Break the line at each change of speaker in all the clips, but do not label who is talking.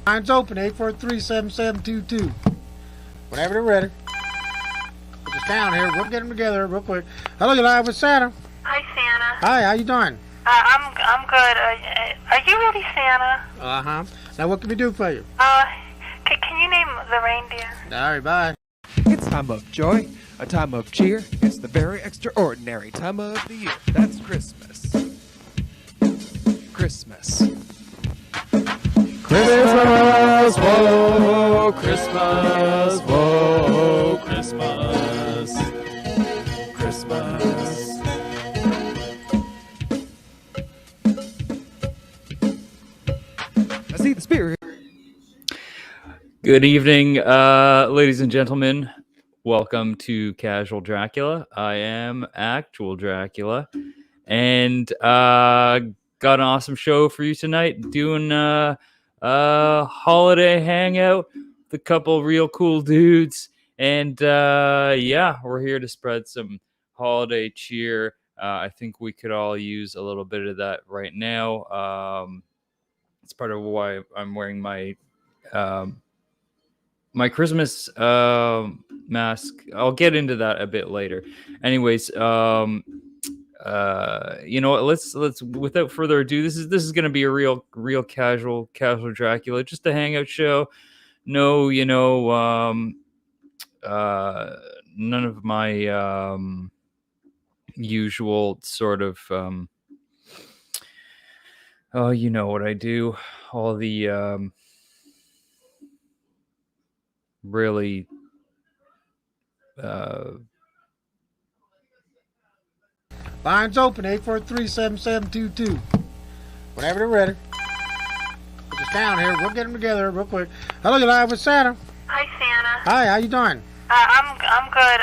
Line's open, 843-7722. Whenever they're ready. Put this down here. We'll get them together real quick. Hello, you're live with Santa.
Hi, Santa.
Hi, how you doing?
I'm good. Are you really Santa?
Uh-huh. Now, what can we do for you?
Can you name the reindeer?
All right, bye.
It's time of joy, a time of cheer. It's the very extraordinary time of the year. That's Christmas. Christmas.
Christmas, whoa, Christmas, whoa, Christmas, Christmas.
I see the spirit.
Good evening, ladies and gentlemen. Welcome to Casual Dracula. I am Actual Dracula, and got an awesome show for you tonight. Doing holiday hangout with a couple real cool dudes, and yeah, we're here to spread some holiday cheer. I think we could all use a little bit of that right now. It's part of why I'm wearing my my Christmas mask. I'll get into that a bit later. Anyways, you know what, let's without further ado, this is going to be a real casual Dracula, just a hangout show. No, you know, none of my usual sort of oh, you know what I do, all the really
Line's open, 843-7722. Whenever they're ready. Put this down here. We'll get them together real quick. Hello, you're live with Santa.
Hi, Santa.
Hi, how you doing?
I'm good.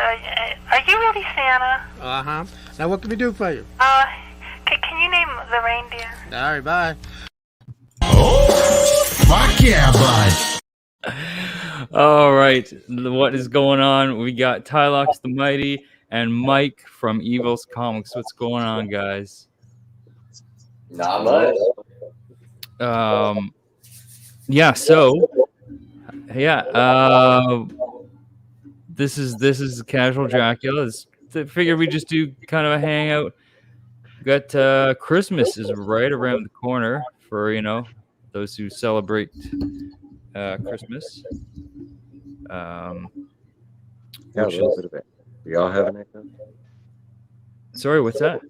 Are you really Santa?
Uh-huh. Now, what can we do for you?
Can you name the reindeer?
All right, bye.
Oh, fuck yeah, bud.
All right, what is going on? We got Tylox the Mighty and Mike from Evil's Comics. What's going on, guys?
Not much.
Yeah, so yeah, this is Casual Dracula. I figured we just do kind of a hangout. We got Christmas is right around the corner for, you know, those who celebrate Christmas.
Yeah, a little bit of it. Do y'all have an echo?
Sorry, what's that?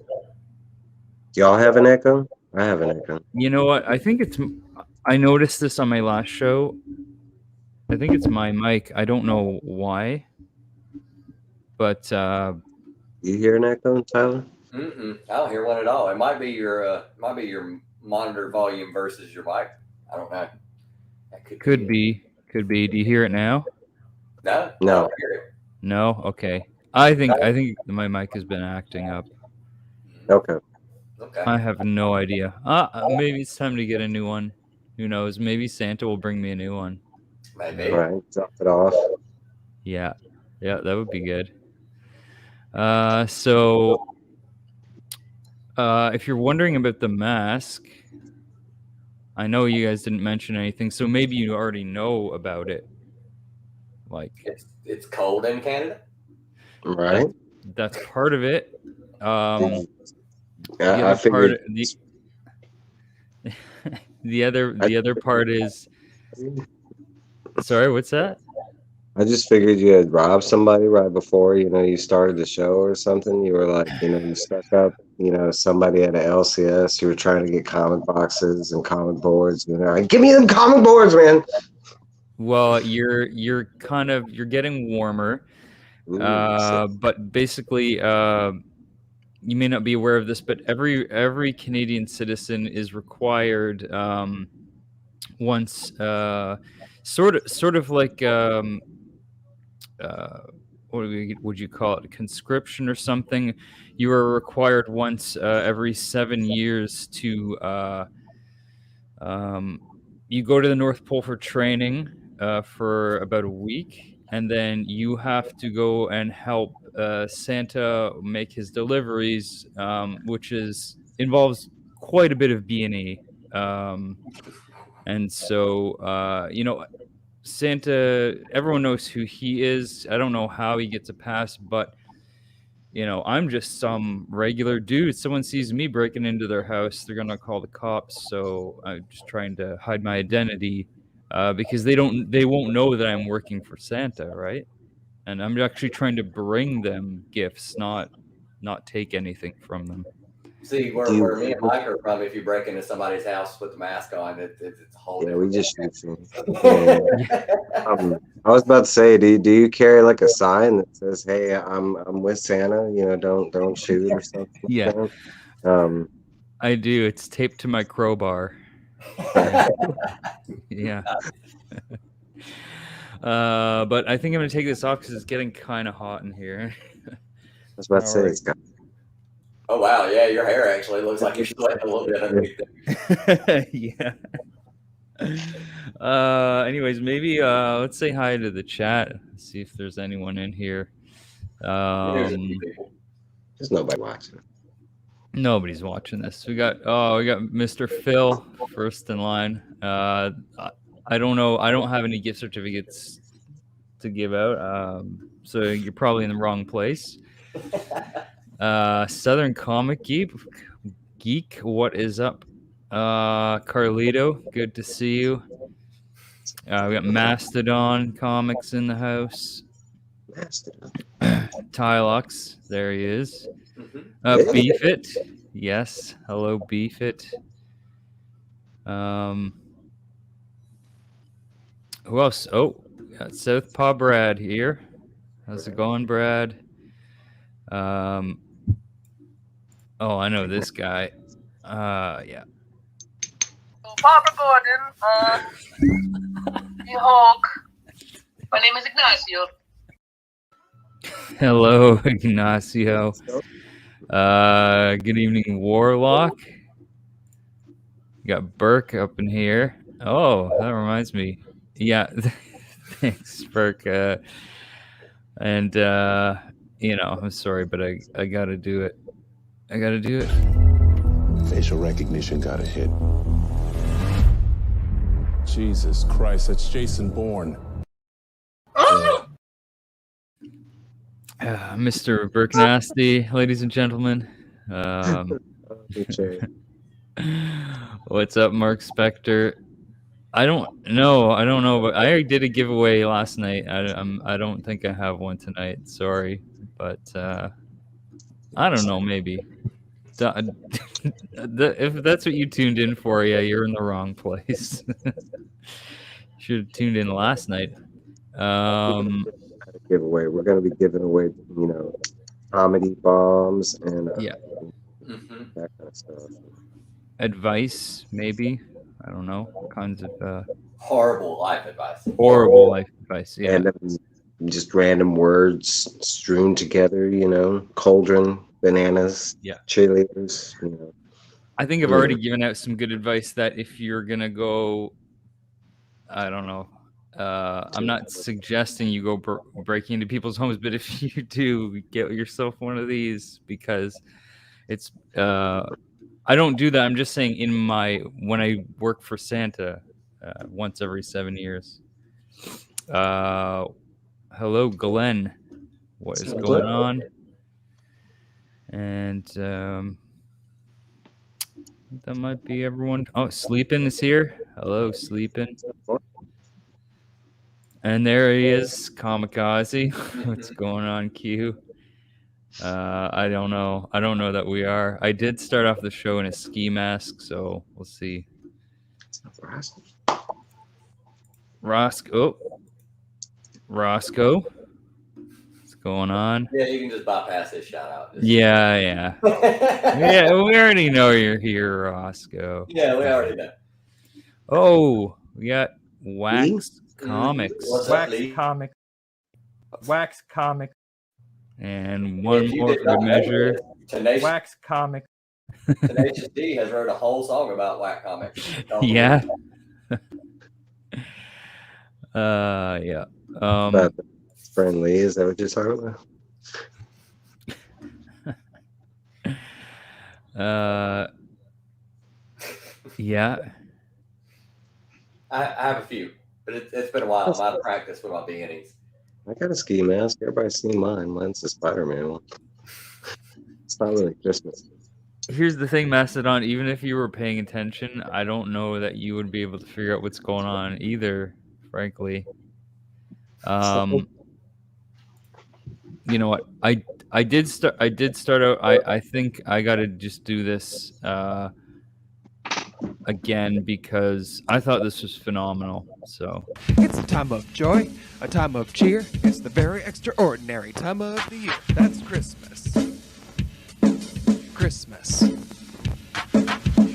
Do y'all have an echo? I have an echo.
You know what? I think I noticed this on my last show. I think it's my mic. I don't know why. But
You hear an echo, Tyler?
I don't hear one at all. It might be your monitor volume versus your mic. I don't know. That
could be. Do you hear it now?
No. I
No.
don't hear it.
No? Okay. I think my mic has been acting up.
Okay.
Okay.
I have no idea. Maybe it's time to get a new one. Who knows? Maybe Santa will bring me a new one.
Maybe.
All right. Drop it off.
Yeah, that would be good. So If you're wondering about the mask, I know you guys didn't mention anything, so maybe you already know about it. Like
It's cold in Canada.
Right.
That's part of it.
I
The
figured.
the other part is. Sorry, what's that?
I just figured you had robbed somebody right before, you started the show or something. You were like, you stuck up, somebody at an LCS. You were trying to get comic boxes and comic boards. Like, give me them comic boards, man.
Well, you're getting warmer, but basically, you may not be aware of this, but every Canadian citizen is required once, sort of like. What would you call it? Conscription or something? You are required once every 7 years to you go to the North Pole for training for about a week, and then you have to go and help Santa make his deliveries, which involves quite a bit of B&E. And so, Santa, everyone knows who he is. I don't know how he gets a pass, but I'm just some regular dude. Someone sees me breaking into their house, they're gonna call the cops. So I'm just trying to hide my identity because they won't know that I'm working for Santa, right? And I'm actually trying to bring them gifts, not take anything from them.
See, where me and Mike are from, if you break into somebody's house with the mask on, it's a whole
we just shoot things. I was about to say, do you carry like a sign that says, "Hey, I'm with Santa. Don't shoot" or something?
Yeah,
like that?
I do. It's taped to my crowbar. Yeah. But I think I'm gonna take this off because it's getting kind of hot in here.
I was about to say it's got.
Oh wow, yeah, your hair actually looks like you're sweating a little bit underneath
it. Yeah. Anyways, maybe let's say hi to the chat. See if there's anyone in here.
There's nobody watching.
Nobody's watching this. We got Mr. Phil first in line. I don't know. I don't have any gift certificates to give out. So you're probably in the wrong place. Southern Comic Geek, what is up? Carlito, good to see you. We got Mastodon Comics in the house.
Mastodon.
Tylox, there he is. Beef It, yes. Hello, Beef It. Who else? Oh, we got Southpaw Brad here. How's it going, Brad? Oh, I know this guy. Yeah.
Papa Gordon, you Hulk. My name is Ignacio.
Hello, Ignacio. Good evening, Warlock. You got Burke up in here. Oh, that reminds me. Yeah, thanks, Burke. And I'm sorry, but I gotta do it.
Facial recognition got a hit. Jesus Christ, that's Jason Bourne.
Mr. Burke Nasty, ladies and gentlemen. What's up, Mark Spector? I don't know, but I did a giveaway last night. I don't think I have one tonight. Sorry, but I don't know. Maybe if that's what you tuned in for, yeah, you're in the wrong place. Should have tuned in last night.
Giveaway. We're going to be giving away, comedy bombs and that kind of stuff.
Advice, maybe. I don't know. Kinds of
horrible life advice.
Horrible life advice. Yeah.
And just random words strewn together. Cauldron, bananas, cheerleaders.
I think I've already given out some good advice that if you're gonna go, I don't know. I'm not suggesting you go breaking into people's homes, but if you do, get yourself one of these because It's I don't do that. I'm just saying when I work for Santa once every 7 years. Hello, Glenn. What is going on? And that might be everyone. Oh, Sleepin' is here. Hello, Sleepin'. And there he is, Kamikaze. What's going on, Q? I don't know. I don't know that we are. I did start off the show in a ski mask, so we'll see. Roscoe. What's going on?
Yeah, you can just bypass this shout out.
Yeah. Yeah, we already know you're here, Roscoe.
Yeah, we already know.
Oh, we got Wax Comics.
Wax Comics.
And one more for good measure.
Wax Comics.
Tenacious D has wrote a whole song about Wax Comics.
Yeah. Yeah.
About friendly, is that what you're talking
about? Yeah.
I have a few, but it's been a while. I'm out of practice with my beginnings.
I got a ski mask. Everybody's seen mine. Mine's a Spider-Man one. It's not really Christmas.
Here's the thing, Mastodon. Even if you were paying attention, I don't know that you would be able to figure out what's going on either, frankly. You know what? I did start out. I think I got to just do this again because I thought this was phenomenal. So
It's a time of joy, a time of cheer. It's the very extraordinary time of the year. That's Christmas. Christmas.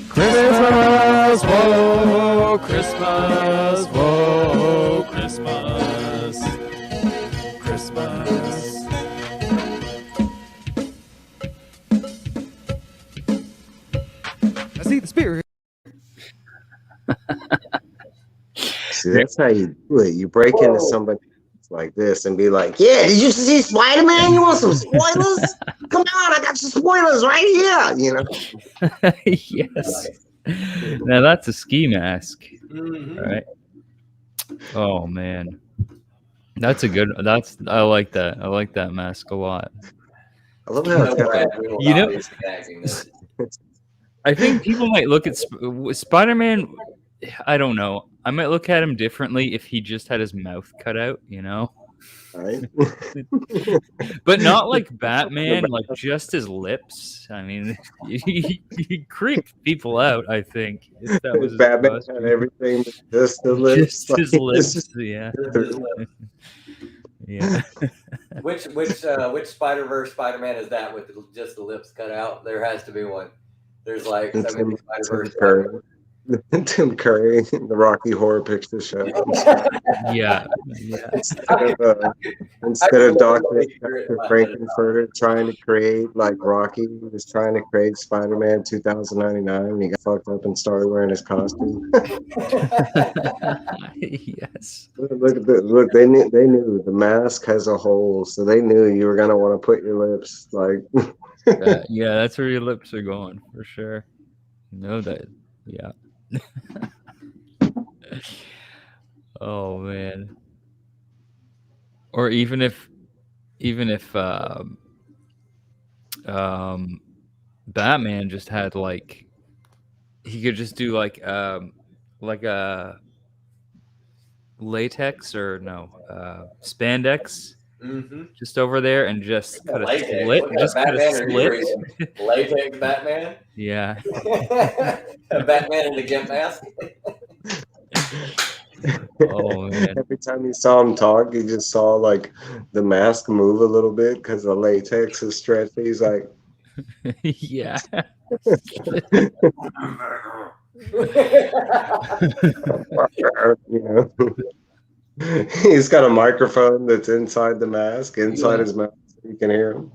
Christmas, whoa, Christmas, whoa, Christmas, Christmas.
I see the spirit.
See, that's how you do it. You break into somebody like this and be like, "Yeah, did you see Spider-Man? You want some spoilers? Come on, I got some spoilers right here." You know.
Yes. Now that's a ski mask, right? Oh man, that's a good. I like that. I like that mask a lot.
I love how it's got
You know, I think people might look at Spider-Man. I don't know. I might look at him differently if he just had his mouth cut out, you know?
Right.
But not like Batman, like just his lips. I mean, he creeped people out, I think. If that was
Batman had everything but just the lips.
Just his lips, yeah. Yeah.
Which Spider-Verse Spider-Man is that with just the lips cut out? There has to be one. There's like Spider-Verse.
Tim Curry, the Rocky Horror Picture Show.
Yeah.
Instead of Dr. Frankenfurter trying to create like Rocky, he was trying to create Spider-Man 2099, and he got fucked up and started wearing his costume.
Yes.
Look, they knew the mask has a hole, so they knew you were gonna want to put your lips like.
Yeah, that's where your lips are going for sure. You know that. Yeah. Oh man. Or even if Batman just had like he could just do like a latex or spandex just over there and just cut a slit. Just cut a slit.
Latex Batman.
Yeah.
Batman in the gimp mask.
Oh man.
Every time you saw him talk, you just saw like the mask move a little bit because the latex is stretchy. He's like,
yeah.
You know. He's got a microphone that's inside the mask, inside his mouth, so you can hear him.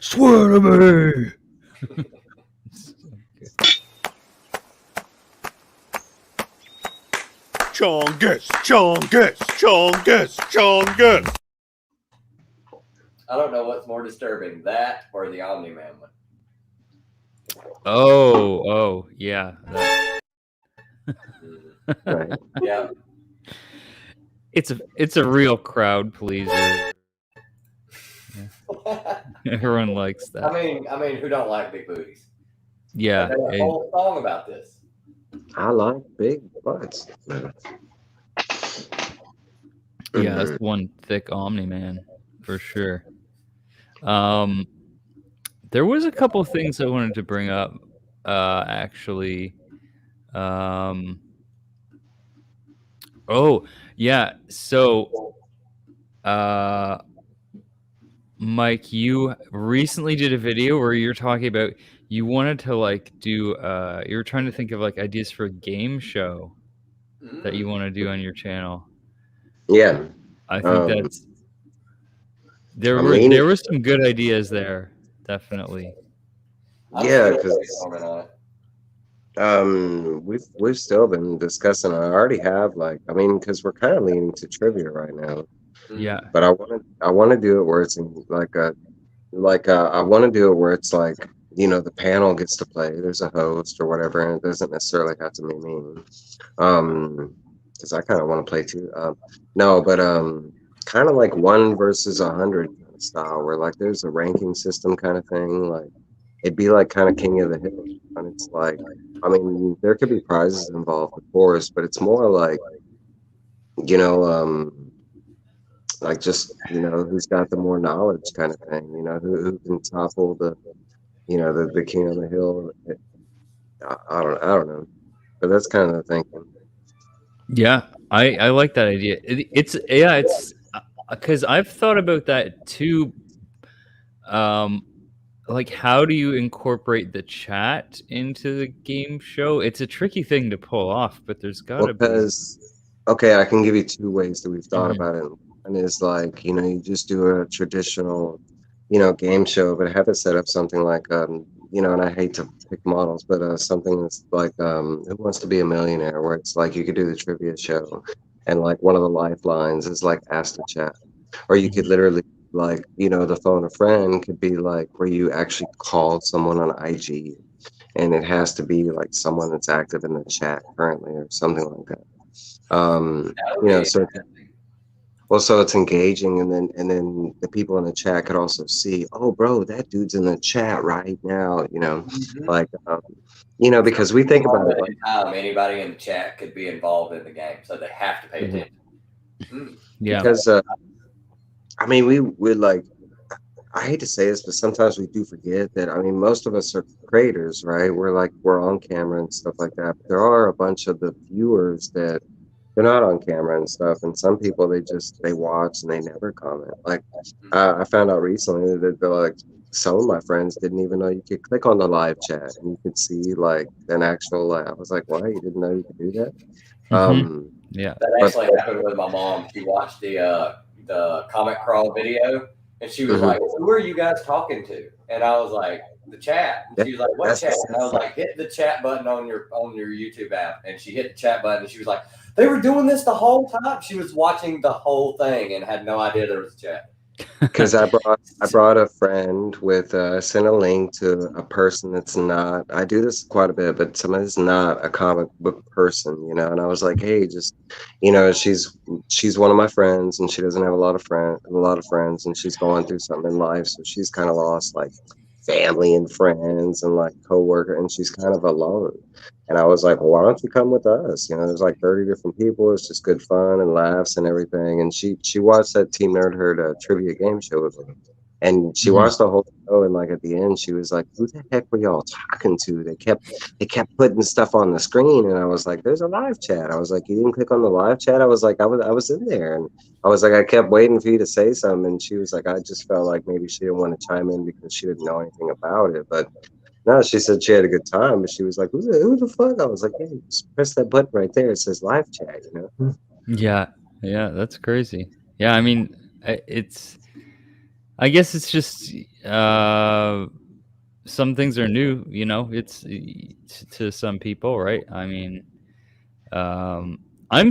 Swear to me.
Chongus, Chongus, Chongus, Chongus.
I don't know what's more disturbing, that or the Omni-Man one.
Oh, yeah.
Right.
Yeah.
It's a real crowd pleaser. Everyone likes that.
I mean, who don't like big booties?
Yeah.
And there's a whole song about this.
I like big butts.
Yeah, that's one thick Omni-Man for sure. There was a couple of things I wanted to bring up, actually. Oh, yeah. So, Mike, you recently did a video where you're talking about you wanted to like do you were trying to think of like ideas for a game show that you want to do on your channel.
Yeah.
I think that's there were some good ideas there, definitely.
Yeah, because we've still been discussing. I already have because we're kind of leaning to trivia right now.
Yeah.
But I want to do it where it's in I want to do it where it's like, the panel gets to play. There's a host or whatever, and it doesn't necessarily have to be me. Because I kind of want to play too. Kind of like 1 versus 100 kind of style, where like there's a ranking system kind of thing. Like it'd be like kind of King of the Hill, and it's like, there could be prizes involved, of course, but it's more like, like just who's got the more knowledge kind of thing. Who can topple the the King of the Hill. I don't know, but that's kind of the thinking.
Yeah, I like that idea. It's because I've thought about that too. Like, how do you incorporate the chat into the game show? It's a tricky thing to pull off, but there's gotta be.
Okay, I can give you 2 ways that we've thought about it. And it's like, you just do a traditional, game show, but have it set up something like, and I hate to pick models, but something that's like, Who Wants to Be a Millionaire, where it's like you could do the trivia show, and like one of the lifelines is like ask the chat, or you could literally like, the phone a friend could be like where you actually call someone on IG, and it has to be like someone that's active in the chat currently or something like that. So it's engaging, and then the people in the chat could also see, oh bro, that dude's in the chat right now, because we think about it like
anybody in the chat could be involved in the game, so they have to pay attention.
Yeah,
because we like, I hate to say this, but sometimes we do forget that most of us are creators, right? We're on camera and stuff like that, but there are a bunch of the viewers that they're not on camera and stuff, and some people they watch and they never comment. Like I found out recently that like some of my friends didn't even know you could click on the live chat and you could see like an actual. I was like, "Why, you didn't know you could do that?"
Yeah,
that actually happened with my mom. She watched the comic crawl video, and she was like, "Who are you guys talking to?" And I was like, "The chat." And she was like, "What chat?" And I was like, "Hit the chat button on your YouTube app." And she hit the chat button, and she was like, "They were doing this the whole time." She was watching the whole thing and had no idea there was a chat.
Because I brought a friend with sent a link to a person that's not. I do this quite a bit, but somebody that's not a comic book person, and I was like, hey, just she's one of my friends, and she doesn't have a lot of friends, and she's going through something in life, so she's kind of lost like family and friends and like coworker, and she's kind of alone. And I was like, well, why don't you come with us? There's like 30 different people. It's just good fun and laughs and everything. And she watched that Team Nerd Herd trivia game show with me. And she watched the whole show, and like at the end, she was like, "Who the heck were y'all talking to?" They kept putting stuff on the screen, and I was like, "There's a live chat." I was like, "You didn't click on the live chat?" I was like, I was in there, and I was like, I kept waiting for you to say something, and she was like, I just felt like maybe she didn't want to chime in because she didn't know anything about it, but. No, she said she had a good time, but she was like, who the fuck? I was like, hey, just press that button right there. It says live chat,
Yeah, that's crazy. Yeah, I guess it's just some things are new, it's to some people, right? I'm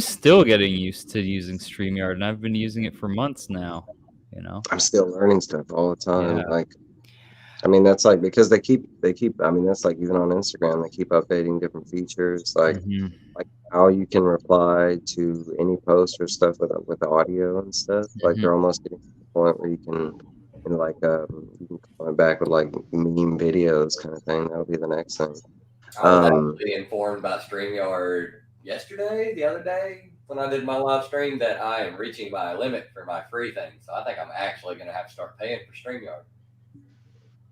still getting used to using StreamYard, and I've been using it for months now. you know.
I'm still learning stuff all the time.
Yeah.
Like, I mean, that's like because they keep. I mean, that's like even on Instagram, they keep updating different features, like how you can reply to any post or stuff with audio and stuff. Like they're almost getting to the point where you can, you can comment back with like meme videos kind of thing. That'll be the next thing.
I was actually informed by StreamYard the other day when I did my live stream that I am reaching my limit for my free thing. So I think I'm actually going to have to start paying for StreamYard.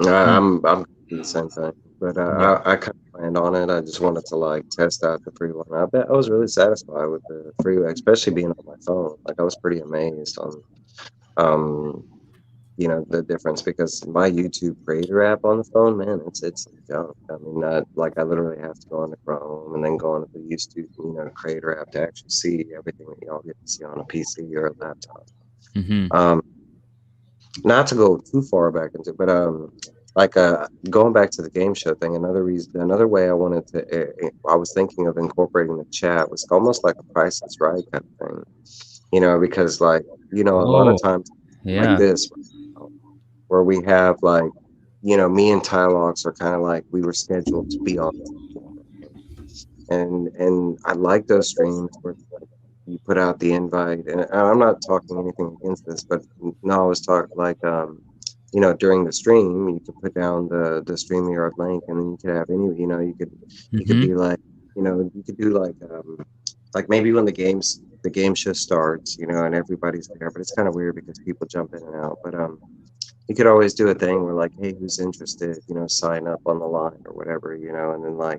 I'm doing the same thing, but I kind of planned on it. I just wanted to like test out the free one. I bet I was really satisfied with the free, especially being on my phone. Like I was pretty amazed on, the difference because my YouTube Creator app on the phone, man, it's junk. I mean, not like I literally have to go onto Chrome and then go onto the YouTube, Creator app to actually see everything that y'all get to see on a PC or a laptop. Not to go too far back into, but going back to the game show thing. Another way I wanted to, I was thinking of incorporating the chat was almost like a Price is Right kind of thing, because like a lot of times like this, where we have like, me and Tylox are kind of like we were scheduled to be on, and I like those streams where you put out the invite, and I'm not talking anything against this, but no, I was talking like during the stream you could put down the StreamYard link, and then you could have any, you could be like, you could do like maybe when the game show starts, and everybody's there, but it's kind of weird because people jump in and out, but you could always do a thing where like, hey, who's interested, sign up on the line or whatever, and then like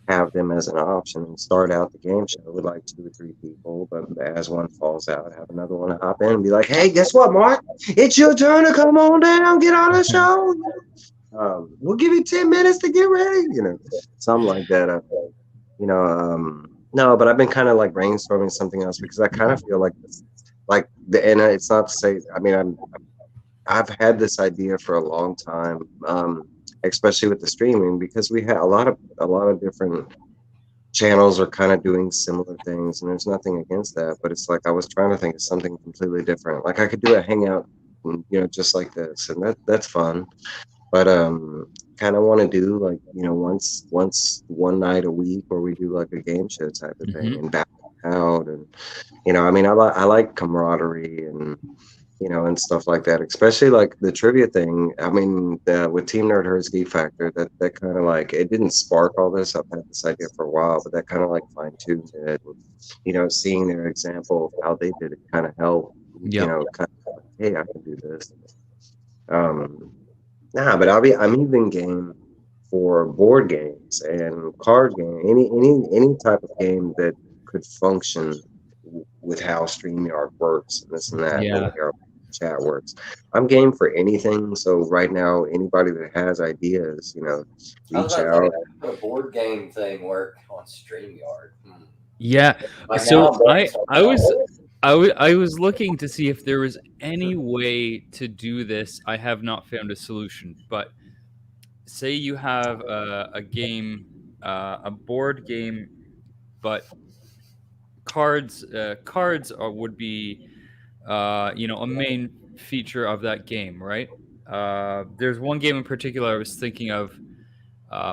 have them as an option and start out the game show with like 2 or 3 people, but as one falls out, have another one hop in and be like, hey, guess what, Mark? It's your turn to come on down, get on the show. We'll give you 10 minutes to get ready, something like that. No, but I've been kind of like brainstorming something else because I kind of feel like this, and it's not to say, I mean, I've had this idea for a long time, especially with the streaming, because we have a lot of different channels are kind of doing similar things, and there's nothing against that. But it's like I was trying to think of something completely different. Like I could do a hangout, just like this, and that's fun. But kind of want to do like once one night a week where we do like a game show type of thing and back out, and I mean I like camaraderie and and stuff like that, especially like the trivia thing. I mean, with Team Nerd Herd's Geek Factor, that kind of like, it didn't spark all this. I've had this idea for a while, but that kind of like fine-tuned it. And, seeing their example of how they did it kind of helped, kind of like, hey, I can do this. But I'm even game for board games and card game, any type of game that could function with how StreamYard works and this and that, and how chat works. I'm game for anything. So right now, anybody that has ideas, reach out.
A board game thing work on StreamYard.
Yeah.
Like
so I was looking to see if there was any way to do this. I have not found a solution, but say you have a game, a board game, but cards would be a main feature of that game, right? There's one game in particular I was thinking of,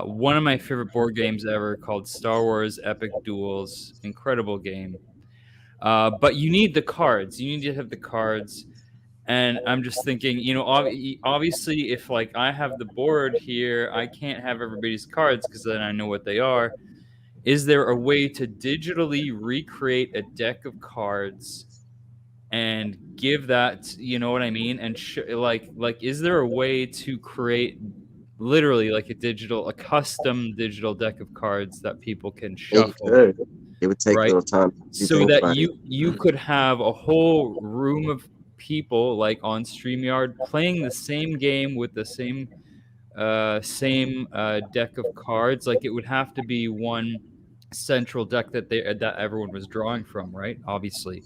one of my favorite board games ever, called Star Wars Epic Duels. Incredible game, but you need the cards. You need to have the cards, and I'm just thinking, obviously if like I have the board here, I can't have everybody's cards because then I know what they are. Is there a way to digitally recreate a deck of cards and give that, you know what I mean? And is there a way to create literally like a custom digital deck of cards that people can shuffle?
It would take a little time,
so that you could have a whole room of people like on StreamYard playing the same game with the same deck of cards. Like it would have to be one central deck that everyone was drawing from, right? Obviously.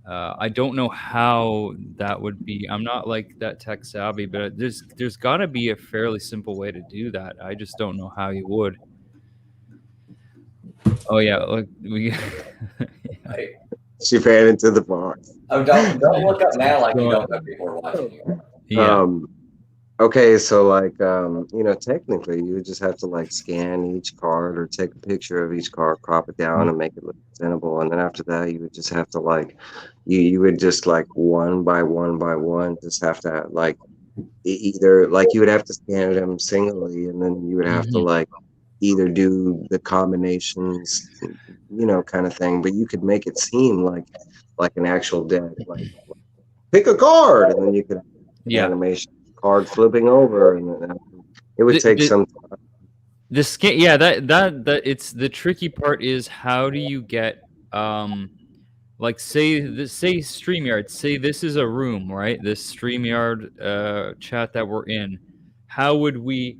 I don't know how that would be. I'm not like that tech savvy, but there's got to be a fairly simple way to do that. I just don't know how you would. Oh yeah, look, we.
Hey,
She ran into the bar.
Oh, don't look up now like you don't know people are watching you.
Yeah.
Okay, so like technically you would just have to like scan each card or take a picture of each card, crop it down and make it look presentable, and then after that you would just have to like you would just like one by one just have to like either like you would have to scan them singly, and then you would have to like either do the combinations, kind of thing, but you could make it seem like an actual deck, like pick a card, and then you could animation card flipping over, and then it would take some time.
The skin, yeah, that it's the tricky part is how do you get like say StreamYard, say this is a room, right? This StreamYard chat that we're in. How would we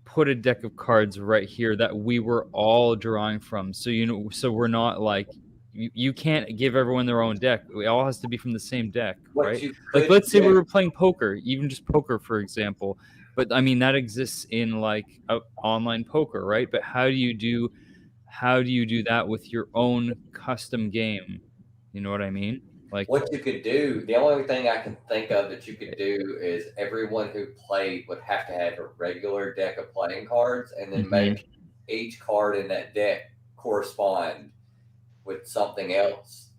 put a deck of cards right here that we were all drawing from? So so we're not like you can't give everyone their own deck. It all has to be from the same deck, right? Like let's say we were playing poker, even just poker, for example. But I mean that exists in like online poker, right? But how do you do that with your own custom game? You know what I mean? Like
what you could do, the only thing I can think of that you could do is everyone who played would have to have a regular deck of playing cards, and then make each card in that deck correspond with something else.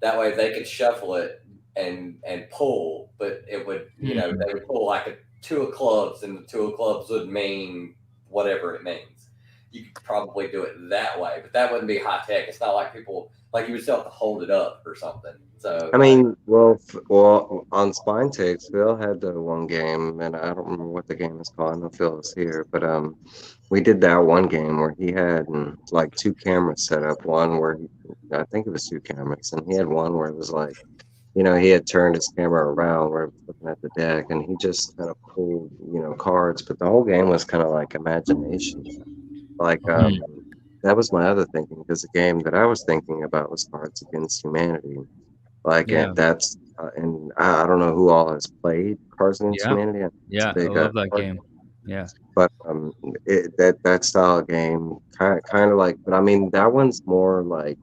That way they could shuffle it and pull, but it would, they would pull like a 2 of clubs, and the 2 of clubs would mean whatever it means. You could probably do it that way, but that wouldn't be high tech. It's not like people, like you would still have to hold it up or something. So
I mean, well, on Spine Takes, Phil had the one game, and I don't remember what the game is called. I know Phil is here, but we did that one game where he had like 2 cameras set up. One where I think it was 2 cameras, and he had one where it was like, he had turned his camera around where he was looking at the deck, and he just kind of pulled, cards. But the whole game was kind of like imagination. Like that was my other thinking, because the game that I was thinking about was Cards Against Humanity. Like that's and I don't know who all has played Cards Against Humanity.
Yeah, I love that game. Yeah,
but that style of game kind of like, but I mean that one's more like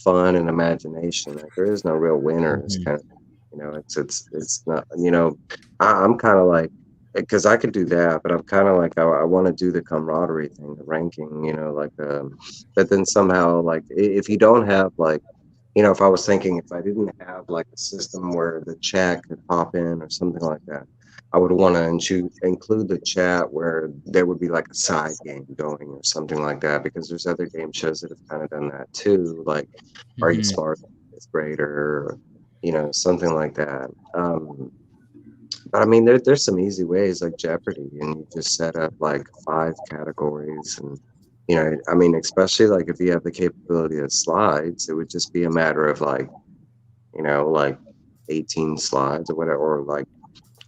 fun and imagination. Like there is no real winner. It's kind of it's not. I'm kind of like, because I could do that, but I'm kind of like I want to do the camaraderie thing, the ranking. But then somehow like if you don't have like. If I was thinking, if I didn't have like a system where the chat could pop in or something like that, I would want to include the chat where there would be like a side game going or something like that, because there's other game shows that have kind of done that too. Like, Are You Smart? It's greater, or, something like that. But I mean, there's some easy ways like Jeopardy, and you just set up like 5 categories and. I mean, especially like if you have the capability of slides, it would just be a matter of like 18 slides or whatever, or like,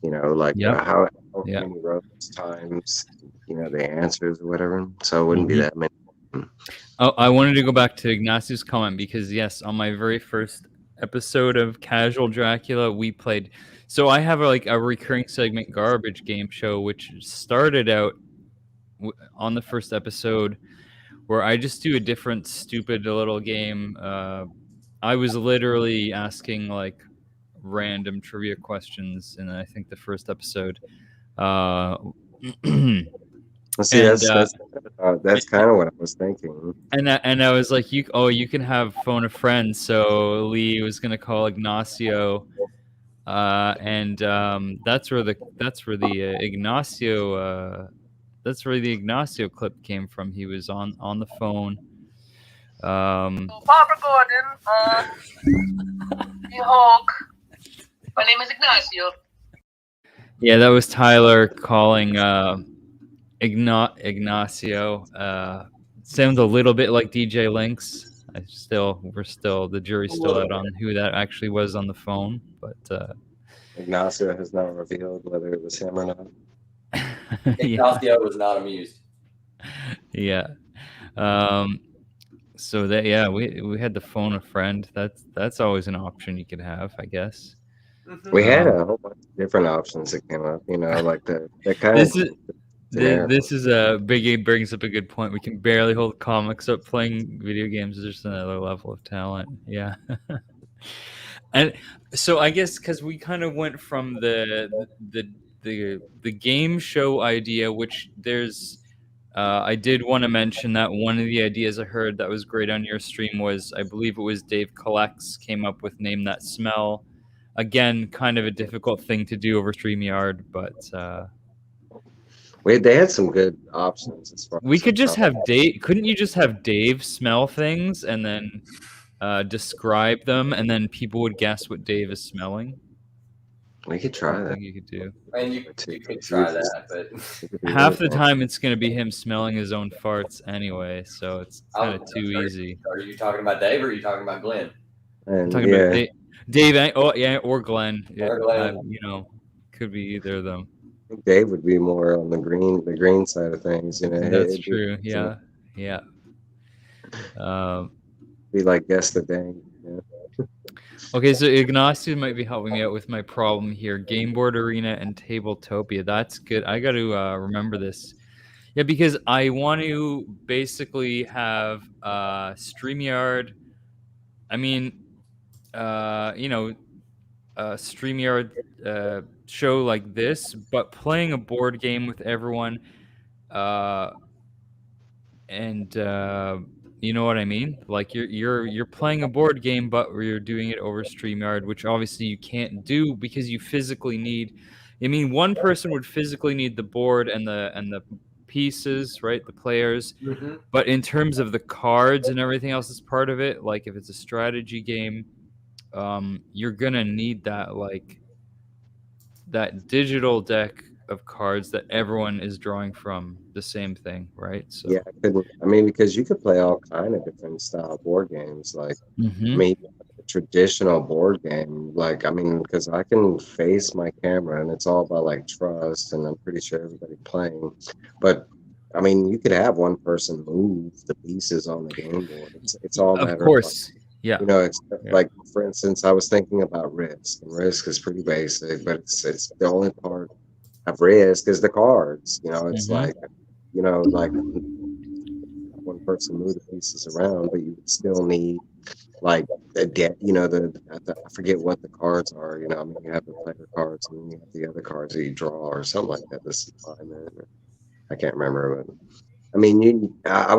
how many rows times, the answers or whatever. So it wouldn't be that many.
Oh, I wanted to go back to Ignacio's comment because yes, on my very first episode of Casual Dracula, we played. So I have a recurring segment, Garbage Game Show, which started out on the first episode where I just do a different stupid little game. I was literally asking like random trivia questions in I think the first episode.
See, that's kind of what I was thinking.
And I was like, you can have phone a friend. So Lee was gonna call Ignacio, and that's where the Ignacio. That's where the Ignacio clip came from. He was on the phone.
Barbara Gordon, you Hulk. My name is Ignacio.
Yeah, that was Tyler calling Ignacio. Sounds a little bit like DJ Lynx. The jury's still out on who that actually was on the phone, but
Ignacio has not revealed whether it was him or not.
Ignacio was not amused.
Yeah. So that we had to phone a friend. That's always an option you could have, I guess.
We had a whole bunch of different options that came up. Like the kind of
This is a Biggie brings up a good point. We can barely hold comics up. Playing video games is just another level of talent. Yeah. And so I guess because we kind of went from the game show idea, which there's I did want to mention that one of the ideas I heard that was great on your stream was, I believe it was Dave Collects came up with Name That Smell. Again, kind of a difficult thing to do over StreamYard, but
Wait, they had some good options as far
we
as
could just have Dave. Couldn't you just have Dave smell things and then describe them, and then people would guess what Dave is smelling?
We could try that.
You could do.
And you could try that, but
Half the time it's going to be him smelling his own farts anyway, so it's kind of too easy.
Are you talking about Dave or are you talking about Glenn?
And,
Talking about Dave, oh yeah, or Glenn.
Or Glenn.
Could be either of them.
I think Dave would be more on the green side of things.
That's true. Yeah.
Be like guess the dang. Yeah.
Okay, so Ignacio might be helping me out with my problem here. Game Board Arena and Tabletopia. That's good. I got to remember this. Yeah, because I want to basically have StreamYard. I mean, StreamYard show like this, but playing a board game with everyone, and you know what I mean? Like you're playing a board game, but you're doing it over StreamYard, which obviously you can't do because you physically need. I mean, one person would physically need the board and the pieces, right? The players.
Mm-hmm.
But in terms of the cards and everything else is part of it, like if it's a strategy game, you're gonna need that digital deck of cards that everyone is drawing from the same thing, right? So
Yeah, because you could play all kind of different style board games. Like,
Mhm.
I mean, a traditional board game. Like, I mean, because I can face my camera, and it's all about like trust, and I'm pretty sure everybody playing. But I mean, you could have one person move the pieces on the game board. It's all
Of
matter
course. Yeah.
Like for instance, I was thinking about Risk, and Risk is pretty basic, but it's the only part of Risk is the cards. It's
Mhm.
like one person move the pieces around, but you would still need like the deck. I forget what the cards are. You have the player cards, and then you have the other cards that you draw, or something like that. This I can't remember, but I mean, I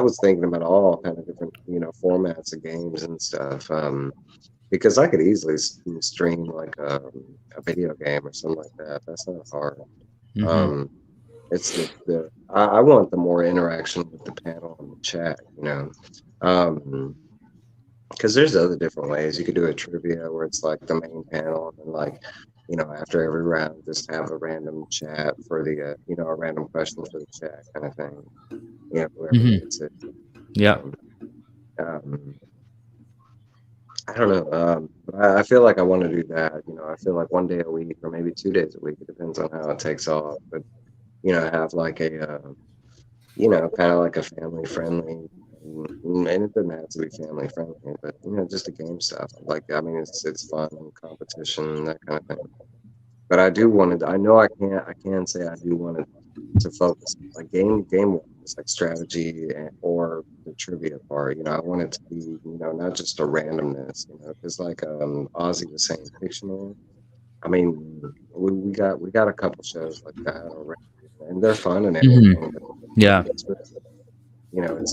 was thinking about all kind of different, formats of games and stuff. Because I could easily stream like a video game or something like that. That's not hard.
Mhm.
It's I want the more interaction with the panel and the chat, because there's other different ways you could do a trivia where it's like the main panel, and then like, after every round, just have a random chat for the, a random question for the chat kind of thing. Whoever
Mhm.
gets it.
Yeah.
I don't know. But I feel like I want to do that. I feel like one day a week or maybe 2 days a week. It depends on how it takes off. But, have like a, kind of like a family friendly, and it doesn't have to be family friendly, but, just the game stuff. Like, I mean, it's fun and competition, that kind of thing. But I do want to, I know I can say I do want to focus like game wise, like strategy or the trivia part. I want it to be, not just a randomness, because like Ozzy was saying, fictional. I mean, we got a couple shows like that already, and they're fun and everything. But
Yeah.
it's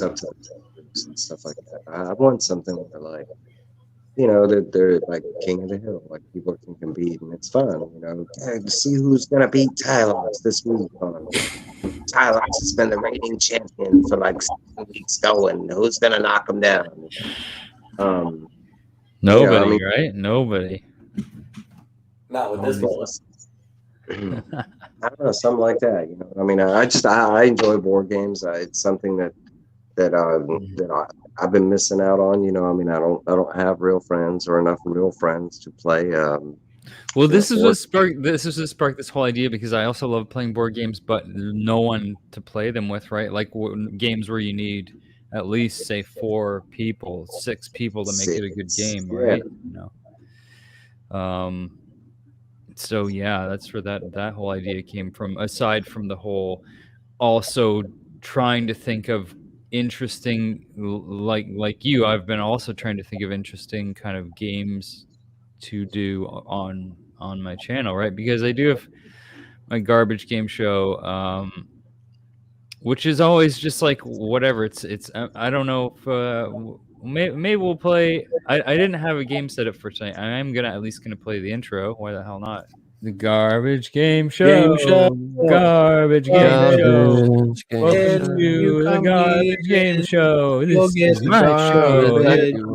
up to the judges and stuff like that. I want something where like, that they're like king of the hill, like people can compete, and it's fun, to see who's gonna beat Tylox this week. Tylox has been the reigning champion for like 7 weeks going. Who's gonna knock him down?
Nobody, right? Nobody.
Not with this one.
I don't know, something like that. I mean, I enjoy board games. It's something that I've been missing out on. I mean, I don't have real friends or enough real friends to play.
Well, this is what sparked this whole idea, because I also love playing board games, but no one to play them with, right? Like games where you need at least say 4 people, 6 people to make it a good game, right? So yeah, that's where that whole idea came from. Aside from the whole, also trying to think of interesting, like you, I've been also trying to think of interesting kind of games to do on my channel, right? Because I do have my garbage game show, which is always just like whatever. It's I don't know if maybe we'll play. I didn't have a game set up for tonight. I am at least gonna play the intro. Why the hell not? The garbage game show. Garbage game show. Welcome to the garbage game show. This is my show.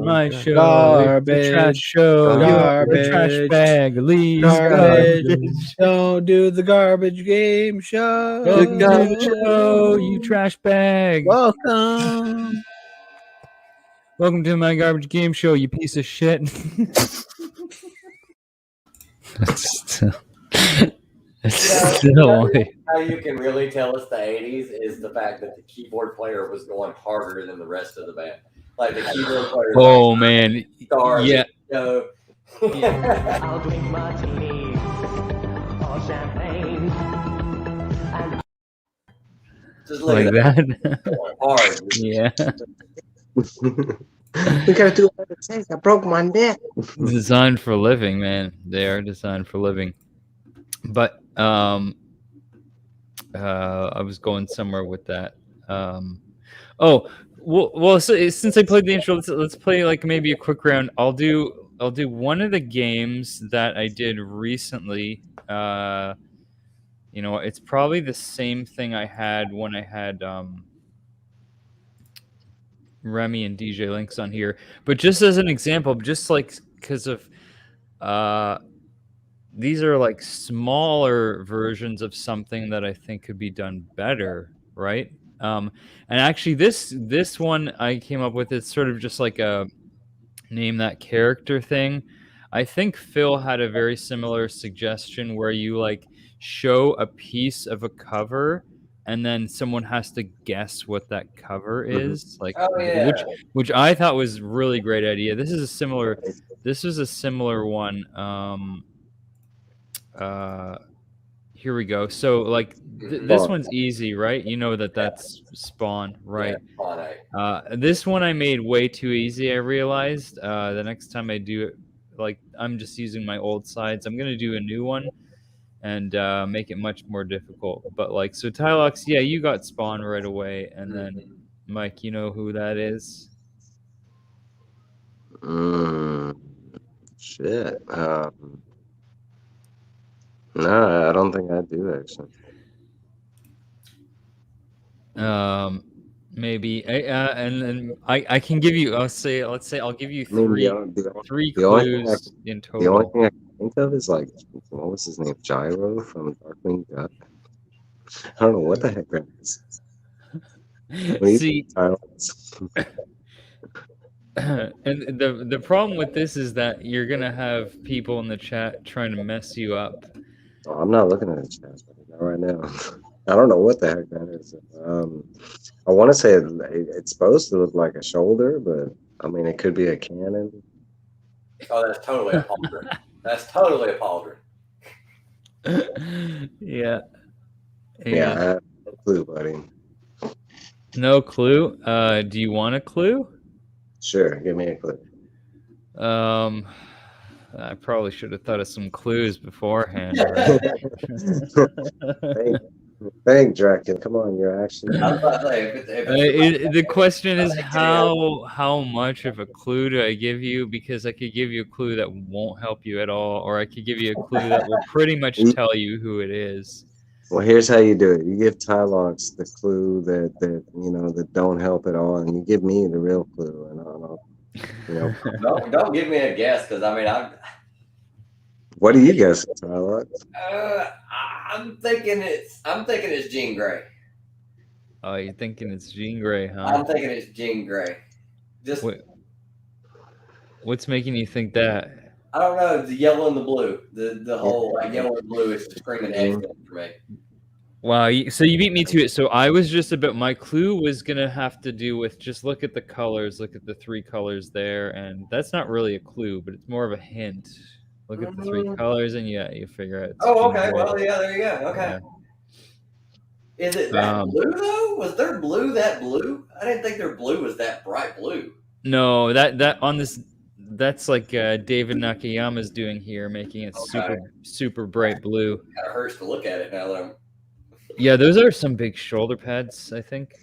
My show.
Garbage.
Trash show. You're a trash bag. Leave garbage.
Don't do the garbage game show.
Welcome to the show, you trash bag.
Welcome.
Welcome to my garbage game show, you piece of shit.
How you can really tell it's the 80s is the fact that the keyboard player was going harder than the rest of the band. Like the keyboard player.
Oh man, yeah.
I'll drink martinis or champagne.
Just
like that.
Hard.
Yeah.
We gotta do another take. I broke my neck.
Designed for living, man. They are designed for living. But I was going somewhere with that. Oh, well. So, since I played the intro, let's play like maybe a quick round. I'll do one of the games that I did recently. You know, it's probably the same thing I had when I had Remy and DJ Links on here, but just as an example, just like because of these are like smaller versions of something that I think could be done better, right? And actually this one I came up with, it's sort of just like a name that character thing. I think Phil had a very similar suggestion where you like show a piece of a cover and then someone has to guess what that cover is, like, which I thought was really great idea. This was a similar one. Here we go. So like this one's easy, right? You know that's Spawn, right? This one I made way too easy. I realized the next time I do it, like I'm just using my old sides. I'm gonna do a new one and make it much more difficult. But like, so Tylox, yeah, you got Spawn right away, and then Mike, you know who that is?
Shit. No, I don't think I do actually.
Maybe, and then I can give you. Let's say I'll give you three clues in total.
The only thing I can think of is like, what was his name? Gyro from Darkwing Duck. I don't know what the heck that is.
See, and the problem with this is that you're gonna have people in the chat trying to mess you up.
Oh, I'm not looking at the chat right now. I don't know what the heck that is. I want to say it's supposed to look like a shoulder, but I mean it could be a cannon.
Oh, that's totally a pauldron. That's totally a pauldron.
Yeah.
Yeah, I have no clue, buddy.
No clue. Do you want a clue?
Sure, give me a clue.
I probably should have thought of some clues beforehand.
Right? Thank Dracula. Come on, you're actually.
The question is how much of a clue do I give you? Because I could give you a clue that won't help you at all, or I could give you a clue that will pretty much tell you who it is.
Well, here's how you do it. You give Tylox the clue that that don't help at all, and you give me the real clue, and I'll
don't give me a guess, because I mean
What do you guess, Tylox?
I'm thinking it's Jean Grey.
Oh, you're thinking it's Jean Grey, huh?
I'm thinking it's Jean Grey.
What's making you think that?
I don't know. The yellow and the blue. The whole yellow and blue is screaming X for me.
Wow, so you beat me to it. So I was just about, my clue was gonna have to do with just look at the colors, look at the three colors there, and that's not really a clue, but it's more of a hint. Look at the three colors, and you figure out. It's
Oh,
Jean
okay.
Grey.
Well, yeah, there you go. Okay.
Yeah.
Is it that blue though? Was their blue that blue? I didn't think their blue was that bright blue.
No, that on this, that's like David Nakayama's doing here, making it super bright blue.
Kind of hurts to look at it now that I'm.
Yeah, those are some big shoulder pads, I think.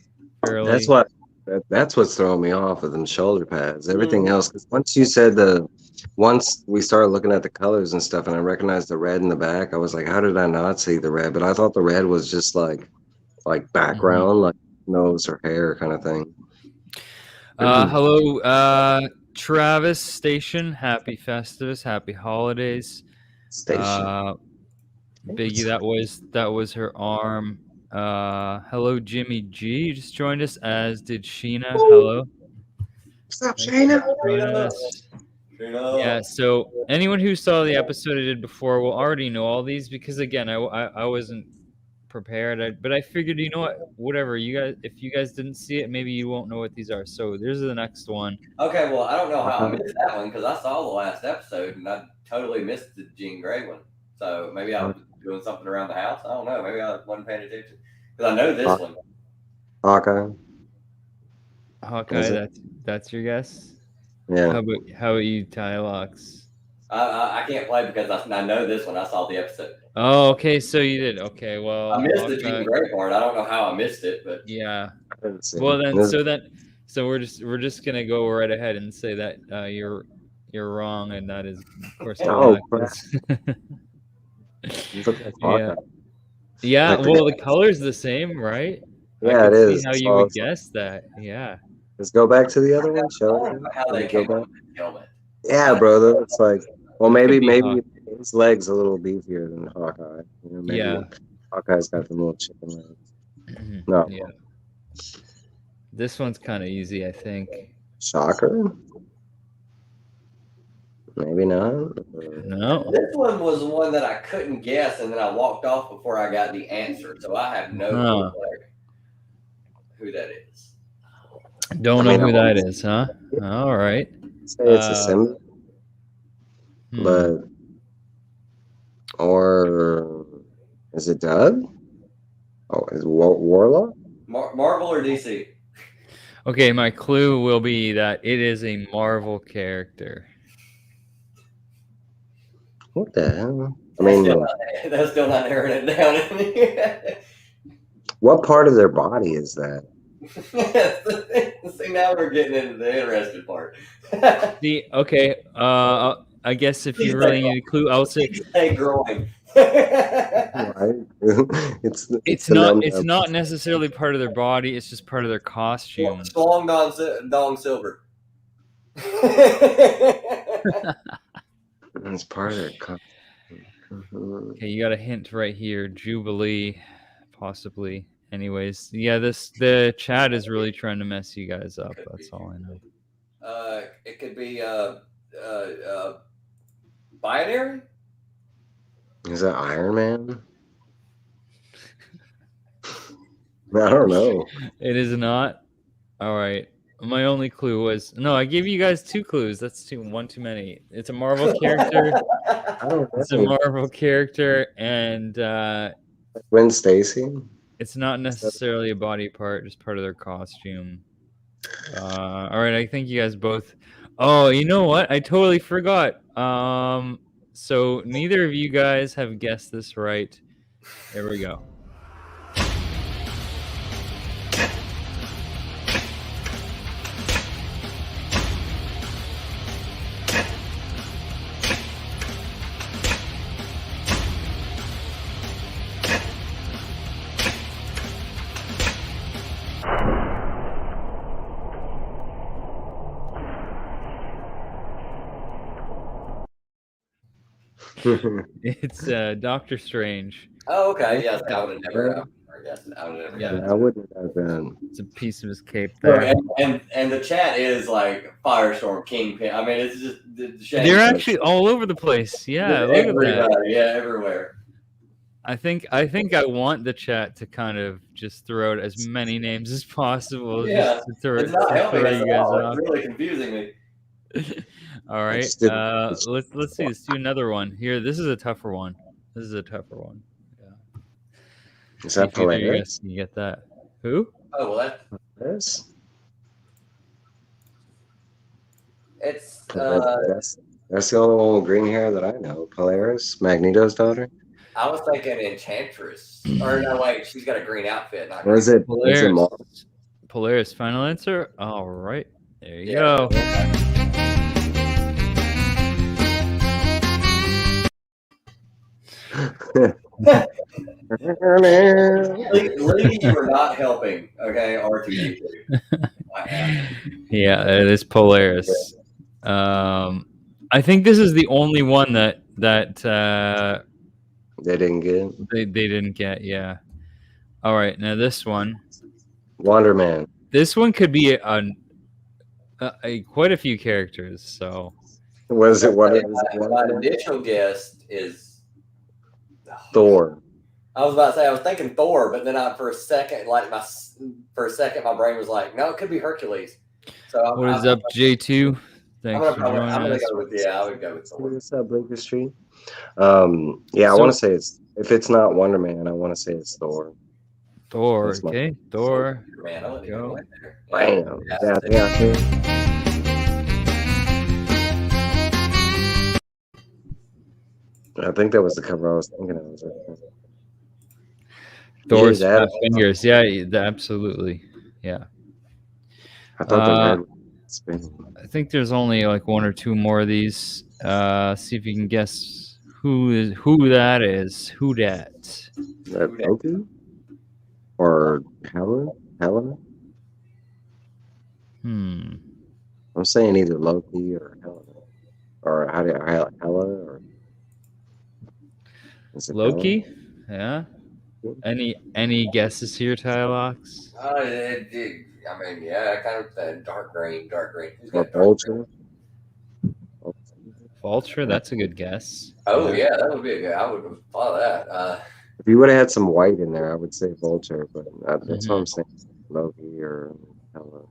Fairly.
That's what's throwing me off with them shoulder pads. Everything else, because once we started looking at the colors and stuff, and I recognized the red in the back, I was like, how did I not see the red? But I thought the red was just like background, like nose or hair kind of thing.
Hello, Travis Station. Happy Festivus. Happy holidays.
Station.
Biggie, that was her arm. Hello, Jimmy G. You just joined us, as did Sheena. Hello.
What's up, Sheena?
Yeah, so anyone who saw the episode I did before will already know all these, because again, I wasn't prepared, but I figured, you know what, whatever, you guys, if you guys didn't see it, maybe you won't know what these are. So there's the next one.
Okay, well, I don't know how I missed that one, because I saw the last episode and I totally missed the Jean Grey one. So maybe I was doing something around the house. I don't know. Maybe I wasn't paying attention, because I know this one.
Hawkeye.
That's your guess.
Yeah.
How about you, Tylox?
I can't play because I know this one. I saw the episode.
Oh, okay. So you did. Okay, well,
I missed the Jean Grey part. I don't know how I missed it, but
yeah. Well, then, we're just gonna go right ahead and say that you're wrong, and that is, of course, yeah. Yeah. Well, the color's the same, right?
Yeah, it is.
See how you would guess that? Yeah.
Let's go back to the other one. Show it.
How they came up with the helmet.
Yeah, brother. It's like, well, maybe his legs a little beefier than Hawkeye. You know, maybe Hawkeye's got the little chicken legs. No.
Yeah. This one's kind of easy, I think.
Shocker. Maybe not.
No.
This one was the one that I couldn't guess, and then I walked off before I got the answer, so I have no clue who that is.
Don't know who that is, huh? All right.
Say it's a symbol, but or is it Doug? Oh, is Warlow?
Marvel or DC?
Okay, my clue will be that it is a Marvel character.
What the hell? I mean,
that's still not narrowing it down.
What part of their body is that?
See, now we're getting into the interesting part.
Okay. I guess if you really need a clue, I'll say
growing.
It's not necessarily part of their body. It's just part of their costume.
Long Dong Silver.
It's part of their costume.
Okay, you got a hint right here. Jubilee, possibly. Anyways, yeah, the chat is really trying to mess you guys up. That's all I know.
It could be binary.
Is that Iron Man? I don't know.
It is not. All right. My only clue was I gave you guys 2 clues. That's one too many. It's a Marvel character. It's a Marvel character, and
Gwen Stacy.
It's not necessarily a body part, just part of their costume. All right, I think you guys both. Oh, you know what? I totally forgot. So neither of you guys have guessed this right. There we go. It's Doctor Strange.
Oh, okay. Yes, I would have never.
I wouldn't have been.
It's a piece of his cape there.
And the chat is like Firestorm, Kingpin. I mean, it's just the chat.
They're actually all over the place. Yeah, look at that.
Yeah, everywhere.
I think I want the chat to kind of just throw out as many names as possible.
Yeah,
just to throw,
it's not helping us
you guys
at all.
off.
It's really confusing me.
All right.
Let's do it.
Let's see. Let's do another one here. This is a tougher one. Yeah.
Is
See
that
if either you
Polaris?
guys can get that. Who?
Oh well,
Polaris?
it's
That's the only one with green hair that I know. Polaris, Magneto's daughter.
I was thinking Enchantress. Or no, wait, she's got a green outfit. Not
Or is it
Polaris?
Mars?
Polaris. Final answer. All right. There you go.
Lee, you are not helping. Okay, R2D2.
Yeah, it is Polaris. I think this is the only one that
they didn't get.
They didn't get. Yeah. All right. Now this one.
Wonder Man.
This one could be quite a few characters. So.
Was it what?
My initial guess is
Thor.
I was about to say I was thinking Thor, but then for a second my brain was like, no, it could be Hercules. So
what is up, J2? Thanks for joining us.
I would go with Thor.
What's up, Bleecker Street? I want to say if it's not Wonder Man, I want to say it's Thor.
Thor, okay, Thor.
Man, I
go.
Bam. I think that was the cover I was thinking of.
Thor's fingers, yeah, absolutely, yeah.
I thought
I think there's only like one or two more of these. See if you can guess who that is. Who dat?
That Loki or Helena? I'm saying either Loki or Helena, or Hela or
Loki. Yeah. Any guesses here, Tylox?
I mean, yeah, kind of that dark green.
Or Vulture.
Vulture, that's a good guess.
Oh yeah, that would be a good. I would follow that.
If you would have had some white in there, I would say Vulture, but that's what I'm saying. Loki or Helena.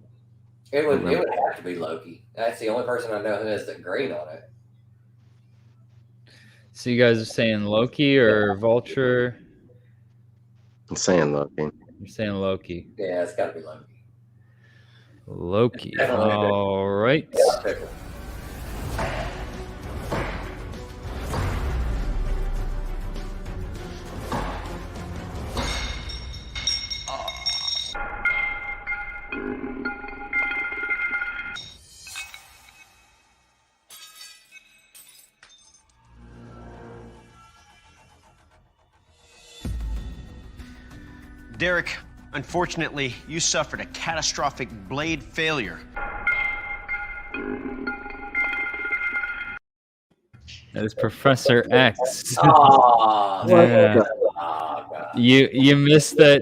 It would have to be Loki. That's the only person I know who has the green on it.
So you guys are saying Loki or Vulture?
I'm saying Loki.
You're saying Loki.
Yeah, it's got to be Loki.
Loki. All right.
Derek, unfortunately, you suffered a catastrophic blade failure.
That is Professor X.
Oh,
yeah. You missed that.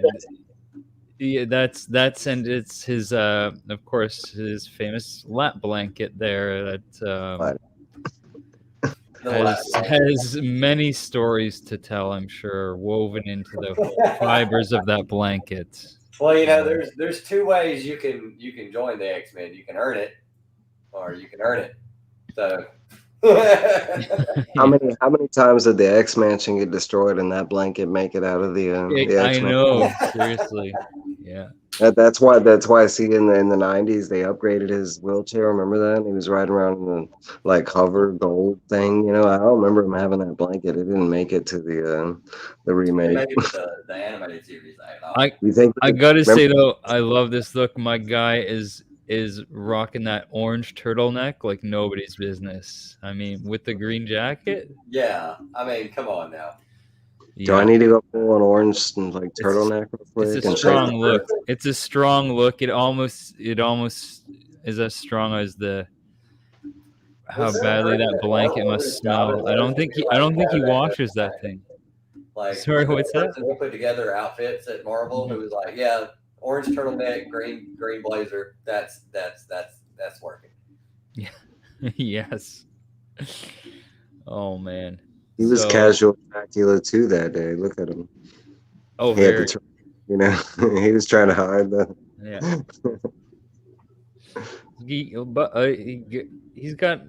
Yeah, that's and it's his of course his famous lap blanket there that has many stories to tell, I'm sure, woven into the fibers of that blanket.
Well, there's two ways you can join the X-Men. You can earn it, or you can earn it. So
how many times did the X-Mansion get destroyed and that blanket make it out of the X-Men?
I know, seriously. Yeah.
That's why I see in the 90s they upgraded his wheelchair. Remember that? He was riding around in the like hover gold thing. I don't remember him having that blanket. It didn't make it to the remake.
Maybe the animated series.
I gotta say though, I love this look. My guy is rocking that orange turtleneck like nobody's business. I mean, with the green jacket.
Yeah, I mean, come on now.
Yeah. Do I need to go full on orange and like turtleneck real quick?
It's a strong look. It's a strong look. It almost is as strong as how badly that blanket must smell. I don't think he washes that thing.
Like,
sorry, what's that?
We put together outfits at Marvel who was like, yeah, orange turtleneck, green blazer. That's working.
Yeah. Yes. Oh man.
He was casual Dracula too that day. Look at him.
Oh,
he
very.
He was trying to hide that.
Yeah. He's got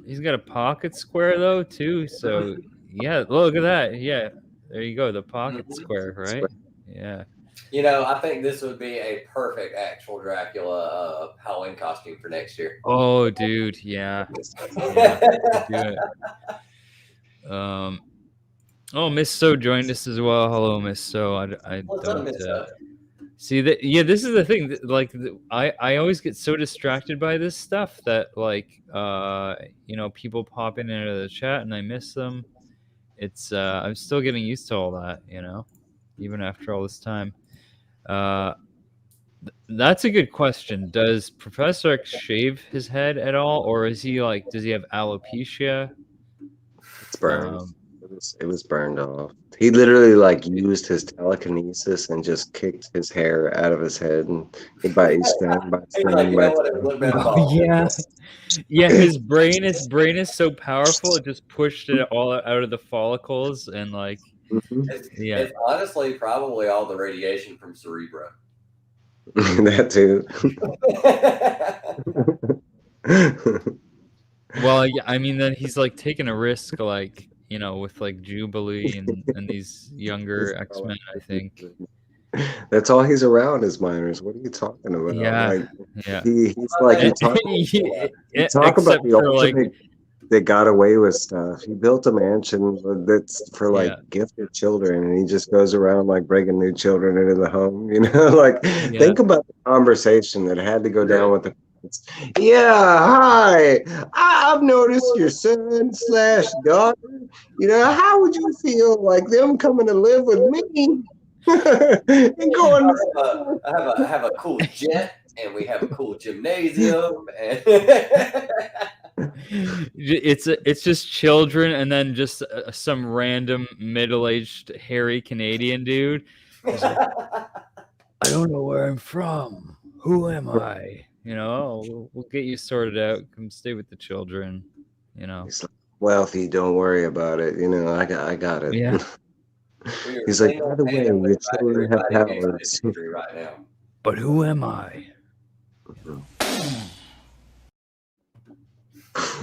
He's got a pocket square though too. So yeah, look at that. Yeah, there you go. The pocket square, right? Yeah.
You know, I think this would be a perfect actual Dracula Halloween costume for next year.
Oh, dude, yeah. Yeah, do it. Oh, Miss So joined us as well. Hello, Miss So. I
What's
don't
up, Miss So?
see that. Yeah, this is the thing. Like, I always get so distracted by this stuff that, like, you know, people pop in and out of the chat and I miss them. It's I'm still getting used to all that, you know, even after all this time. That's a good question. Does Professor X shave his head at all, or is he like? Does he have alopecia?
It's burned. It was burned off. He literally like used his telekinesis and just kicked his hair out of his head and by strand by strand.
Oh, yeah, yeah. His brain is so powerful. It just pushed it all out of the follicles and like. Yeah.
It's honestly probably all the radiation from Cerebro.
That too.
Well, yeah, I mean, then he's like taking a risk, like, you know, with like Jubilee and these younger X-Men, I think.
That's all he's around is minors. What are you talking about?
Yeah,
like,
yeah.
He's like you talk about the ultimate that got away with stuff. He built a mansion that's for like gifted children, and he just goes around like bringing new children into the home. You know, like think about the conversation that had to go down with the. Yeah, hi. I've noticed your son / daughter. You know, how would you feel like them coming to live with me? And going.
I have a cool jet, and we have a cool gymnasium, and.
It's just children and then just some random middle-aged hairy Canadian dude. Like, I don't know where I'm from. Who am I? You know, we'll get you sorted out. Come stay with the children. You know,
he's like, wealthy. Don't worry about it. You know, I got it.
Yeah.
He's like, by the way, your children have powers.
Right now.
But who am I?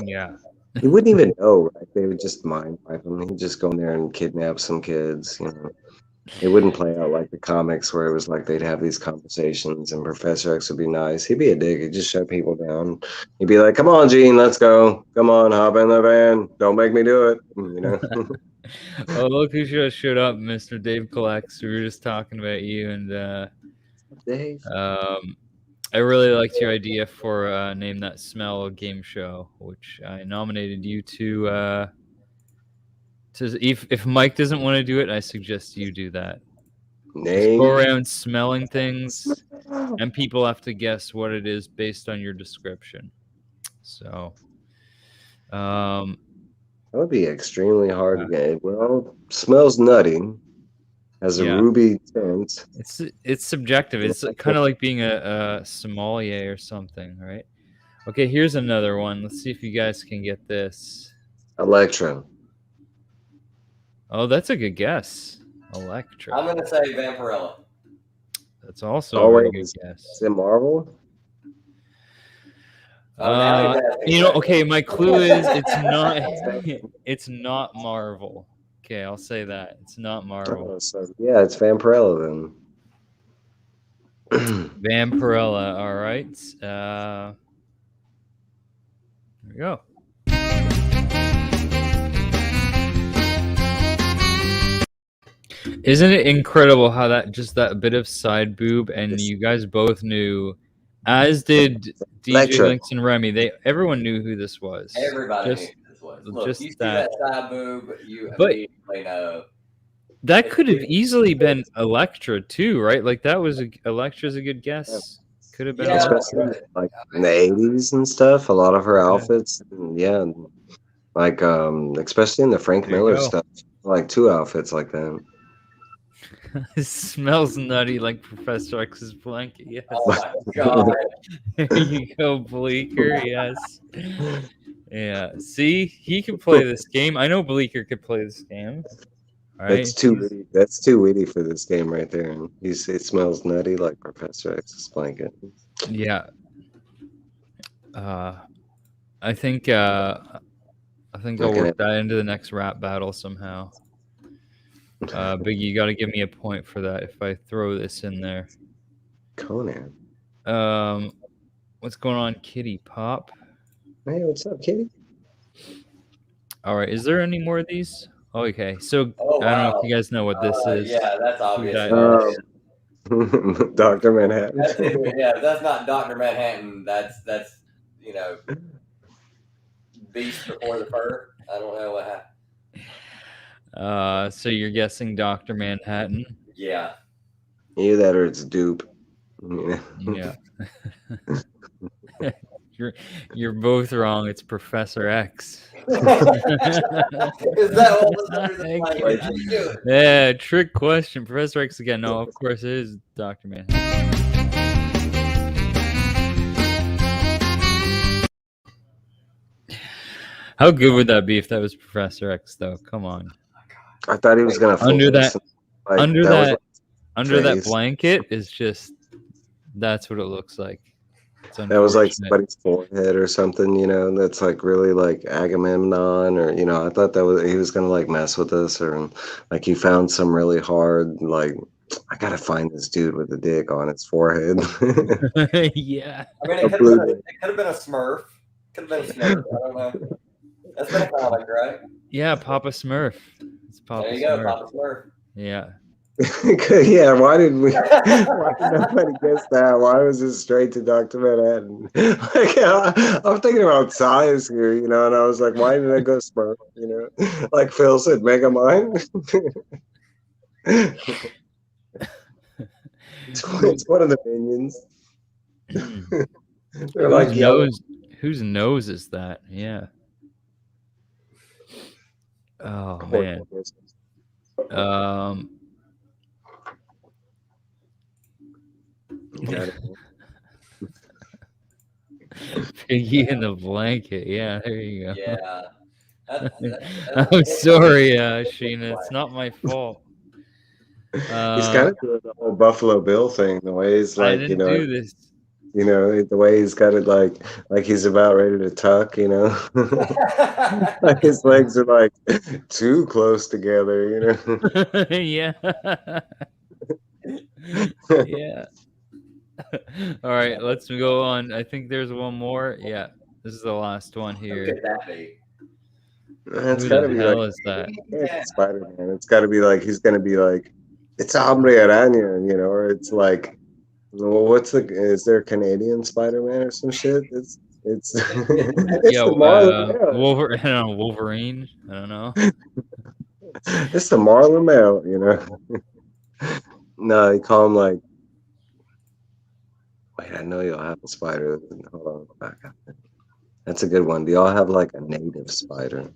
Yeah.
He wouldn't even know, right? They would just mind wipe him. He'd just go in there and kidnap some kids, you know. It wouldn't play out like the comics where it was like they'd have these conversations and Professor X would be nice. He'd be a dick. He'd just shut people down. He'd be like, come on, Gene, let's go. Come on, hop in the van. Don't make me do it. You know?
Oh, look who just showed up, Mr. Dave Collects. We were just talking about you and
Dave.
I really liked your idea for Name That Smell game show, which I nominated you to if Mike doesn't want to do it, I suggest you do that. Just go around smelling things, and people have to guess what it is based on your description. So,
that would be extremely hard to get. Well, smells nutty. Has a ruby tint.
It's subjective. It's kind of like being a sommelier or something, right? Okay, here's another one. Let's see if you guys can get this.
Electra.
Oh, that's a good guess. Electra.
I'm gonna say Vampirella.
That's also a very good guess.
Is it Marvel?
You know, okay, my clue is it's not Marvel. Okay, I'll say that. It's not Marvel.
Oh, so, yeah, it's Vampirella then.
Vampirella, all right. There we go. Isn't it incredible how that bit of side boob and you guys both knew, as did DJ Lynx and Remy. Everyone knew who this was.
Everybody knew who this was. Look,
just
you see that side boob, you immediately know.
That could have easily been Electra too, right? Like that was Electra's a good guess. Could have been,
especially like in the 80s and stuff. A lot of her outfits, like especially in the Frank Miller stuff, like 2 outfits like that.
It smells nutty like Professor X's blanket. Yes.
Oh my god!
There you go, Bleeker. Yes. Yeah. See, he can play this game. I know Bleeker could play this game. Right?
That's too witty. That's too witty for this game right there. And it smells nutty like Professor X's blanket.
Yeah. I think I think I'll work that into the next rap battle somehow. Biggie, you got to give me a point for that if I throw this in there.
Conan.
What's going on, Kitty Pop?
Hey, what's up, Kitty?
All right, is there any more of these? Oh, okay, so
Oh,
I don't know
wow.
if you guys know what this is.
Yeah, that's obvious.
Dr. Manhattan.
That's not Dr. Manhattan. That's Beast Before the Fur. I don't know what happened.
So you're guessing Dr. Manhattan?
Yeah.
Either that or it's dupe.
Yeah. You're both wrong. It's Professor X.
Is that what was under the blanket?
Yeah, trick question. Professor X again. No, of course it is Dr. Manhattan. How good would that be if that was Professor X, though? Come on.
I thought he was gonna
under that
face.
blanket is just that's what it looks like.
That was like somebody's forehead or something, that's like really like Agamemnon, or I thought he was gonna like mess with us, or like he found some really hard, like, I gotta find this dude with a dick on his forehead.
Yeah.
I mean, it could have been a Smurf. Could have been a Smurf. I don't know. That's been a comic, right?
Yeah, Papa Smurf. It's Papa
there you go, Papa Smurf.
Yeah.
Yeah, why did nobody guess that? Why was it straight to Dr. Manhattan? Like, I'm thinking about size here, and I was like, why did I go Smurf? Like Phil said, Megamind. It's one of the minions. They're like,
whose nose is that? Yeah. Oh man. Piggy in the blanket. Yeah, there you go.
Yeah.
I'm sorry, Sheena. It's not my fault.
He's kind of doing the whole Buffalo Bill thing. The way he's like,
I didn't do this.
The way he's got it like he's about ready to tuck. Like his legs are like too close together.
Yeah. Yeah. All right, let's go on. I think there's one more. Yeah, this is the last one here.
Who could that be?
It's
Who
got to
the
be
hell
like
is that?
Spider-Man. It's got to be like he's gonna be like, it's Hombre Araña, or it's like, well, is there a Canadian Spider-Man or some shit? It's
Wolverine. I don't know.
It's the Marlon Male, No, they call him like. Wait, I know y'all have a spider. Hold on, that's a good one. Do y'all have like a native spider?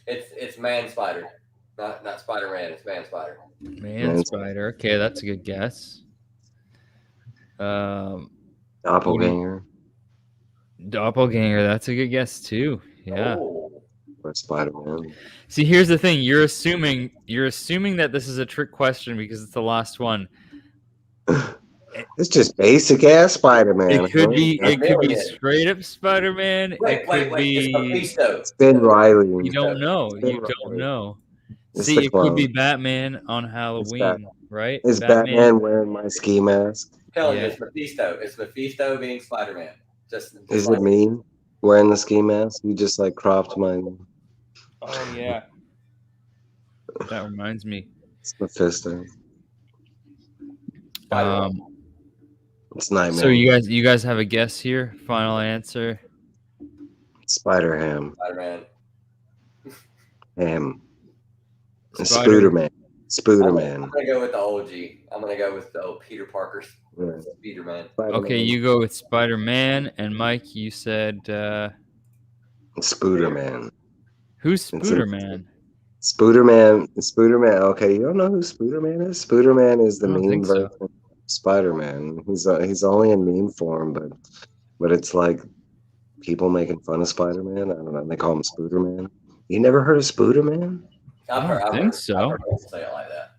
It's man spider, not Spider-Man. It's man spider.
Man spider. Okay, that's a good guess.
Doppelganger.
Doppelganger. That's a good guess too. Yeah.
Or Spider-Man.
See, here's the thing. You're assuming that this is a trick question because it's the last one.
It's just basic ass Spider-Man.
It could be straight up Spider-Man.
Wait, it's Mephisto.
It's Ben Reilly.
You don't know. Don't know. See, it could be Batman on Halloween, right?
Is Batman wearing my ski mask?
Tell you, it's Mephisto. It's Mephisto being Spider-Man.
Is it me wearing the ski mask? You just like cropped mine.
Oh yeah. That reminds me.
It's Mephisto. It's Nightmare.
So you guys have a guess here? Final answer?
Spider-Ham.
Spider-Man.
Ham. Spooderman. Spooderman.
I'm gonna go with the OG. I'm gonna go with the old Peter Parker's Spider-Man.
Okay, you go with Spider-Man, and Mike, you said
Spooderman.
Who's Spooderman?
Spooderman. Okay, you don't know who Spooderman is? Spooderman is the meme version of Spider-Man. He's only in meme form, but it's like people making fun of Spider-Man. I don't know. They call him Spooderman. You never heard of Spooderman?
I think so.
I've heard people say it like that.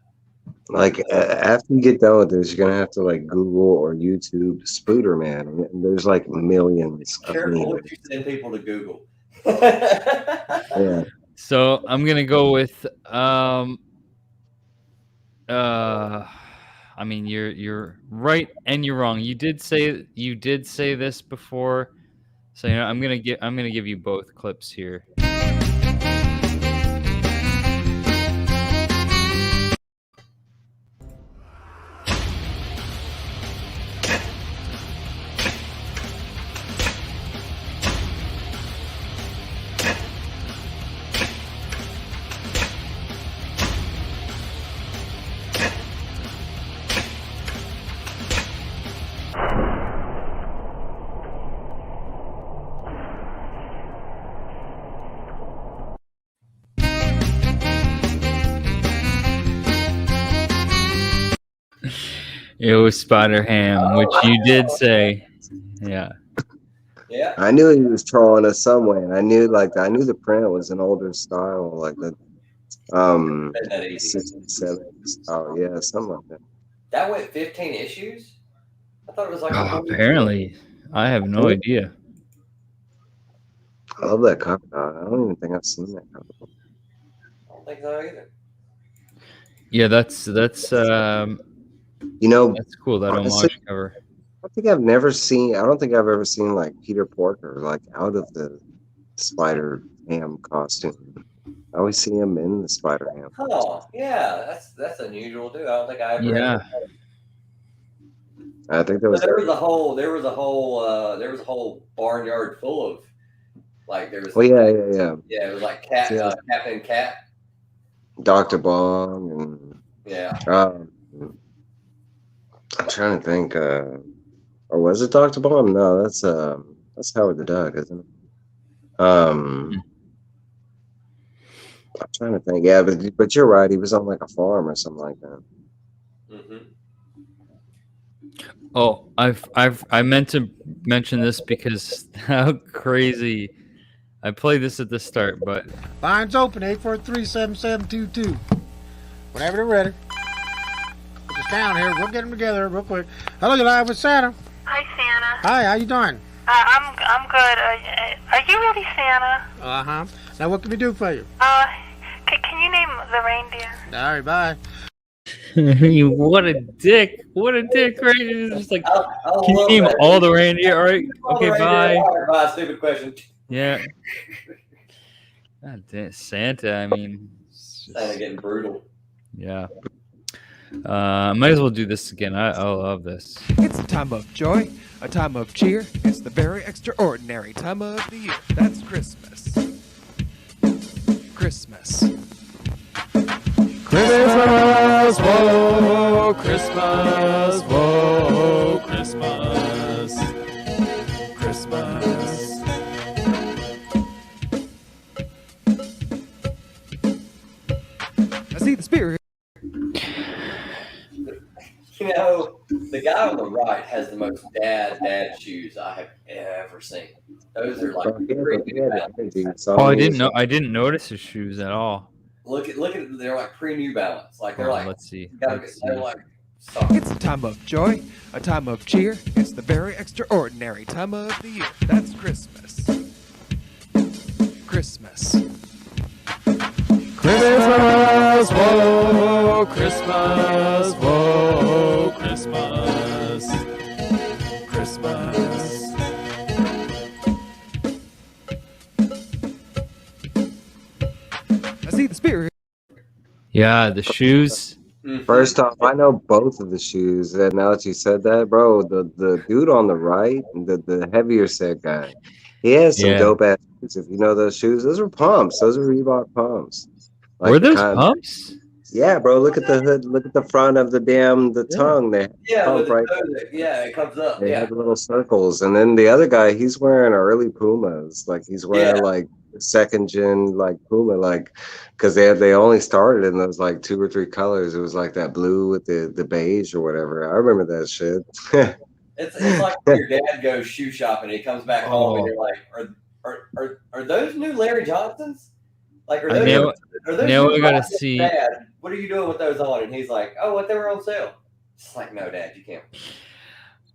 Like after you get done with this, you're gonna have to like Google or YouTube Spooderman. And there's like millions of
Careful
memes.
what you send people to Google.
Yeah.
So I'm gonna go with I mean you're right and you're wrong. You did say this before. So I'm gonna give you both clips here. It was Spider Ham, which you did say. Yeah.
Yeah.
I knew he was trolling us some way, and I knew the print was an older style, like the 67 style. Yeah, something like that.
That went 15 issues? I thought it was like
Apparently. I have no idea.
I love that cover. I don't even think I've seen that cover.
I don't think so either.
Yeah, that's that's cool, that
honestly,
homage cover.
I don't think I've ever seen like Peter Porker like out of the Spider Ham costume. I always see him in the Spider Ham.
Oh, yeah, that's unusual too. I don't think I ever.
Yeah.
I think there was
a whole barnyard full of like there was.
Oh yeah.
Yeah, it was like Captain Cat,
Dr. Bong, and
yeah.
I'm trying to think. Or was it Dr. Bong? No, that's Howard the Duck, isn't it? I'm trying to think. Yeah, but you're right. He was on like a farm or something like that.
Mm-hmm.
Oh, I meant to mention this because how crazy. I played this at the start, but
Line's open, 843-7722. Whenever they're ready. Put this down here. We'll get them together real quick. Hello, you're live with Santa.
Hi, Santa.
Hi, how you doing?
I'm good. Are you really Santa?
Uh-huh. Now, what can we do for you?
Can you name the reindeer?
All right, bye.
what a dick! What a dick! Right? It's just like, can you name all the reindeer? All right, okay, bye.
Bye. Stupid question.
Yeah. God damn, Santa. I mean,
Santa getting brutal.
Yeah. Might as well do this again. I love this.
It's a time of joy, a time of cheer. It's the very extraordinary time of the year. That's Christmas. Christmas. Christmas, whoa, Christmas, whoa, Christmas. Christmas. I see the spirit.
You know, the guy on the right has the most dad shoes I have ever seen. Those are like
I didn't notice his shoes at all.
Look at they're like pre-New Balance. Like they're like
let's see.
They're like
It's a time of joy, a time of cheer. It's the very extraordinary time of the year. That's Christmas. Christmas. Christmas, whoa, Christmas, whoa, Christmas. Christmas. I see the spirit.
Yeah, the shoes.
First off, I know both of the shoes. And now that you said that, bro, the dude on the right, the heavier set guy, he has some dope ass shoes. If you know those shoes, those are pumps. Those are Reebok pumps. Like
were those pumps?
Yeah, bro. Look at the hood. Look at the front of the tongue there.
Yeah, right. It comes up.
They have the little circles, and then the other guy, he's wearing early Pumas. Like he's wearing like second gen like Puma, like because they only started in those like 2 or 3 colors. It was like that blue with the beige or whatever. I remember that shit.
It's like when your dad goes shoe shopping and he comes back home and you're like, are those new Larry Johnsons? Like, are those
now we gotta see.
Dad, what are you doing with those on? And he's like, oh, what, they were on sale. It's like, no, Dad, you can't.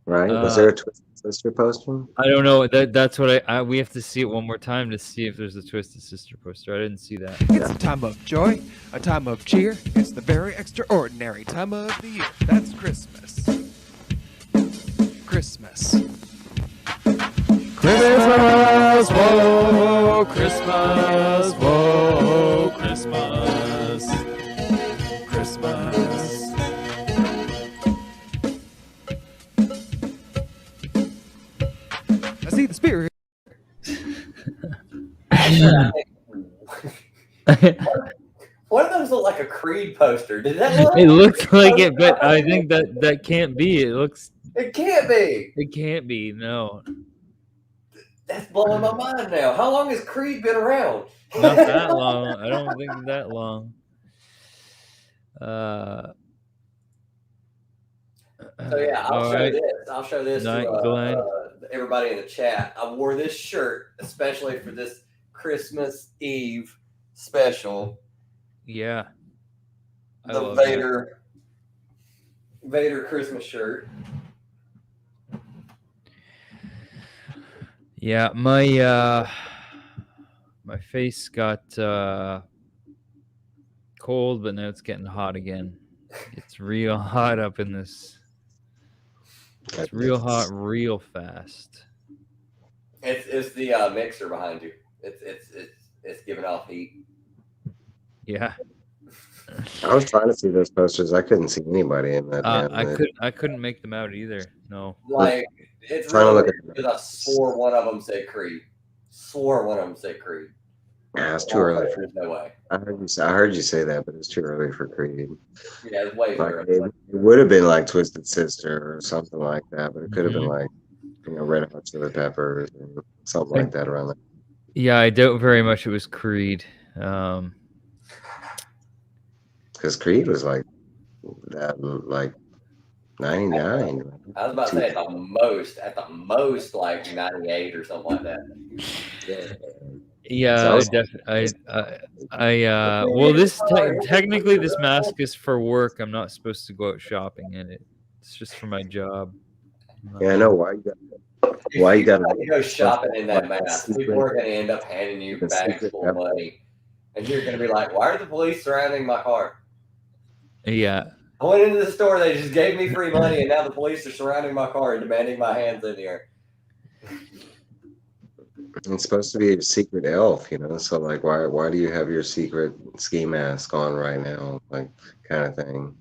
right? Was there a Twisted Sister poster?
I don't know. That's what we have to see it one more time to see if there's a Twisted Sister poster. I didn't see that.
It's a time of joy, a time of cheer. It's the very extraordinary time of the year. That's Christmas. Christmas.
Christmas, whoa, Christmas, whoa, Christmas, Christmas.
I see the spirit.
One of those look like a Creed poster. Did that look?
It looks like it, but I think that can't be.
It can't be.
It can't be. No.
That's blowing my mind now. How long has Creed been around?
Not that long. I don't think that long.
So yeah, I'll show this to everybody in the chat. I wore this shirt especially for this Christmas Eve special.
Yeah.
The Vader Christmas shirt.
Yeah, my face got cold, but now it's getting hot again. It's real hot up in this. It's real hot, real fast.
It's the mixer behind you. It's giving off heat.
Yeah.
I was trying to see those posters. I couldn't see anybody in that.
I couldn't make them out either. No.
Like it's
trying
really
to look
because I swore one of them said Creed.
Nah, it's too early.
There's no way.
I heard you say that, but it's too early for Creed.
Yeah, it's way too early.
It would have been like Twisted Sister or something like that, but it could have been like, Red Hot Chili Peppers or something like that around there.
Yeah, I doubt very much it was Creed.
Because Creed was like that, like 99.
I was about to say at the most like 98 or something like that.
Yeah, well, this technically this mask is for work. I'm not supposed to go out shopping in it. It's just for my job.
Yeah, I know why you got
to go shopping in that mask. People are going to end up handing you bags full of money, and you're going to be like, "Why are the police surrounding my car?"
Yeah.
I went into the store. They just gave me free money, and now the police are surrounding my car and demanding my hands in the air.
It's supposed to be a secret elf, so like why do you have your secret ski mask on right now, like kind of thing?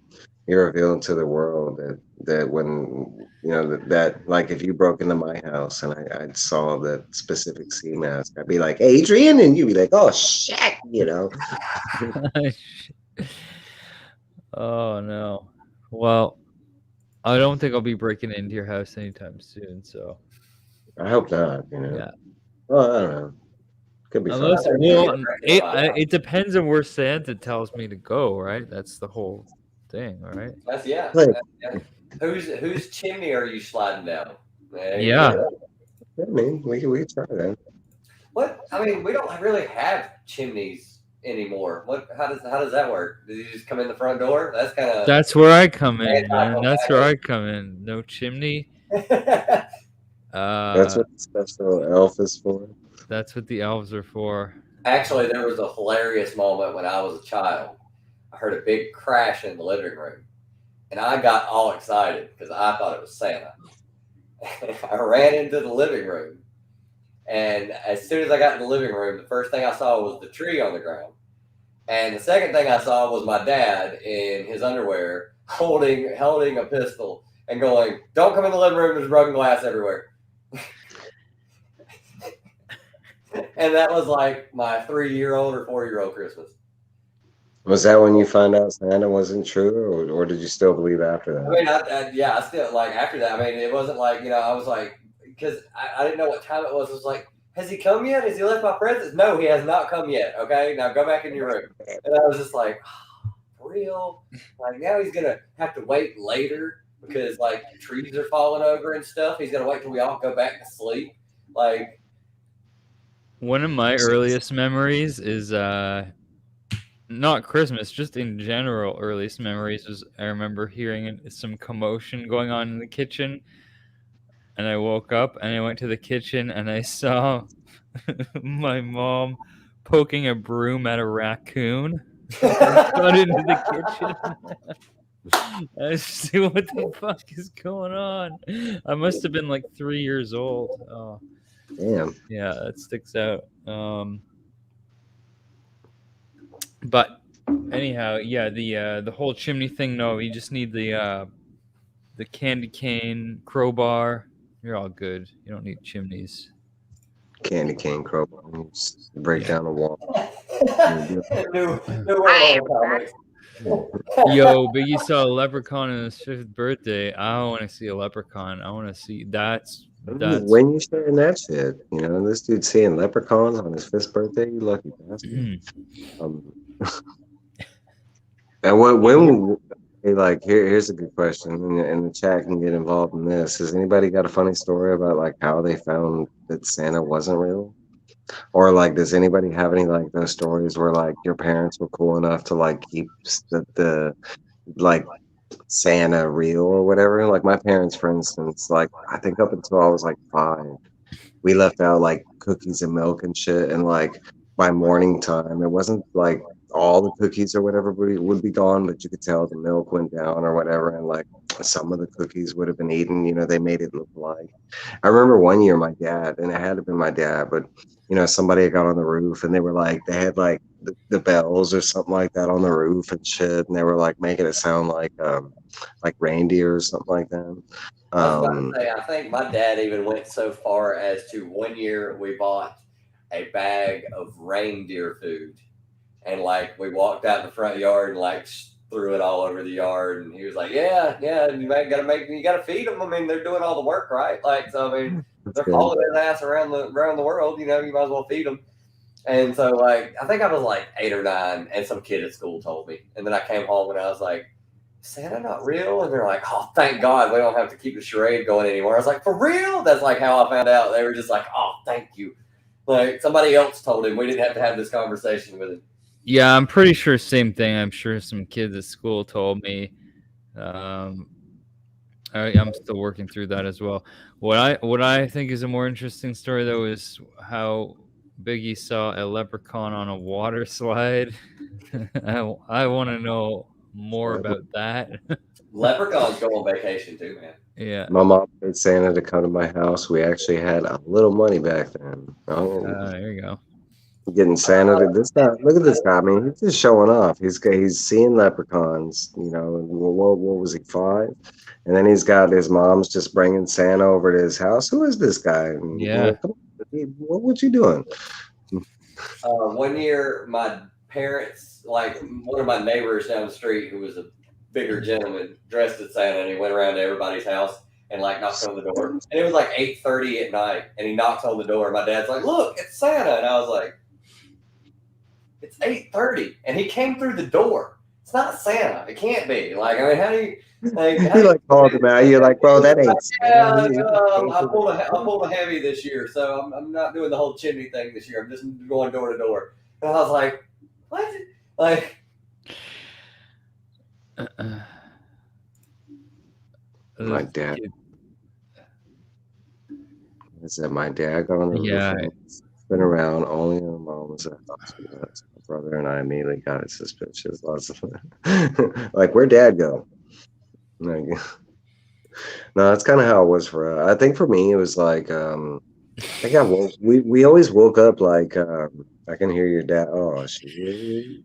You're revealing to the world that when that like if you broke into my house and I saw that specific ski mask, I'd be like, Adrian, and you'd be like, oh shit,
Oh no. Well, I don't think I'll be breaking into your house anytime soon, so
I hope not,
Yeah.
Well, I don't know. Could be
Unless,
fun.
well, it depends on where Santa tells me to go, right? That's the whole thing, all right?
That's yeah. Whose chimney are you sliding down?
Yeah.
I mean, we can try that.
What? I mean, we don't really have chimneys anymore. How does that work? Did you just come in the front door? That's kind of.
That's where I come in, man. That's where I come in. No chimney.
That's what the special elf is for.
That's what the elves are for.
Actually, there was a hilarious moment when I was a child. I heard a big crash in the living room, and I got all excited because I thought it was Santa. I ran into the living room, and as soon as I got in the living room, the first thing I saw was the tree on the ground, and the second thing I saw was my dad in his underwear holding a pistol and going, "Don't come in the living room. There's broken glass everywhere." And that was like my 3-year-old or 4-year-old Christmas.
Was that when you found out Santa wasn't true, or did you still believe after that?
I mean, I still like after that. I mean, it wasn't like I was like because I didn't know what time it was. It was like, has he come yet? Has he left my presents? No, he has not come yet. Okay, now go back in your room. And I was just like, oh, for real? Like now he's gonna have to wait later because like trees are falling over and stuff. He's gonna wait till we all go back to sleep. Like.
One of my earliest memories is not Christmas, just in general. Earliest memories was I remember hearing some commotion going on in the kitchen and I woke up and I went to the kitchen and I saw my mom poking a broom at a raccoon. I got into the kitchen. I see what the fuck is going on. I must have been like 3 years old. Oh,
Damn.
yeah, that sticks out. But anyhow, yeah, the whole chimney thing. No, you just need the candy cane crowbar. You're all good. You don't need chimneys.
Candy cane crowbar. Just break down the wall.
Yo, Biggie saw a leprechaun on his 5th birthday. I want to see a leprechaun. I want to see that's
when you sharing that shit. You know, this dude seeing leprechauns on his 5th birthday. You lucky bastard. And when hey, like here's a good question, and the chat can get involved in this. Has anybody got a funny story about like how they found that Santa wasn't real? Or like, does anybody have any like those stories where like your parents were cool enough to like keep the like Santa real or whatever? Like my parents, for instance, like I think up until I was like 5, we left out like cookies and milk and shit, and like by morning time, it wasn't like all the cookies or whatever would be gone, but you could tell the milk went down or whatever, and like some of the cookies would have been eaten. You know, they made it look like. I remember one year my dad, and it had to have been my dad, but you know, somebody had got on the roof and they were like, they had like the bells or something like that on the roof and shit, and they were like making it sound like reindeer or something like that.
I was about to say, I think my dad even went so far as to one year we bought a bag of reindeer food, and like we walked out in the front yard and like threw it all over the yard, and he was like, yeah, you gotta feed them. I mean, they're doing all the work, right? Like, so I mean, they're hauling their ass around the world. You know, you might as well feed them. And so, like, I think I was like 8 or 9, and some kid at school told me. And then I came home and I was like, Santa not real? And they're like, oh, thank God we don't have to keep the charade going anymore. I was like, for real? That's like how I found out. They were just like, oh, thank you. Like somebody else told him. We didn't have to have this conversation with him.
Yeah, I'm pretty sure same thing. I'm sure some kids at school told me. I'm still working through that as well. What I think is a more interesting story though is how Biggie saw a leprechaun on a water slide. I want to know more about that.
Leprechauns go on vacation too, man.
Yeah.
My mom paid Santa to come to my house. We actually had a little money back then.
There you go.
Getting Santa to this guy. Look at this guy. I mean, he's just showing off. He's seeing leprechauns. You know, what was he, 5? And then he's got his mom's just bringing Santa over to his house. Who is this guy? And,
yeah.
What you doing?
One year, my parents, like one of my neighbors down the street, who was a bigger gentleman, dressed as Santa, and he went around to everybody's house and like knocked on the door. And it was like 8:30 at night, and he knocks on the door. My dad's like, "Look, it's Santa," and I was like, "It's 8:30," and he came through the door. It's not Santa. It can't be. Like, I mean, how do you? Like,
you like called him out. You're like, bro, that ain't.
Yeah, I pulled a heavy this year, so I'm not doing the whole chimney thing this year. I'm just going door to door. And I was like, what? Like,
my dad. I said my dad got on the roof. Been around only in the moments. My brother and I immediately got suspicious. Lots of like, where'd Dad go? Like, no, that's kind of how it was for us. I think for me it was like I think we always woke up like I can hear your dad. Oh shit.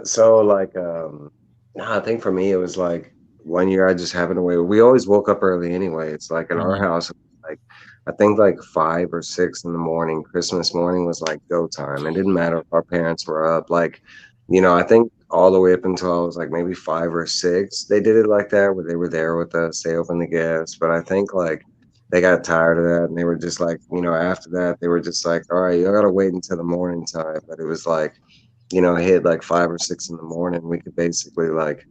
So like no, I think for me it was like one year I just happened to wait. We always woke up early anyway. It's like in our house, like I think like 5 or 6 in the morning. Christmas morning was like go time. It didn't matter if our parents were up. Like, you know, I think all the way up until I was like maybe 5 or 6, they did it like that where they were there with us. They opened the gifts. But I think like they got tired of that, and they were just like, you know, after that they were just like, all right, you gotta wait until the morning time. But it was like, you know, hit like 5 or 6 in the morning, we could basically like,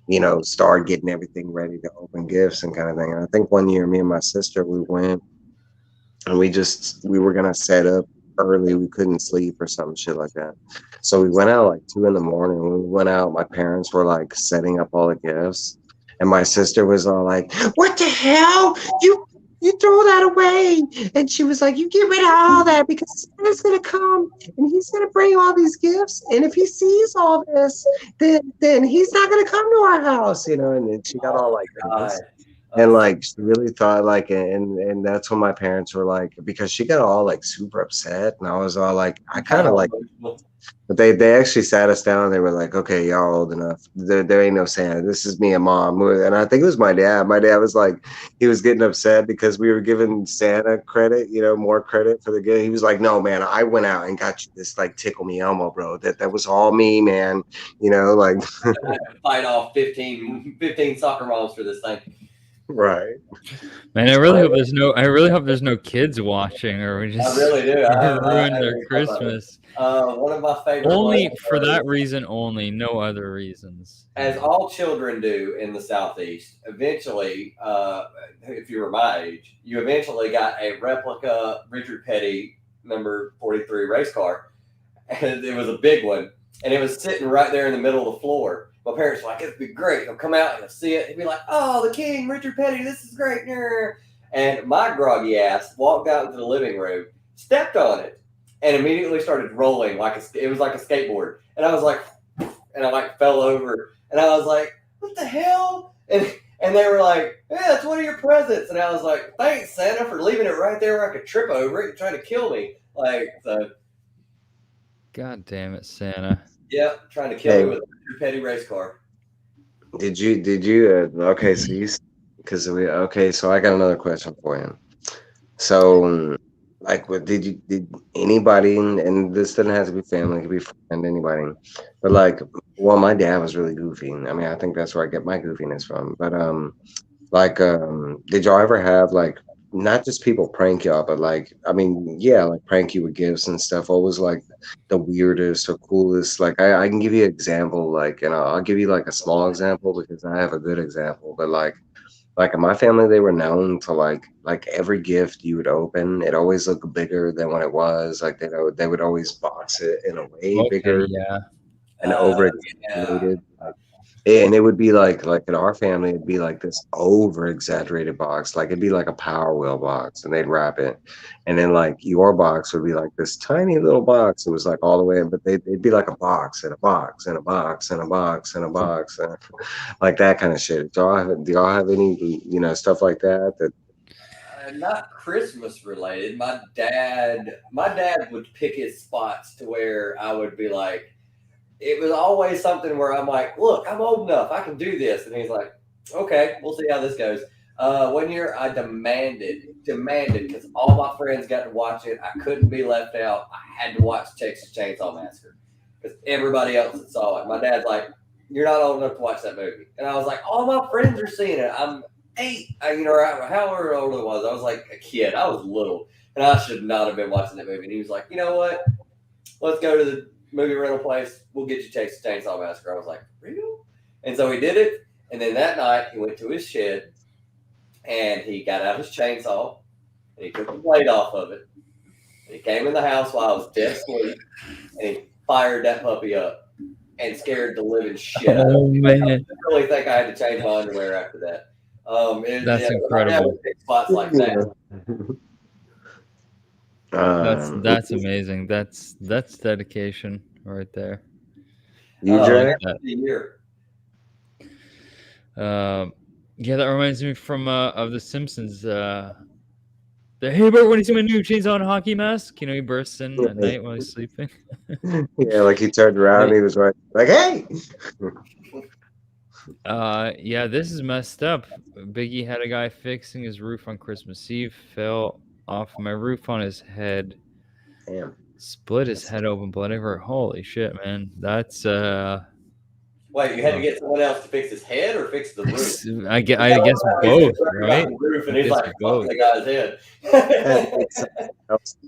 you know, start getting everything ready to open gifts and kind of thing. And I think one year me and my sister, we went and we were gonna set up early. We couldn't sleep or some shit like that. So we went out like 2 in the morning. When we went out, my parents were like setting up all the gifts. And my sister was all like, "What the hell? You throw that away." And she was like, "You get rid of all that because Santa's gonna come and he's gonna bring all these gifts. And if he sees all this, then he's not gonna come to our house, you know." And then she got all like this. And like she really thought like, and that's when my parents were like, because she got all like super upset, and I was all like, I kind of like, but they actually sat us down. And they were like, "Okay, y'all old enough. There ain't no Santa. This is me and Mom." And I think it was my dad. My dad was like, he was getting upset because we were giving Santa credit, you know, more credit for the good. He was like, "No, man, I went out and got you this like Tickle Me Elmo, bro. That was all me, man. You know, like
I had to fight off 15 soccer moms for this thing."
Right.
Man, I really hope there's no kids watching, or we just
I really do.
ruin their Christmas.
One of my favorite
Only
ones
for
was,
that reason only, no other reasons.
as all children do in the Southeast, eventually, if you were my age, you eventually got a replica Richard Petty number 43 race car, and it was a big one, and it was sitting right there in the middle of the floor. My parents were like, "It'd be great. He'll come out and he'll see it. He'd be like, 'Oh, the King, Richard Petty, this is great.'" And my groggy ass walked out into the living room, stepped on it, and immediately started rolling it was like a skateboard. And I was like, and I like fell over, and I was like, "What the hell?" And they were like, "Yeah, it's one of your presents." And I was like, "Thanks, Santa, for leaving it right there where I could trip over it and try to kill me." So.
God damn it, Santa.
Yeah, trying to kill me with a Richard Petty race car.
Did you okay, so I got another question for you. So like did anybody, and this doesn't have to be family, it could be friend, anybody, but like, well, my dad was really goofy. I mean, I think that's where I get my goofiness from. But did y'all ever have like, not just people prank y'all, but like, I mean, yeah, like prank you with gifts and stuff? What was like the weirdest or coolest? Like, I can give you an example, like, and I'll give you like a small example because I have a good example. But like in my family, they were known to like every gift you would open, it always looked bigger than what it was. Like they would always box it in a way bigger,
yeah,
and over exaggerated. And it would be like in our family, it'd be like this over exaggerated box. Like it'd be like a Power Wheel box, and they'd wrap it. And then like your box would be like this tiny little box. It was like all the way in, but it'd be like a box and a box and a box and a box and a box, and like that kind of shit. Do y'all have any, stuff like that?
Not Christmas related. My dad would pick his spots to where I would be like, it was always something where I'm like, "Look, I'm old enough, I can do this." And he's like, "Okay, we'll see how this goes." One year I demanded, because all my friends got to watch it. I couldn't be left out. I had to watch Texas Chainsaw Massacre because everybody else had saw it. My dad's like, "You're not old enough to watch that movie." And I was like, "All my friends are seeing it. I'm 8, however old I was. I was like a kid. I was little, and I should not have been watching that movie." And he was like, "You know what? Let's go to the movie rental place. We'll get you Texas Chainsaw Massacre." I was like, "Real?" And so he did it. And then that night he went to his shed and he got out his chainsaw and he took the blade off of it. And he came in the house while I was dead asleep and he fired that puppy up and scared the living shit out of me.
Man.
I really think I had to change my underwear after that.
That's incredible.
Spots like that.
That's amazing. That's dedication right there.
You
yeah, that reminds me from of The Simpsons. Hey, Bert, when you see my new chainsaw and hockey mask, he bursts in at night while he's sleeping.
Yeah, like he turned around and he was like, "Hey!"
Yeah, this is messed up. Biggie had a guy fixing his roof on Christmas Eve, fell off my roof on his head.
Damn.
Split his head open, blood everywhere. Holy shit, man. That's
Wait, you had to get someone else to fix his head or fix the roof?
I guess both, right?
Roof and he's like, "Fuck the guy's head."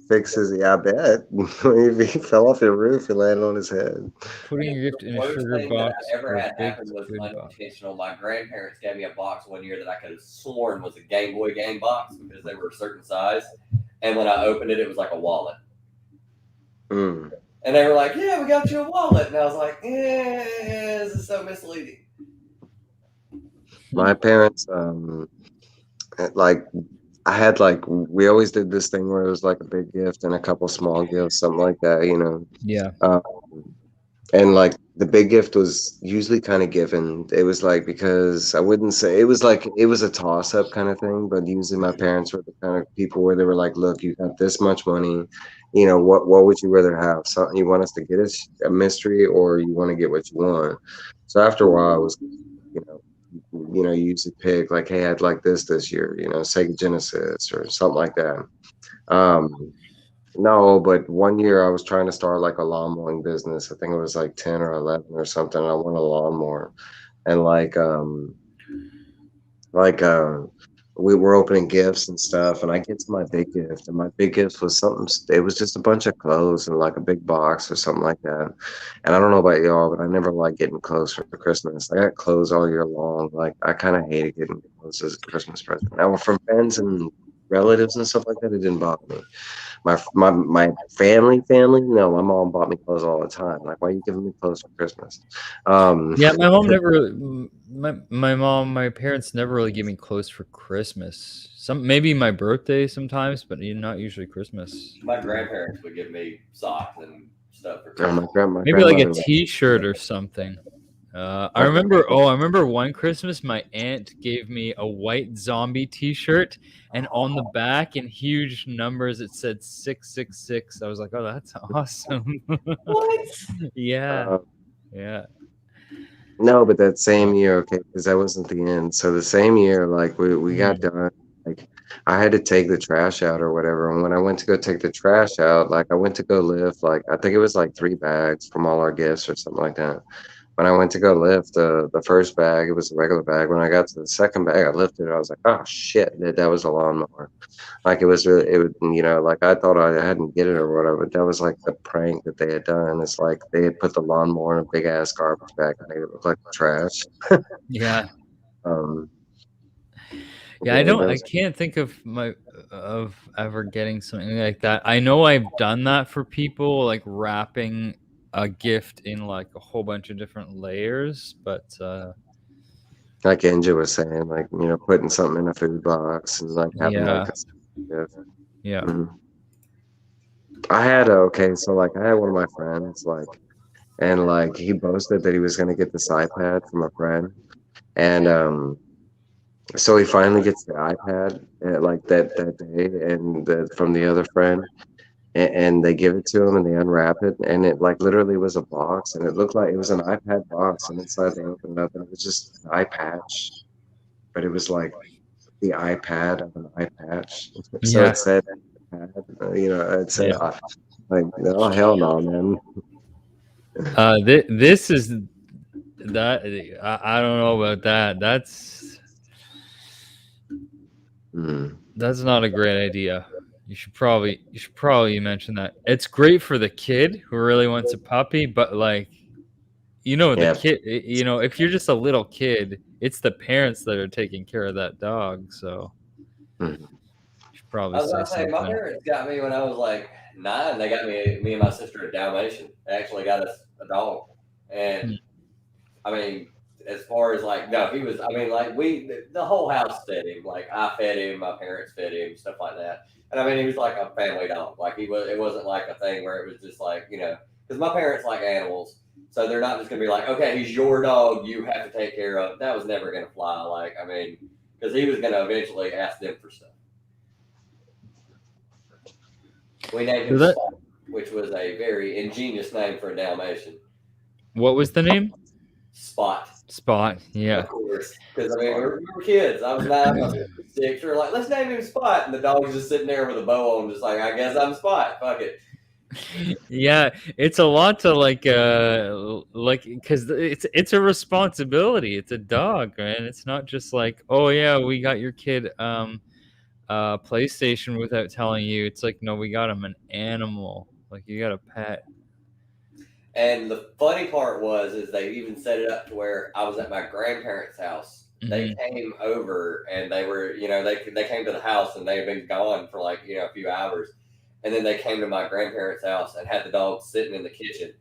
Fixes, yeah, I bet. If he fell off your roof, he landed on his head.
Putting your gift in a sugar box.
That I ever had happen was unintentional. My grandparents gave me a box one year that I could have sworn was a Game Boy game box because they were a certain size. And when I opened it, it was like a wallet.
Mm.
And they were like, "Yeah, we got you a wallet." And I was like, "Yeah, this is so misleading."
My parents, like, I had like we always did this thing where it was like a big gift and a couple small gifts, something like that, you know.
Yeah.
And like the big gift was usually kind of given. It was like, because I wouldn't say it was like it was a toss up kind of thing, but usually my parents were the kind of people where they were like, look, you got this much money, you know, what would you rather have? Something you want us to get us a mystery, or you want to get what you want? So after a while, I was, you usually pick like, hey, I'd like this year, Sega Genesis or something like that. No, but one year I was trying to start like a lawn mowing business. I think it was like 10 or 11 or something. I want a lawnmower. And we were opening gifts and stuff, and I get to my big gift, and my big gift was something. It was just a bunch of clothes and like a big box or something like that. And I don't know about y'all, but I never like getting clothes for Christmas. I got clothes all year long. Like, I kind of hated getting clothes as a Christmas present. Now, from friends and relatives and stuff like that, it didn't bother me. My family, no, my mom bought me clothes all the time. Like, why are you giving me clothes for Christmas?
Yeah, my mom never. My parents never really give me clothes for Christmas. Maybe my birthday sometimes, but not usually Christmas.
My grandparents would give me socks and stuff for
Christmas.
Maybe like a T-shirt or something. I remember one Christmas my aunt gave me a white zombie T-shirt, and on the back in huge numbers it said 666. I was like, oh, that's awesome.
What?
Yeah. Yeah.
No, but that same year, okay, because that wasn't the end. So the same year, like we got done, like I had to take the trash out or whatever. And when I went to go take the trash out, like I went to go lift, like I think it was like 3 bags from all our gifts or something like that. When I went to go lift the first bag, it was a regular bag. When I got to the second bag, I lifted it. I was like, oh shit, that was a lawnmower. Like it was really, like I thought I hadn't get it or whatever. But that was like the prank that they had done. It's like they had put the lawnmower in a big ass garbage bag and made it look like trash.
Yeah.
Yeah,
I can't think of ever getting something like that. I know I've done that for people, like wrapping a gift in like a whole bunch of different layers, but
like Angel was saying, like, putting something in a food box and like having like a gift.
Yeah.
Mm-hmm. I had I had one of my friends, and like he boasted that he was gonna get this iPad from a friend, and so he finally gets the iPad like that day, and from the other friend, and they give it to him and they unwrap it, and it like literally was a box, and it looked like it was an iPad box, and inside they opened it up and it was just an eye patch, but it was like the iPad of an eye patch. So it said, it said, like, oh hell no, man.
This is that I don't know about that. That's not a great idea. You should probably mention that. It's great for the kid who really wants a puppy, but like, the kid, if you're just a little kid, it's the parents that are taking care of that dog. So you should probably say something.
My parents got me when I was like 9. They got me and my sister a Dalmatian. They actually got us a dog, and I mean, as far as like, no, he was. I mean, like the whole house fed him. Like I fed him, my parents fed him, stuff like that. And I mean, he was like a family dog. Like it wasn't like a thing where it was just like, because my parents like animals. So they're not just going to be like, okay, he's your dog, you have to take care of. That was never going to fly. Like, I mean, because he was going to eventually ask them for stuff. We named him Spot, which was a very ingenious name for a Dalmatian.
What was the name?
Spot.
Spot, yeah.
Of course. Because, I mean, we were kids. I was 9, I was 6. We were like, let's name him Spot. And the dog was just sitting there with a bow on, just like, I guess I'm Spot. Fuck it.
Yeah, it's a lot to because it's a responsibility. It's a dog, man. It's not just like, oh yeah, we got your kid PlayStation without telling you. It's like, no, we got him an animal. Like, you got a pet.
And the funny part is they even set it up to where I was at my grandparents' house. Mm-hmm. They came over and they were, they came to the house and they had been gone for like, a few hours. And then they came to my grandparents' house and had the dog sitting in the kitchen.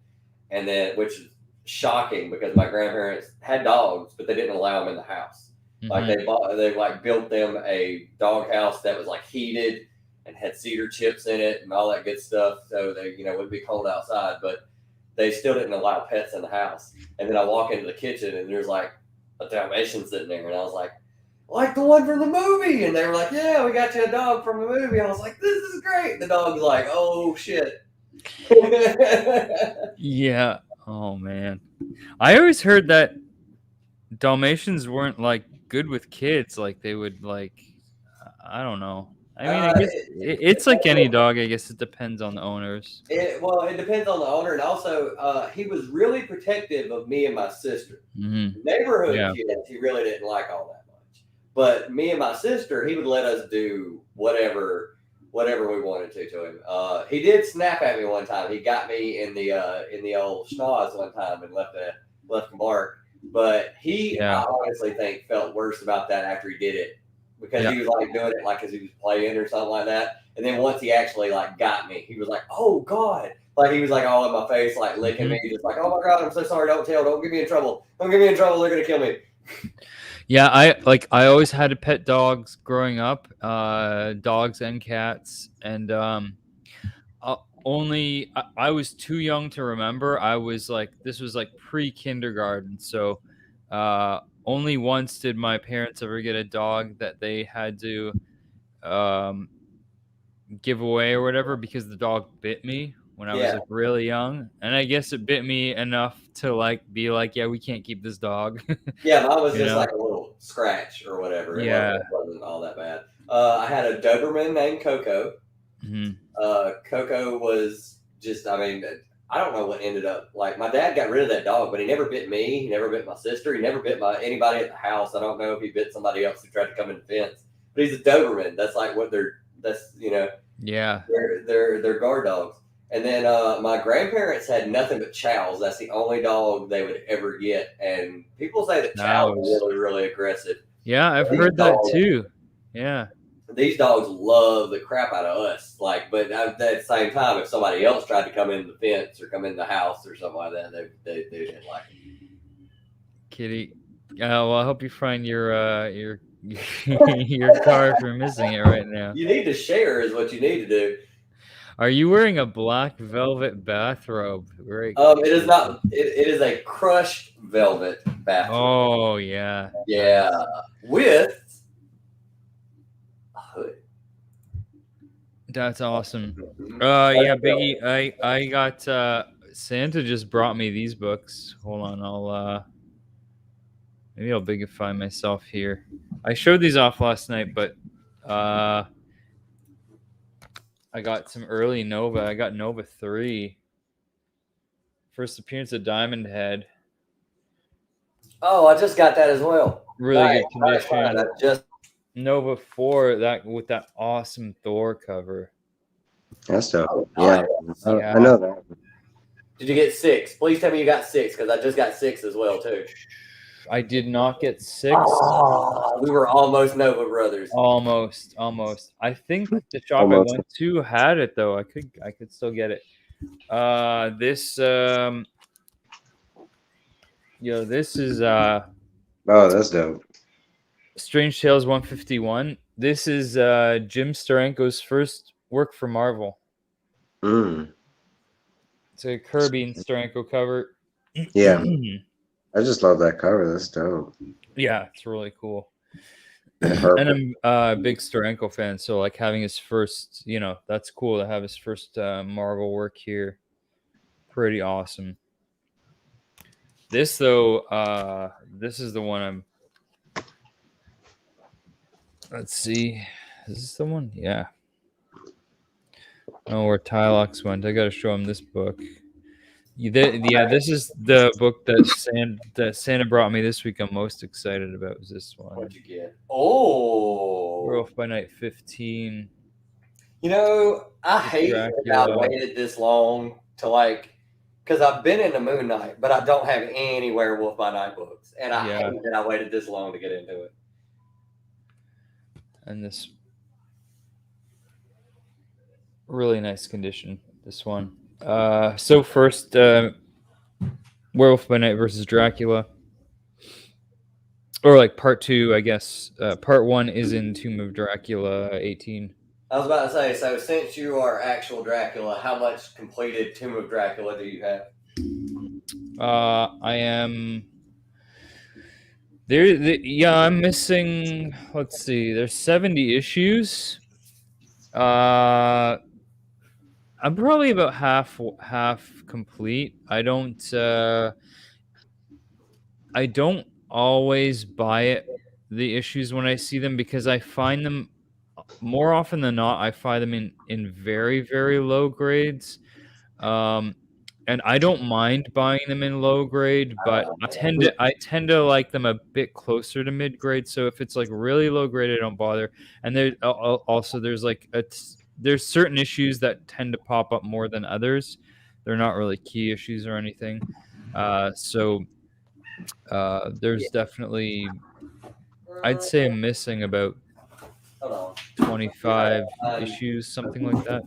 And then, which is shocking because my grandparents had dogs, but they didn't allow them in the house. Like they like built them a dog house that was like heated and had cedar chips in it and all that good stuff. So they, wouldn't be cold outside, but they still didn't allow pets in the house. And then I walk into the kitchen and there's like a Dalmatian sitting there, and I was like the one from the movie. And they were like, yeah, we got you a dog from the movie. I was like, this is great. The dog's like, oh shit.
Yeah. Oh man. I always heard that Dalmatians weren't like good with kids. Like they would like, I don't know. I mean, I guess it's like any dog. I guess it depends on the owners.
It depends on the owner, and also he was really protective of me and my sister. Neighborhood kids, he really didn't like all that much. But me and my sister, he would let us do whatever we wanted to him. He did snap at me one time. He got me in the old schnoz one time and left a mark. But I honestly think felt worse about that after he did it. Because he was like doing it like as he was playing or something like that. And then once he actually like got me, he was like, oh God. Like he was like all in my face, like licking me, just like, oh my God, I'm so sorry, don't get me in trouble. Don't get me in trouble, they're gonna kill me.
Yeah, I always had pet dogs growing up, dogs and cats, and I was too young to remember. I was like, this was like pre-kindergarten, so only once did my parents ever get a dog that they had to give away or whatever because the dog bit me when I was like really young, and I guess it bit me enough to like be like, yeah, we can't keep this dog.
Yeah, mine was just like a little scratch or whatever. It wasn't all that bad. I had a Doberman named Coco. Coco was just, I mean, I don't know what ended up, like my dad got rid of that dog, but he never bit me. He never bit my sister. He never bit anybody at the house. I don't know if he bit somebody else who tried to come in the fence, but he's a Doberman. That's like what they're guard dogs. And then my grandparents had nothing but chows. That's the only dog they would ever get. And people say that chows are really, really aggressive.
Yeah, I've heard that too. Yeah.
These dogs love the crap out of us. Like, but at the same time, if somebody else tried to come in the fence or come in the house or something like that, they didn't like it.
Kitty, well, I hope you find your car if you're missing it right now.
You need to share is what you need to do.
Are you wearing a black velvet bathrobe? Right.
It is not. It is a crushed velvet bathrobe.
Oh yeah.
Yeah, with a hood.
That's awesome. Yeah, Biggie. I got Santa just brought me these books. Hold on, maybe I'll bigify myself here. I showed these off last night, but I got some early Nova. I got Nova 3. First appearance of Diamond Head.
Oh, I just got that as well.
Really good condition. Nova 4, that with that awesome Thor cover.
That's dope. Yeah. I know that.
Did you get 6? Please tell me you got 6, because I just got 6 as well too.
I did not get 6.
Oh, we were almost Nova brothers.
Almost. I think the shop I went to had it though. I could still get it. This is
oh, that's dope.
Strange Tales 151. This is Jim Steranko's first work for Marvel. It's a Kirby and Steranko cover.
Yeah. I just love that cover. That's dope.
Yeah, it's really cool. And I'm a big Steranko fan, so like having his first, that's cool to have his first Marvel work here. Pretty awesome. This though, this is the one I'm. Let's see, is this the one? Yeah. Oh, where Tylox went. I gotta show him this book. Yeah, this is the book that Santa brought me this week. I'm most excited about is this one.
What'd you get? Oh,
Werewolf by Night 15.
I hate that I waited this long to because I've been into Moon Knight, but I don't have any Werewolf by Night books, and I hate that I waited this long to get into it.
And this really nice condition. This one. So first, Werewolf by Night versus Dracula. Or like part 2, I guess. Part 1 is in Tomb of Dracula 18.
I was about to say, so since you are actual Dracula, how much completed Tomb of Dracula do you have?
I am there. I'm missing. Let's see. There's 70 issues. I'm probably about half complete. I don't always buy the issues when I see them because I find them more often than not. I find them in very, very low grades. And I don't mind buying them in low grade, but I tend to like them a bit closer to mid grade. So if it's like really low grade, I don't bother. And there also there's there's certain issues that tend to pop up more than others. They're not really key issues or anything. There's definitely, I'd say I'm missing about 25 issues, something like that.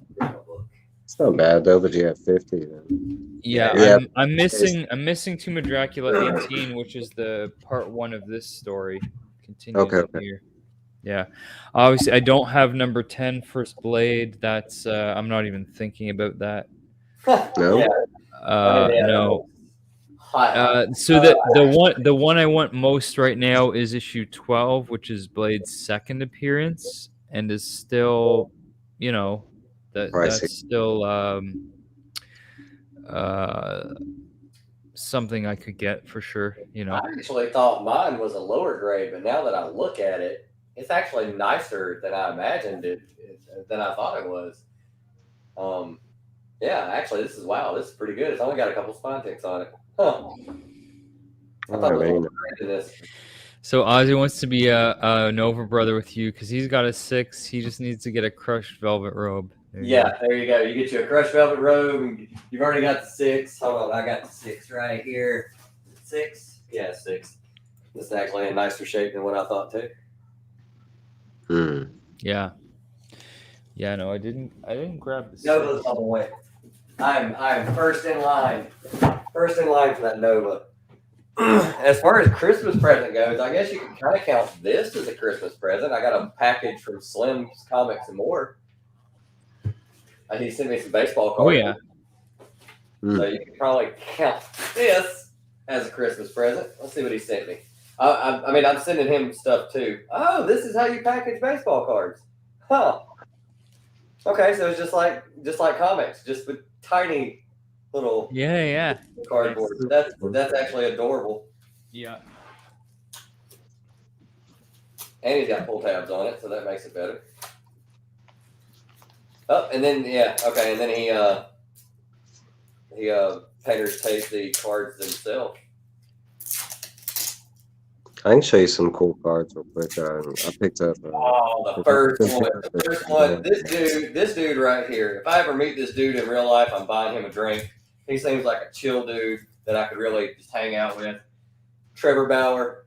It's not bad though, but you have 50 then.
Yeah. I'm missing Tomb of Dracula 18, which is the part 1 of this story. Continues here. Yeah. Obviously, I don't have number 10, First Blade. That's I'm not even thinking about that.
No.
No. So the one I want most right now is issue 12, which is Blade's second appearance, and is still, that's still something I could get for sure.
I actually thought mine was a lower grade, but now that I look at it, it's actually nicer than I imagined than I thought it was. Yeah, actually, this is pretty good. It's only got a couple spine ticks on it. Huh. I thought it was lower grade than this.
So Ozzy wants to be a Nova brother with you because he's got a 6. He just needs to get a crushed velvet robe.
There you go. You get you a crushed velvet robe. And you've already got the 6. Hold on, I got the 6 right here. 6? Yeah, 6. This is actually in nicer shape than what I thought too.
Yeah. Yeah. No, I didn't grab the 6.
Nova's on the way. I'm first in line. First in line for that Nova. As far as Christmas present goes, I guess you can kind of count this as a Christmas present. I got a package from Slim's Comics and More. He sent me some baseball cards.
Oh, yeah.
So you can probably count this as a Christmas present. Let's see what he sent me. I mean, I'm sending him stuff too. Oh, this is how you package baseball cards. Huh. Okay, so it's just like comics, just with tiny little cardboard. That's actually adorable.
Yeah.
And he's got pull tabs on it, so that makes it better. Oh, and then and then he painters tape the cards themselves.
I can show you some cool cards real quick. I picked up.
The first one. The first one. This dude right here. If I ever meet this dude in real life, I'm buying him a drink. He seems like a chill dude that I could really just hang out with. Trevor Bauer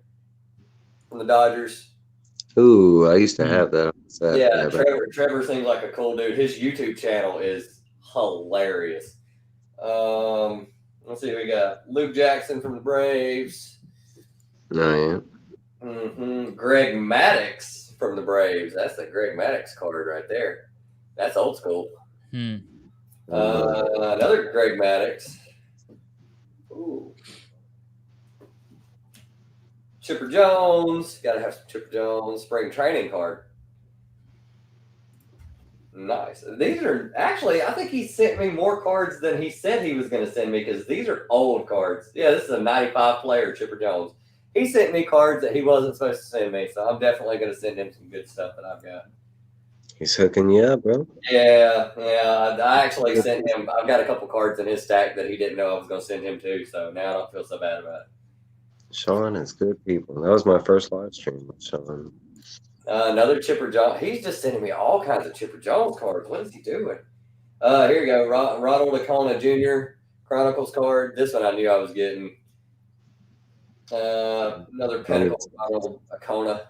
from the Dodgers.
Ooh, I used to have that.
Yeah, Trevor seems like a cool dude. His YouTube channel is hilarious. Let's see, we got Luke Jackson from the Braves.
No, yeah.
Greg Maddux from the Braves. That's the Greg Maddux card right there. That's old school. Another Greg Maddux. Ooh. Chipper Jones. Got to have some Chipper Jones. Spring training card. Nice. These are actually, I think he sent me more cards than he said he was going to send me because these are old cards. Yeah, this is a 95 player, Chipper Jones. He sent me cards that he wasn't supposed to send me, so I'm definitely going to send him some good stuff that I've got.
He's hooking you up, bro.
Yeah. I actually sent him. I've got a couple cards in his stack that he didn't know I was going to send him to, so now I don't feel so bad about it.
Sean is good people. That was my first live stream with Sean.
Another Chipper Jones. He's just sending me all kinds of Chipper Jones cards. What is he doing? Here you go. Ronald Acuna Jr. Chronicles card. This one I knew I was getting. Another Pinnacle Ronald Acuna.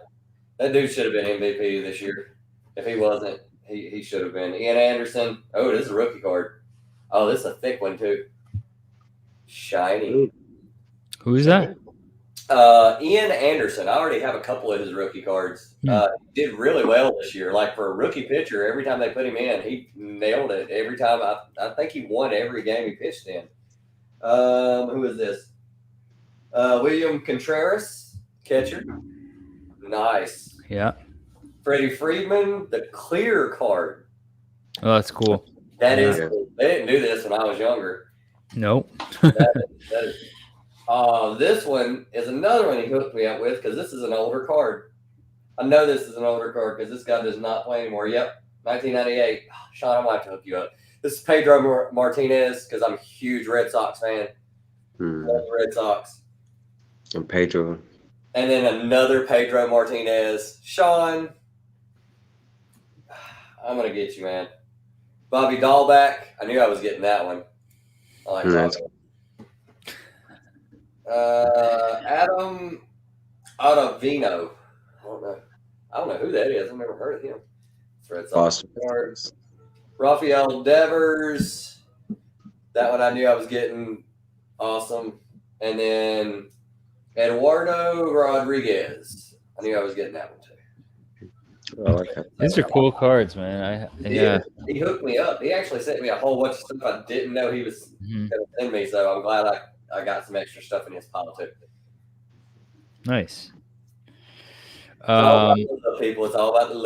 That dude should have been MVP this year. If he wasn't, he should have been. Ian Anderson. Oh, this is a rookie card. Oh, this is a thick one too. Shiny.
Who is that?
Ian Anderson. I already have a couple of his rookie cards.
Hmm.
He did really well this year. Like for a rookie pitcher, every time they put him in, he nailed it. Every time, I think he won every game he pitched in. Who is this? William Contreras, catcher. Nice.
Yeah.
Freddie Freeman, the clear card.
Oh, that's cool.
That is cool. They didn't do this when I was younger.
Nope.
that is. This one is another one he hooked me up with because this is an older card. I know this is an older card because this guy does not play anymore. Yep, 1998. Sean, I might have to hook you up. This is Pedro Martinez because I'm a huge Red Sox fan. Love the Red Sox.
And Pedro.
And then another Pedro Martinez. Sean, I'm going to get you, man. Bobby Dahlback. I knew I was getting that one. I like that. Adam Ottavino. I don't know who that is. I've never heard of him. Red Sox cards. Rafael Devers. That one I knew I was getting. Awesome. And then Eduardo Rodriguez. I knew I was getting that one too.
I like that.
These are cool cards, man.
He hooked me up. He actually sent me a whole bunch of stuff I didn't know he was going to send me. So I'm glad I got some extra stuff in his pile too.
Nice.
It's all about the love, people. It's all about the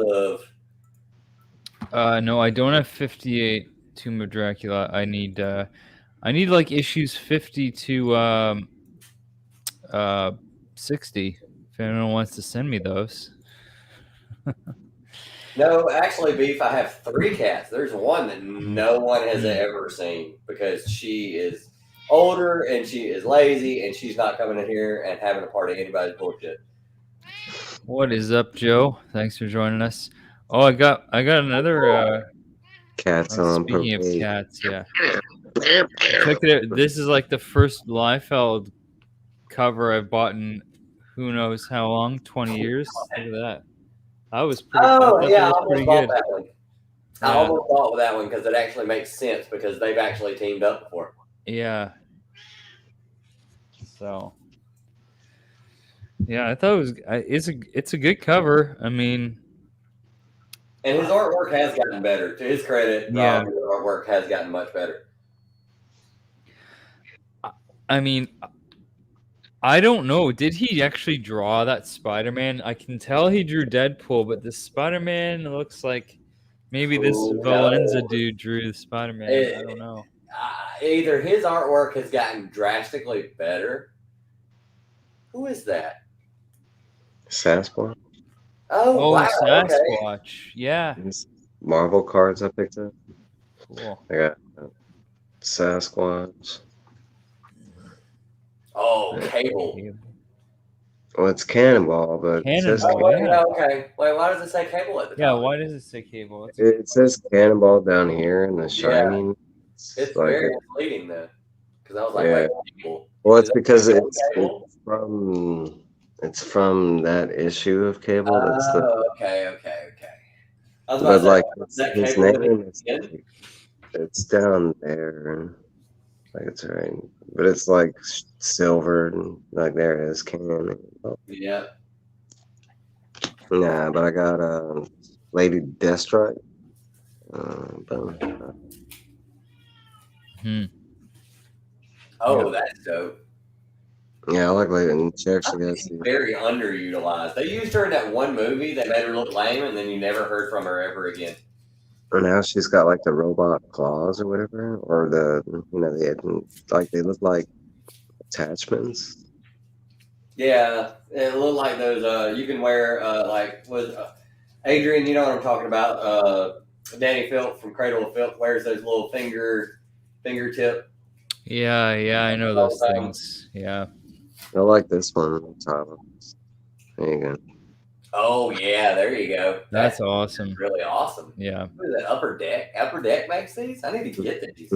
love.
No, I don't have 58 Tomb of Dracula. I need like issues 50 to 60. If anyone wants to send me those.
No, actually, Beef, I have 3 cats. There's one that no one has ever seen because she is older and she is lazy and she's not coming in here and having a party anybody's bullshit.
What is up, Joe? Thanks for joining us. Oh, I got another
cats on.
Speaking of cats, yeah. Check it out. This is like the first Liefeld cover I've bought in who knows how long, 20 years. Look at that. I was pretty.
I almost
pretty
bought
good.
that one. I almost bought that one because it actually makes sense because they've actually teamed up before.
Yeah. So. Yeah, I thought it was. It's a good cover. I mean.
And his artwork has gotten better. To his credit, his artwork has gotten much better.
I mean, I don't know. Did he actually draw that Spider-Man? I can tell he drew Deadpool, but the Spider-Man looks like maybe this Valenza dude drew the Spider-Man. I don't know.
Either his artwork has gotten drastically better. Who is that?
Sasquatch.
Oh, wow,
Sasquatch.
Okay.
Yeah.
Marvel cards I picked up.
Cool.
I got Sasquatch.
Oh, Cable.
Well, it's Cannonball, but it says
okay. Wait, why does it say Cable at the top?
Yeah, why does it say Cable?
It says Cannonball down here in the Shining.
Yeah. It's like very misleading though, because I was like,
yeah.
Cable.
Well, it's because it's from that issue of Cable. That's
okay.
But like his name, it's down there. Like it's right, but it's like silver and like there it is.
Yeah.
Nah, but I got Lady Deathstrike.
Oh, that's dope.
Yeah, I like Lady, and she actually has
very underutilized. They used her in that one movie that made her look lame, and then you never heard from her ever again.
And now she's got like the robot claws or whatever, or they look like attachments.
Yeah, it looked like those. You can wear Adrian. You know what I'm talking about. Danny Filth from Cradle of Filth wears those little fingertip.
Yeah, I know those things. Yeah.
I like this one, Tyler. There you go.
Oh yeah, there you go.
That's awesome.
Really awesome.
Yeah.
What is that? Upper Deck? Upper Deck makes these? I need to get these.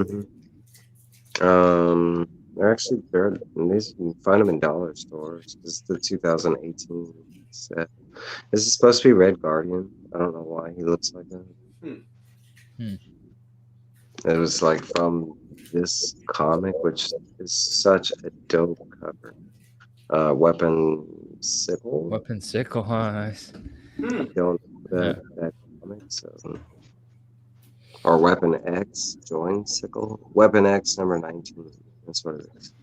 Actually, these you can find them in dollar stores. This is the 2018 set. This is supposed to be Red Guardian. I don't know why he looks like that. It was like from this comic, which is such a dope cover. Weapon Sickle.
Weapon Sickle, huh? Nice.
I don't know that comic, so. Or Weapon X, join Sickle. Weapon X number 19. That's what it is.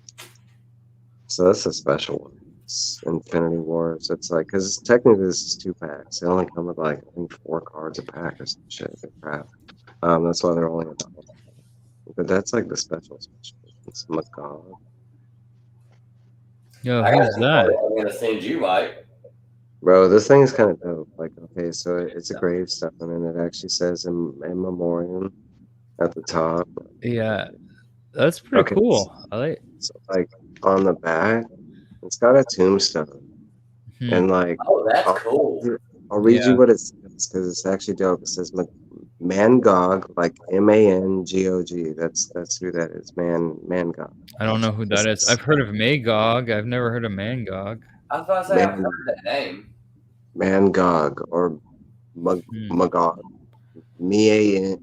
So that's a special one. It's Infinity Wars. It's like, because technically this is 2 packs. They only come with like, I think 4 cards a pack or some shit. Crap. That's why they're only $1. But that's like the special. It's Magog.
Yo, who's that?
I'm gonna send you, Mike.
Bro, this thing is kind of dope. Like, okay, so it's a gravestone, and it actually says in memoriam at the top.
Yeah, that's pretty cool. I like.
So, like, on the back, it's got a tombstone, and like,
oh, that's cool.
I'll read you what it says because it's actually dope. It says Mangog, like Mangog. That's who that is. Mangog.
I don't know who that is. I've heard of Magog. I've never heard of Mangog.
I was about to say I've heard that name.
Mangog or Magog. Mangog.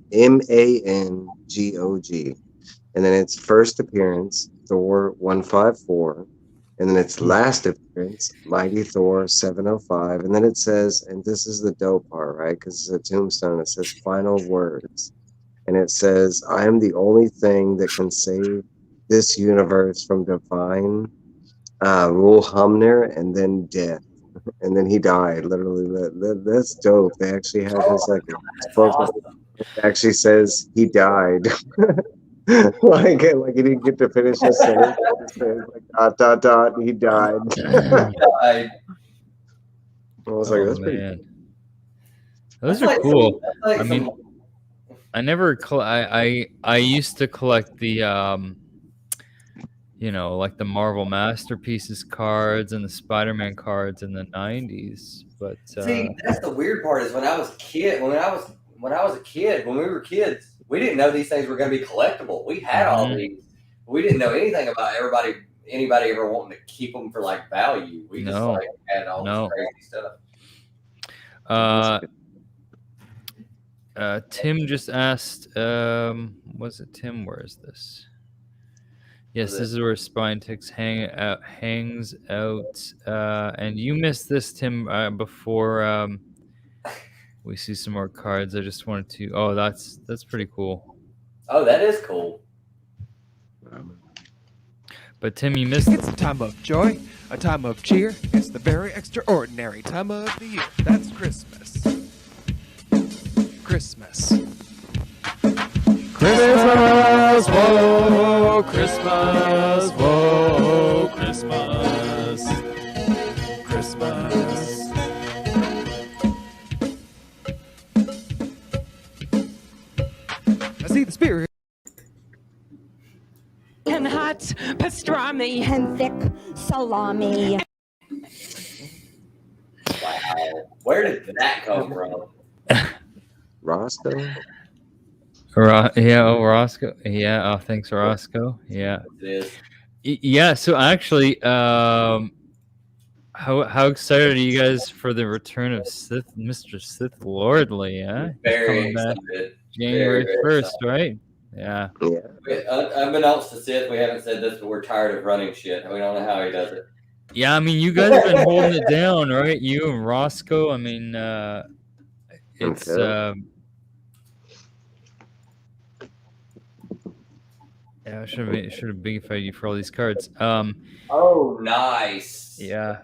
And then its first appearance, Thor 154. And then its last appearance, Mighty Thor 705. And then it says, and this is the dope part, right? Because it's a tombstone. It says final words. And it says, I am the only thing that can save this universe from divine rule Humner and then death. And then he died, literally. That's dope. They actually have this, like, it actually says he died. like he didn't get to finish his sentence. Like, ... he died. I was like, that's pretty cool.
Those are cool. I mean, I never I used to collect the you know, like the Marvel Masterpieces cards and the Spider-Man cards in the 90s. But
see, that's the weird part is when I was a kid, when we were kids, we didn't know these things were going to be collectible. We had all these. We didn't know anything about anybody ever wanting to keep them for like value. We just like had all this crazy stuff.
Tim just asked, was it Tim? Where is this? Yes, this is where Spinetix hangs out. And you missed this, Tim, before we see some more cards. I just wanted to. Oh, that's pretty cool.
Oh, that is cool.
But Tim, you missed.
It's a time of joy, a time of cheer. It's the very extraordinary time of the year. That's Christmas. Christmas.
Christmas, whoa, Christmas, whoa, Christmas, Christmas.
I see the spirit.
And hot pastrami and thick salami.
Wow, where did that come from?
Roscoe?
Roscoe. Yeah, thanks, Roscoe. Yeah. Yeah, so actually, how excited are you guys for the return of Mr. Sith Lordly, yeah?
Very excited.
January 1st, right? Yeah.
Unbeknownst to Sith, we haven't said this, but we're tired of running shit. We don't know how he does it.
Yeah, I mean, you guys have been holding it down, right? You and Roscoe. I mean, it's yeah, I should have bigified you for all these cards.
Oh, nice.
Yeah.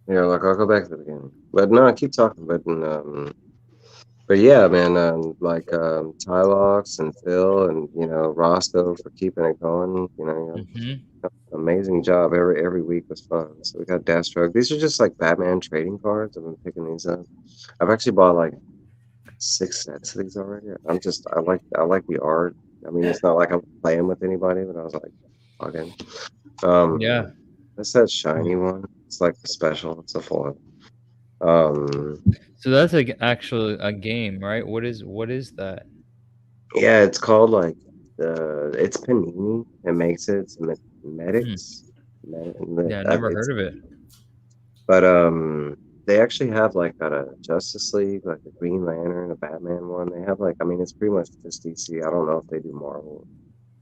Yeah, like I'll go back to the beginning, but no, I keep talking. But yeah, man, like Tylox and Phil and Roscoe for keeping it going. Amazing job. Every week was fun. So we got Deathstroke. These are just like Batman trading cards. I've been picking these up. I've actually bought like 6 sets of these already. I like the art. I mean, it's not like I'm playing with anybody, but I was like, fucking.
Yeah.
That's that shiny one. It's like the special. It's a full.
So that's actually a game, right? What is that?
Yeah, it's called like it's Panini. It makes it. It's Medics.
Yeah, I never heard of it.
But they actually have like got a Justice League, like a Green Lantern, a Batman one. They have like, I mean, it's pretty much just DC. I don't know if they do Marvel,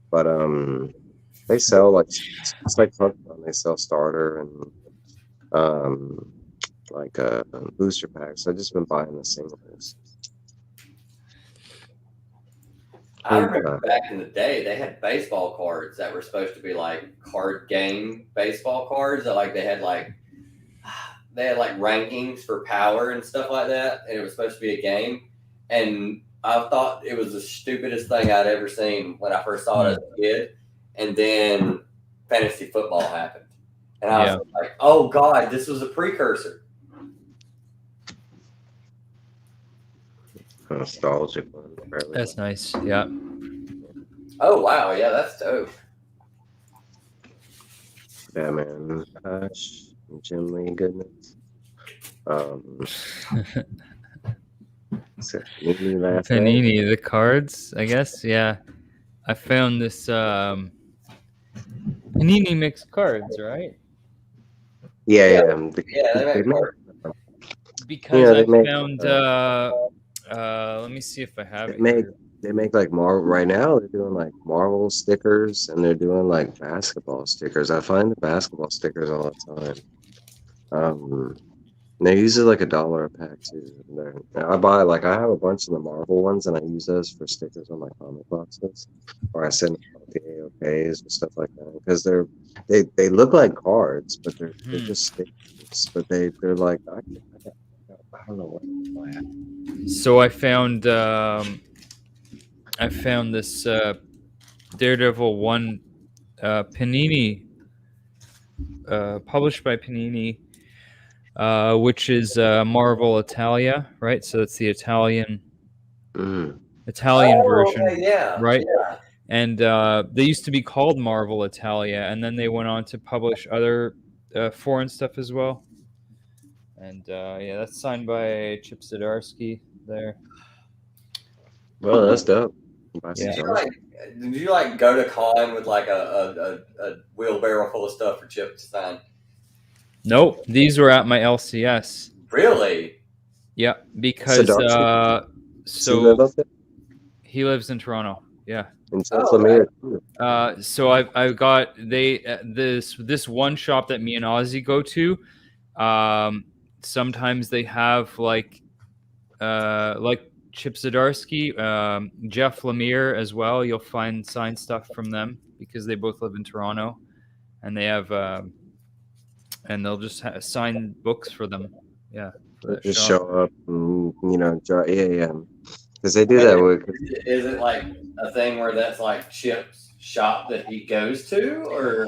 but they sell like it's like Pokemon. They sell starter and like booster packs. I've just been buying the singles.
I remember back in the day, they had baseball cards that were supposed to be like card game baseball cards that like they had like rankings for power and stuff like that, and it was supposed to be a game. And I thought it was the stupidest thing I'd ever seen when I first saw it as a kid. And then fantasy football happened, and I was like, "Oh God, this was a precursor."
Nostalgic one.
That's nice. Yeah.
Oh wow, yeah, that's dope.
Batman, Hush, Jim Lee, goodness.
Panini, the cards, I guess. Yeah, I found this Panini mixed cards, right?
Yeah.
They make cards.
Because I found. Let me see if I have it.
They make like Marvel right now. They're doing like Marvel stickers, and they're doing like basketball stickers. I find the basketball stickers all the time. They use it like $1 a pack too. I buy I have a bunch of the Marvel ones, and I use those for stickers on my comic boxes, or I send the AOKs and stuff like that because they look like cards, but they're just stickers. But they're like I don't know what.
So I found this Daredevil 1 Panini, published by Panini, which is Marvel Italia, right? So it's the Italian version,
okay,
right?
Yeah.
And they used to be called Marvel Italia, and then they went on to publish other foreign stuff as well. And that's signed by Chip Zdarsky there.
Well, that's dope.
Did you go to con with like a wheelbarrow full of stuff for Chip to sign?
Nope, these were at my LCS.
Really?
Yeah, because he lives in Toronto. Yeah. So I've got this one shop that me and Ozzy go to. Sometimes they have like Chip Zdarsky, Jeff Lemire as well. You'll find signed stuff from them because they both live in Toronto, and they have and they'll just sign books for them. Yeah, for
just
shop.
show up, and, because they do that with.
Is it like a thing where that's like Chip's shop that he goes to, or?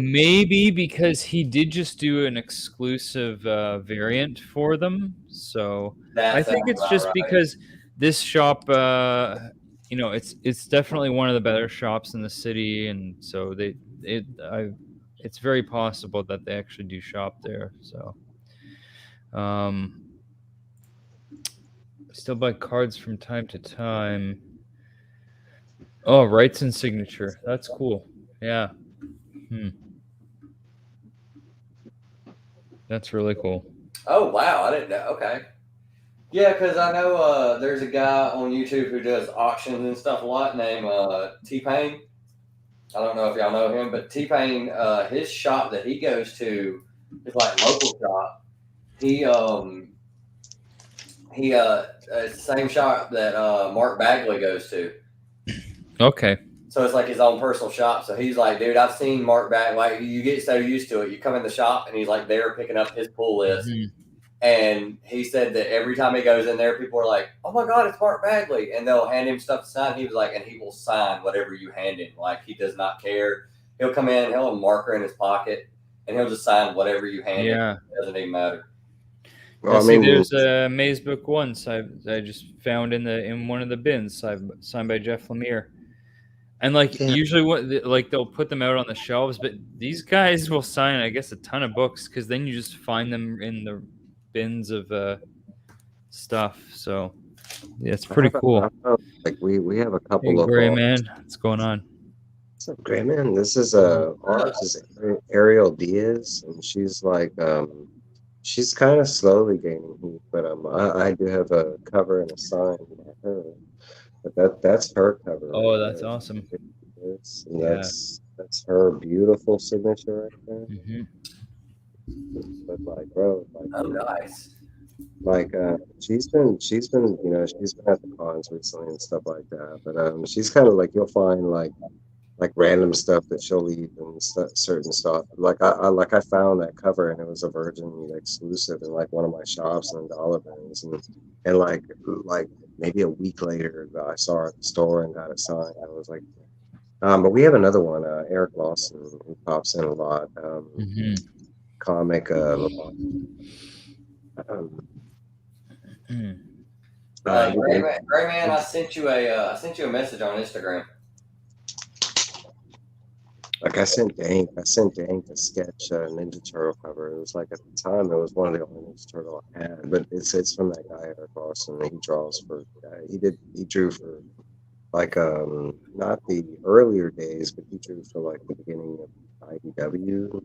Maybe because he did just do an exclusive variant for them. So I think it's just because this shop, it's definitely one of the better shops in the city, and so it's very possible that they actually do shop there. So, still buy cards from time to time. Oh, rights and signature. That's cool. Yeah. That's really cool.
Oh wow, I didn't know. Okay. Yeah, because I know there's a guy on YouTube who does auctions and stuff a lot named T-Pain. I don't know if y'all know him, but T-Pain, his shop that he goes to is like local shop. It's the same shop that Mark Bagley goes to.
Okay.
So it's like his own personal shop. So he's like, dude, I've seen Mark Bagley. Like, you get so used to it. You come in the shop and he's like there picking up his pull list. Mm-hmm. And he said that every time he goes in there, people are like, oh my God, it's Mark Bagley. And they'll hand him stuff to sign. He was like, and he will sign whatever you hand him. Like, he does not care. He'll come in, he'll have a marker in his pocket, and he'll just sign whatever you hand him. It doesn't even matter.
Well, there's a Maze book once I just found in one of the bins signed by Jeff Lemire. And usually they'll put them out on the shelves, but these guys will sign, I guess, a ton of books because then you just find them in the bins of stuff. So yeah, it's pretty cool.
Like we have a couple of
Gray Man, what's going on?
What's up, Gray Man? This is ours is Ariel Diaz, and she's like she's kind of slowly gaining heat, but I do have a cover and a sign by her. But that's her cover.
Oh, that's awesome.
And that's her beautiful signature right there.
Mm-hmm.
but like, bro, like,
Oh, nice.
like she's been she's been at the cons recently and stuff like that. But she's kind of like, you'll find like random stuff that she'll leave and certain stuff. Like I found that cover and it was a Virgin exclusive in like one of my shops in Dollar Bins, and like maybe a week later I saw her at the store and got it signed. I was like, but we have another one, Eric Lawson, who pops in a lot. Comic
Gray Man, I sent you a message on Instagram.
Like I sent Dank a sketch Ninja Turtle cover. It was like at the time it was one of the only Ninja Turtle I had, but it's from that guy Eric Lawson. He draws for he drew for like not the earlier days, but he drew for like the beginning of IDW.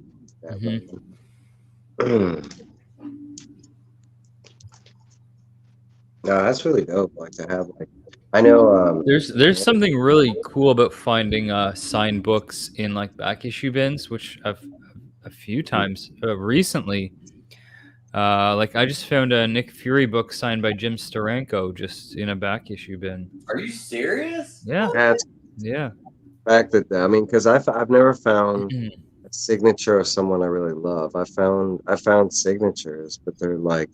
No, that's really dope. Like to have like, I know
there's something really cool about finding signed books in like back issue bins, which I've a few times recently. Like I just found a Nick Fury book signed by Jim Steranko just in a back issue bin.
Are you serious?
Yeah.
That's
yeah.
Fact that I mean, because I've never found a signature of someone I really love. I found signatures, but they're like,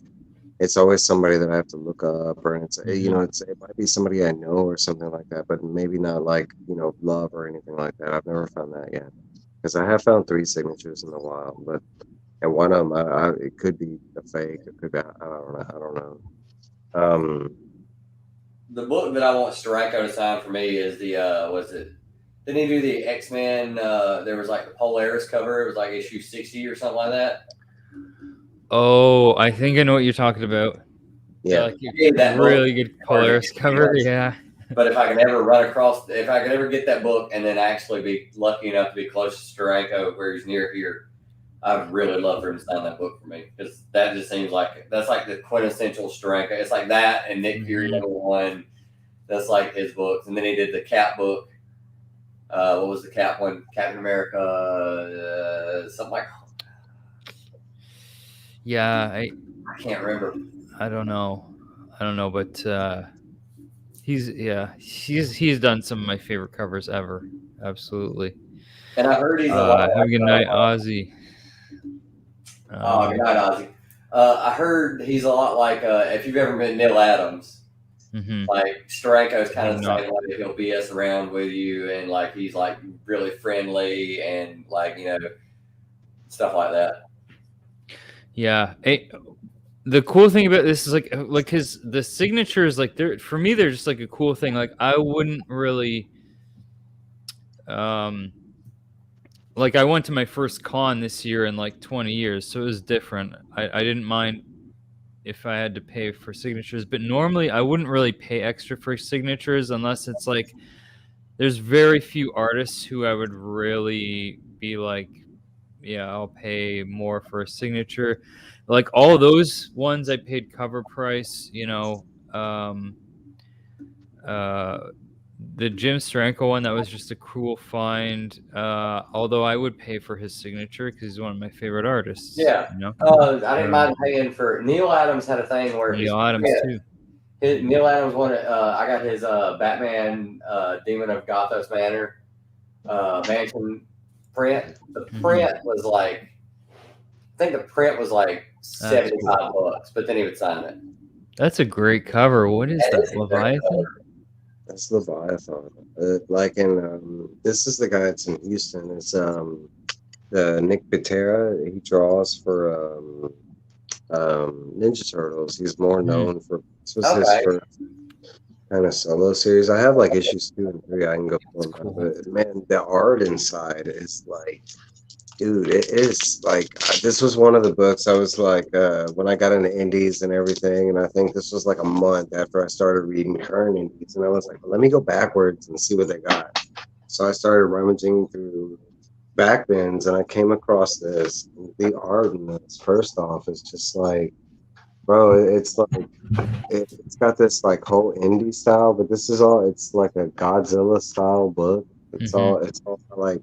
it's always somebody that I have to look up, or it's it might be somebody I know or something like that, but maybe not like love or anything like that. I've never found that yet, because I have found 3 signatures in the wild, and one of them it could be a fake, it could be I don't know.
The book that I want Steranko to sign for me is the didn't he do the X-Men? There was like the Polaris cover. It was like issue 60 or something like that.
Oh, I think I know what you're talking about.
Yeah,
like that really good Polaris cover. Yeah.
But if I could ever get that book and then actually be lucky enough to be close to Steranko, where he's near here, I'd really love for him to sign that book for me, because that just seems like that's like the quintessential Steranko. It's like that and Nick Fury #1. That's like his books, and then he did the Cap book. What was the Cap one? Captain America, something like.
Yeah, I
can't remember.
I don't know, but he's done some of my favorite covers ever. Absolutely.
And I heard he's a lot.
Have a good night, Ozzy.
Good night, Ozzy. I heard he's a lot like if you've ever met Neil Adams. Like Steranko's kind of the same way. He'll BS around with you, and like he's like really friendly and like stuff like that.
Yeah. The cool thing about this is like the signatures, like for me they're just like a cool thing. Like I wouldn't really like I went to my first con this year in like 20 years, so it was different. I didn't mind if I had to pay for signatures, but normally I wouldn't really pay extra for signatures unless it's like there's very few artists who I would really be like, yeah, I'll pay more for a signature. Like all those ones I paid cover price, the Jim Steranko one, that was just a cool find. Although I would pay for his signature because he's one of my favorite artists.
Yeah. I didn't mind paying for Neil Adams. Had a thing where
Neil Adams too.
Neil Adams wanted. I got his Batman Demon of Gothos Manor mansion print. The print was like, I think the print was like $75, but then he would sign it.
That's a great cover. What is that, Leviathan?
That's Leviathan. This is the guy that's in Houston. It's the Nick Pitera. He draws for Ninja Turtles. He's more known for this was his first kind of solo series. I have like issues 2 and 3. I can go pull them out, but man, the art inside is like, dude, it is like this was one of the books I was like when I got into indies and everything, and I think this was like a month after I started reading current indies, and I was like, let me go backwards and see what they got. So I started rummaging through back bins, and I came across this. The art in this, first off, is just like, bro, it's like it's got this like whole indie style, but this is all, it's like a Godzilla style book. It's all like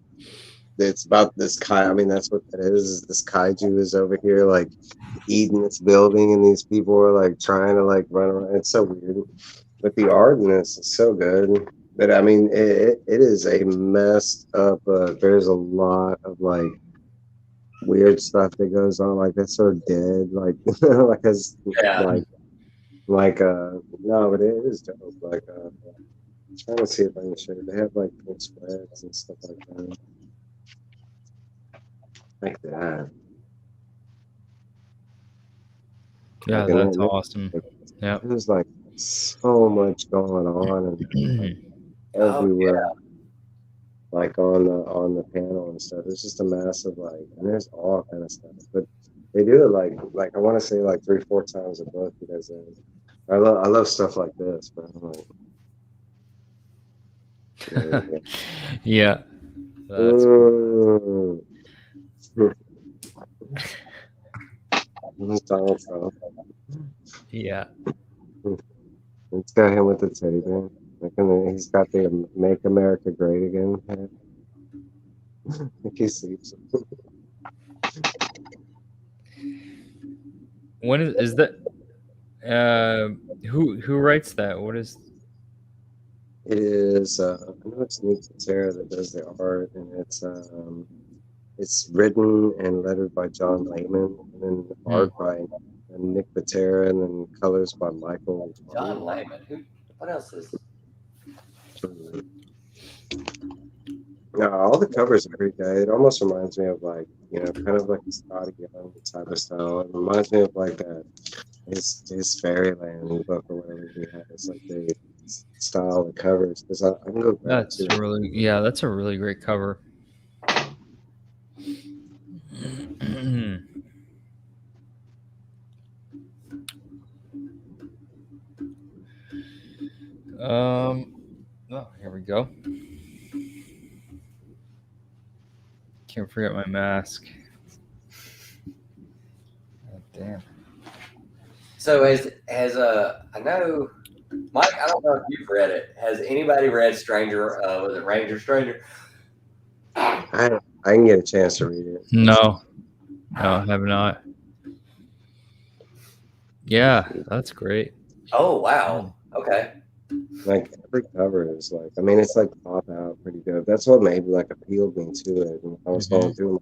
it's about this kai. I mean, that's what that is. This kaiju is over here like eating this building, and these people are like trying to like run around. It's so weird, but the art in this is so good. But I mean, it is a messed up. There's a lot of like weird stuff that goes on. Like that's so dead. Like like as no, but it is dope. Like I'm trying to see if I can show you. They have like full spreads and stuff like that. Like that.
Yeah,
Like,
that's awesome. Yeah,
there's like so much going on and like, everywhere. Like on the panel and stuff. It's just a massive like, and there's all kind of stuff. But they do it like I want to say like 3-4 times a book because I love stuff like this. But I'm like,
yeah. That's
Donald Trump.
Yeah.
It's got him with the teddy bear. He's got the "Make America Great Again" hat. Like he sleeps.
When is that? Who writes that? What is?
It is. I know it's Nick Patera that does the art, and it's written and lettered by John Layman, and then art by Nick Patera, and then colors by Michael.
John Layman. What else is?
No, all the covers are great. It almost reminds me of like, kind of like a Scotty Young type of style. It reminds me of like his Fairyland book or whatever he has, like the style of covers. Because I can go back
That's that's a really great cover. Oh, here we go. Can't forget my mask. God damn.
So has I know, Mike, I don't know if you've read it. Has anybody read Stranger? Was it Ranger Stranger?
I can get a chance to read it.
No, I have not. Yeah, that's great.
Oh wow. Okay.
Like every cover is like, I mean, it's like pop out pretty good. That's what maybe like appealed me to it. And I was going through,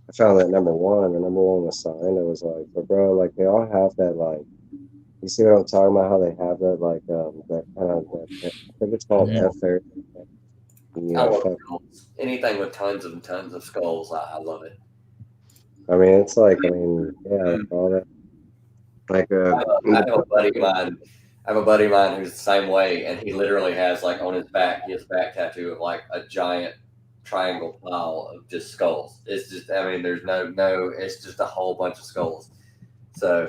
I found that number one was signed. It was like, but bro, like they all have that like, you see what I'm talking about? How they have that like that kind of I think it's called F-Fair.
I love skulls. Anything with tons and tons of skulls, I love it.
I mean, it's like, yeah, all that. Like
I have a buddy of mine who's the same way, and he literally has like on his back tattoo of like a giant triangle pile of just skulls. It's just, I mean, there's no, it's just a whole bunch of skulls. So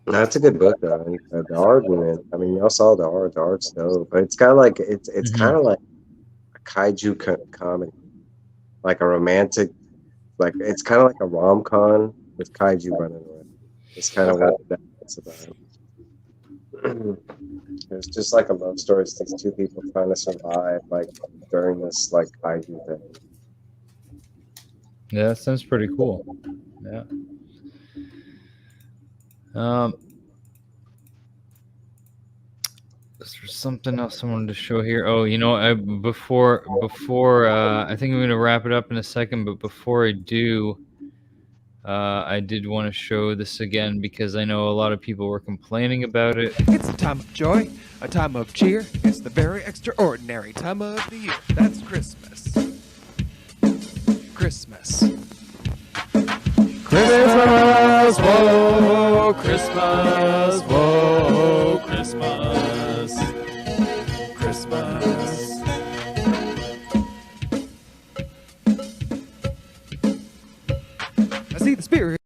that's a good book though. And the art in it, I mean, y'all saw the art. The art's dope, but it's kind of like it's kind of like a kaiju comedy, like a romantic, like it's kind of like a rom-com with kaiju running around. It's kind of what that's about. It's just like a love story. It's these two people trying to survive like during this like kaiju thing.
Yeah, that sounds pretty cool. Yeah. There's something else I wanted to show here. Oh, before I think I'm gonna wrap it up in a second, but before I do, I did want to show this again because I know a lot of people were complaining about it.
It's a time of joy, a time of cheer. It's the very extraordinary time of the year. That's Christmas. Christmas. Christmas, whoa, Christmas, whoa, Christmas, Christmas. I see the spirit.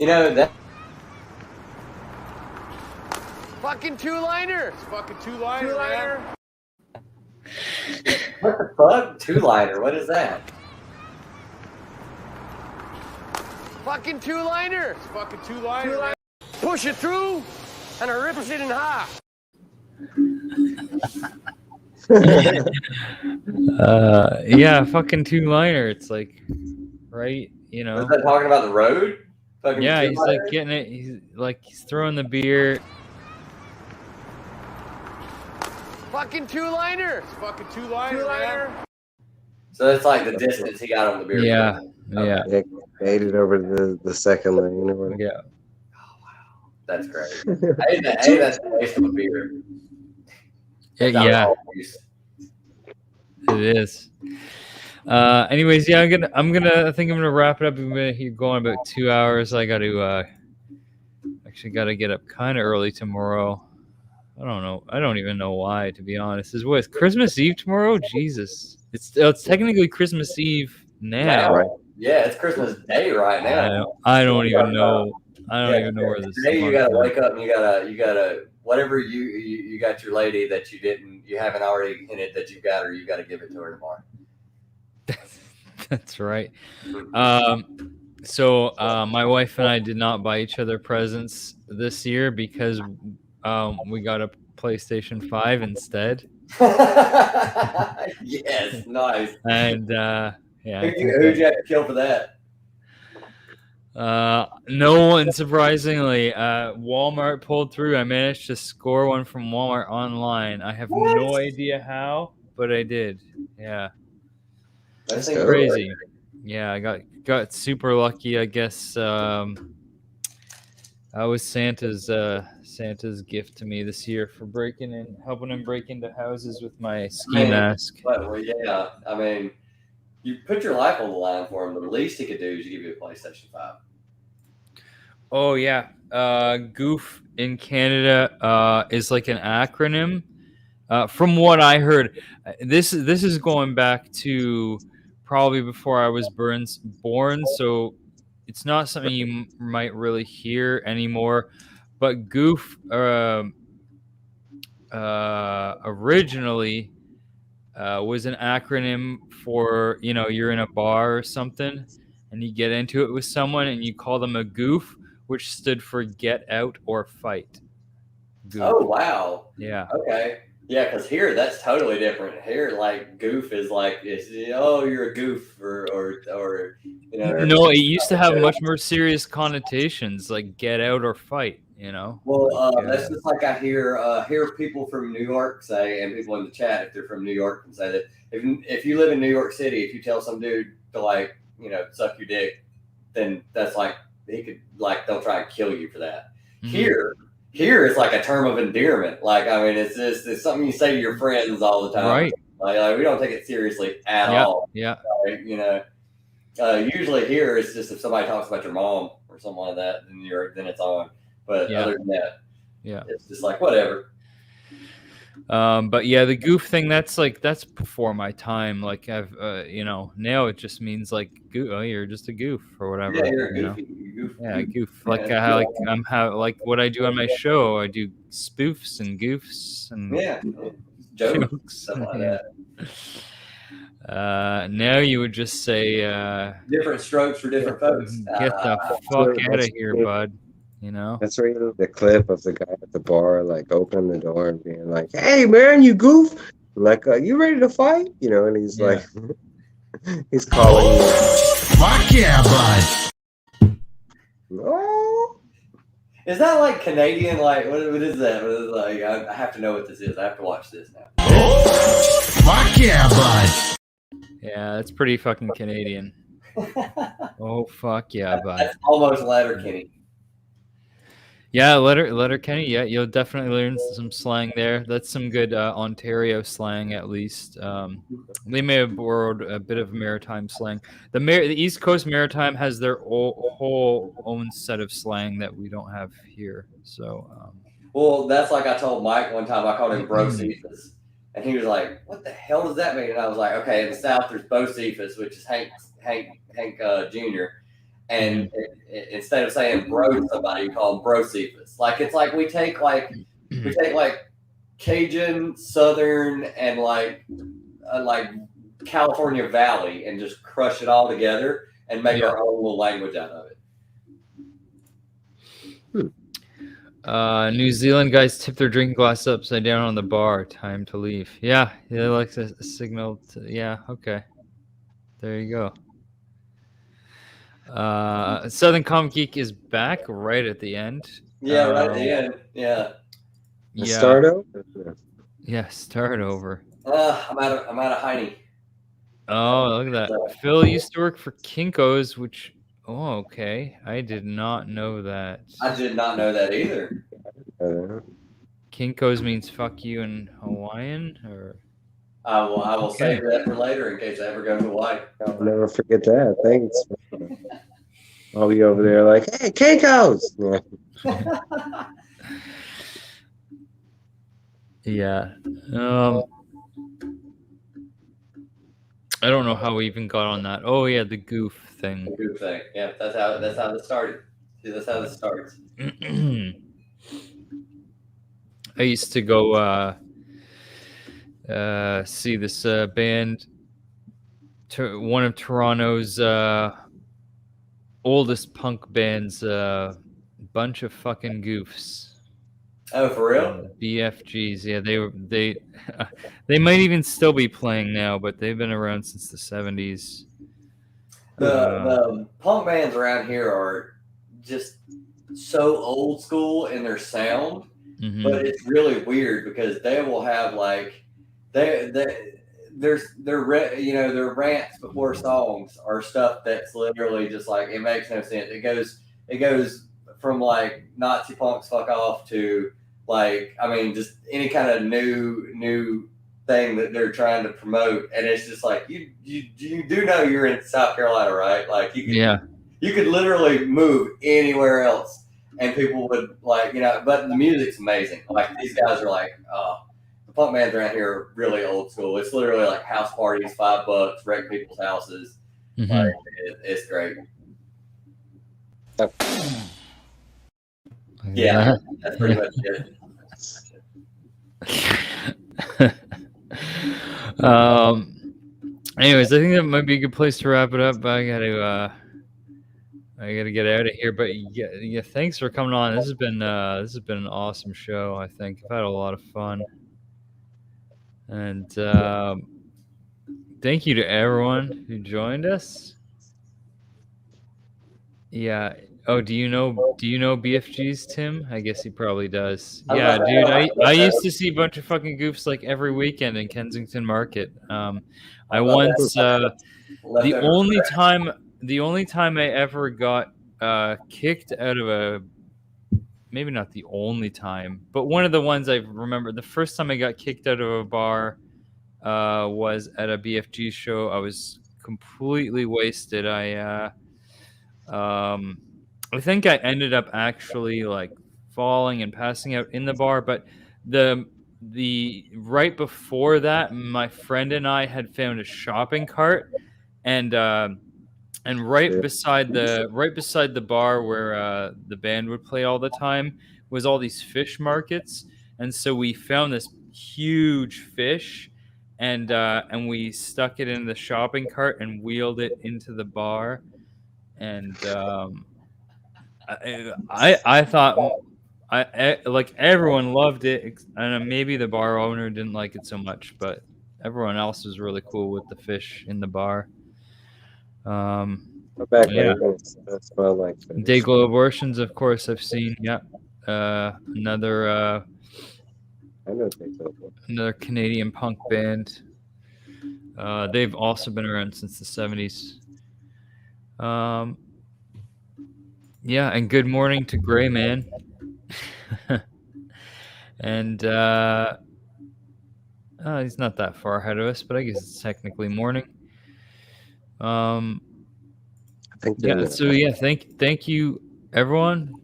That.
Fucking two-liner. It's fucking two-liner, man.
What the fuck? Two-liner? What is that?
Fucking two-liner. It's fucking two-liner, man. Push it through, and I rips it in half.
Yeah, fucking two-liner. It's like, right? You know.
Was that talking about the road? Fucking
Yeah, he's like
two-liner?
getting it. He's throwing the beer.
Fucking two-liner. It's fucking two-liner, man.
So it's like the distance he got on the beer.
Yeah,
Okay.
yeah.
It made it over to the second lane or whatever.
Yeah.
That's great. Hey, that's a waste of a beer.
Yeah. It is. Anyways, yeah, I think I'm gonna wrap it up. We've been here going about 2 hours. I got to actually get up kind of early tomorrow. I don't know. I don't even know why, to be honest. It's Christmas Eve tomorrow? Jesus. It's technically Christmas Eve now.
Right. Yeah, it's Christmas Day right now.
I don't even know. I don't even know where this.
Today you gotta wake up and you gotta whatever you got your lady that you haven't already hinted that you got her. You gotta give it to her tomorrow.
That's right. So my wife and I did not buy each other presents this year because we got a PlayStation 5 instead.
Yes, nice.
And yeah,
who'd you have to kill for that?
No one, surprisingly. Walmart pulled through. I managed to score one from Walmart online. I have no idea how, but I did. Yeah. That's crazy. Yeah, I got super lucky, I guess. I was Santa's gift to me this year for helping him break into houses with my ski mask.
Well, yeah, I mean, you put your life on the line for him. The least he could do is give you a PlayStation 5.
Oh yeah, Goof in Canada is like an acronym. From what I heard, this is going back to probably before I was born, so it's not something you might really hear anymore. But Goof originally was an acronym for, you're in a bar or something and you get into it with someone and you call them a goof, which stood for get out or fight. Goof.
Oh, wow.
Yeah.
Okay. Yeah, because here that's totally different. Here, like goof is like, you're a goof, or
No, it used to have much more serious connotations, like get out or fight.
Well, that's just like I hear people from New York say, and people in the chat, if they're from New York, can say that if you live in New York City, if you tell some dude to suck your dick, then that's like he could they'll try and kill you for that. Mm-hmm. Here it's like a term of endearment. Like, I mean, it's something you say to your friends all the time.
Right.
Like we don't take it seriously at all.
Yeah.
Usually here it's just if somebody talks about your mom or something like that, then it's on. But other than that, it's just like whatever.
But yeah, the goof thing, that's before my time. Like I've now it just means like you're just a goof or whatever.
Yeah, you're a goofy. Goof.
Yeah, goof. Like what I do on my show, I do spoofs and goofs and
jokes stuff like
that. Now you would just say
different strokes for different folks.
Get the fuck out of here, bud.
That's where the clip of the guy at the bar opening the door and being like, "Hey man, you goof! You ready to fight?" And he's like, he's calling you.
Fuck yeah, bud.
Oh.
Is that like Canadian? Like what is that? What is it like? I have to know what this is. I have to watch this now.
Fuck yeah, bud.
Yeah, that's pretty fucking Canadian. Oh fuck yeah, bud.
That's almost Letterkenny.
Yeah, Letterkenny. Yeah, you'll definitely learn some slang there. That's some good Ontario slang, at least. They may have borrowed a bit of maritime slang. The East Coast Maritime has their whole own set of slang that we don't have here. So,
well, that's like I told Mike one time. I called him Bro Cephas, and he was like, "What the hell does that mean?" And I was like, "Okay, in the South, there's Bo Cephas, which is Hank Jr." And instead of saying bro to somebody, you call them bro Cephas. It's like we take Cajun, Southern, and like California Valley and just crush it all together and make our own little language out of it.
New Zealand guys tip their drinking glass upside down on the bar. Time to leave. Yeah, they like a signal. Yeah, okay. There you go. Southern Comic Geek is back right at the end.
Yeah, right at the end. Yeah.
Yeah.
Start over.
Yeah, start over.
I'm out of Heine.
Oh, look at that. Phil used to work for Kinko's, which. Oh, okay. I did not know that.
I did not know that either.
Kinko's means fuck you in Hawaiian, or
I will save that for later in case I ever go to Hawaii.
I'll never forget that. Thanks. I'll be over there like, hey, Kinko's.
Yeah. I don't know how we even got on that. Oh yeah, the goof thing.
The goof thing. Yeah, that's how this started. See, that's how this starts.
I used to go see this band, one of Toronto's oldest punk bands, bunch of fucking goofs.
Oh, for real?
BFGs, yeah, they might even still be playing now, but they've been around since the 70s.
The punk bands around here are just so old school in their sound, but it's really weird because they will have like their rants before songs are stuff that's literally just like, it makes no sense. It goes from like Nazi punks fuck off to like, I mean, just any kind of new thing that they're trying to promote, and it's just like you do know you're in South Carolina, right? Like you could literally move anywhere else and people would like, but the music's amazing. Like these guys are like, the punk bands around here are really old school. It's literally like house parties, $5, wreck people's houses. Like it's great. Yeah, that's pretty much it.
Anyways, I think that might be a good place to wrap it up. I gotta get out of here. But yeah, thanks for coming on. This has been an awesome show. I think I've had a lot of fun, and thank you to everyone who joined us. Yeah. Oh, do you know BFGs, Tim? I guess he probably does. Yeah, dude, I used to see a bunch of fucking goofs like every weekend in Kensington Market. I once the only time I ever got kicked out of maybe not the only time, but one of the ones I remember, the first time I got kicked out of a bar was at a BFG show. I was completely wasted. I think I ended up actually like falling and passing out in the bar, but the right before that, my friend and I had found a shopping cart, and right beside the bar where the band would play all the time was all these fish markets, and so we found this huge fish, and we stuck it in the shopping cart and wheeled it into the bar, and I thought like everyone loved it, and maybe the bar owner didn't like it so much, but everyone else was really cool with the fish in the bar. Yeah. Dayglow Abortions, of course, I've seen. Yeah. Another Canadian punk band. They've also been around since the 70s. Yeah, and Good Morning to Gray Man. And he's not that far ahead of us, but I guess it's technically morning. Thank you everyone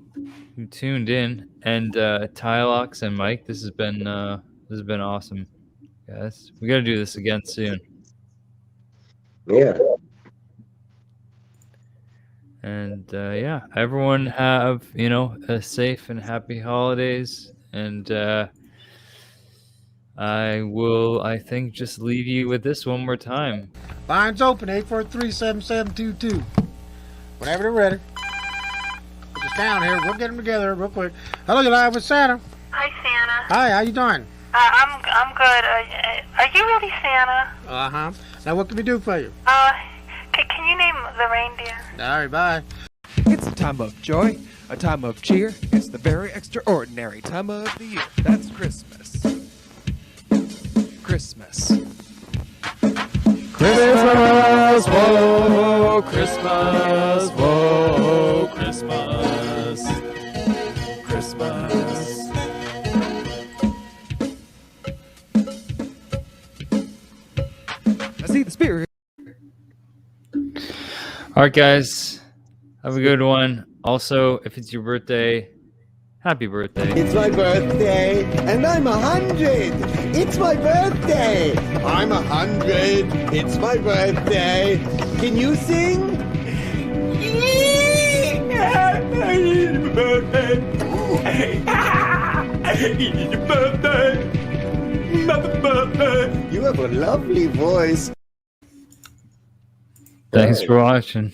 who tuned in, and Tylox and Mike, this has been awesome, guys. We got to do this again soon.
Yeah.
And everyone have a safe and happy holidays, and I think just leave you with this one more time.
Lines open 843-7722. Whenever they're ready. Put the down here. We'll get them together real quick. Hello, you're live with Santa.
Hi, Santa.
Hi, how you doing?
I'm good. Are you really Santa?
Uh-huh. Now, what can we do for you?
Can you name the reindeer?
All right, bye.
It's a time of joy, a time of cheer. It's the very extraordinary time of the year. That's Christmas. Christmas.
Christmas, whoa, Christmas, whoa, Christmas, Christmas.
I see the spirit.
All right, guys, have a good one. Also, if it's your birthday, happy birthday.
It's my birthday, and I'm 100. It's my birthday. I'm 100. It's my birthday. Can you sing? You have a lovely voice.
Thanks for watching.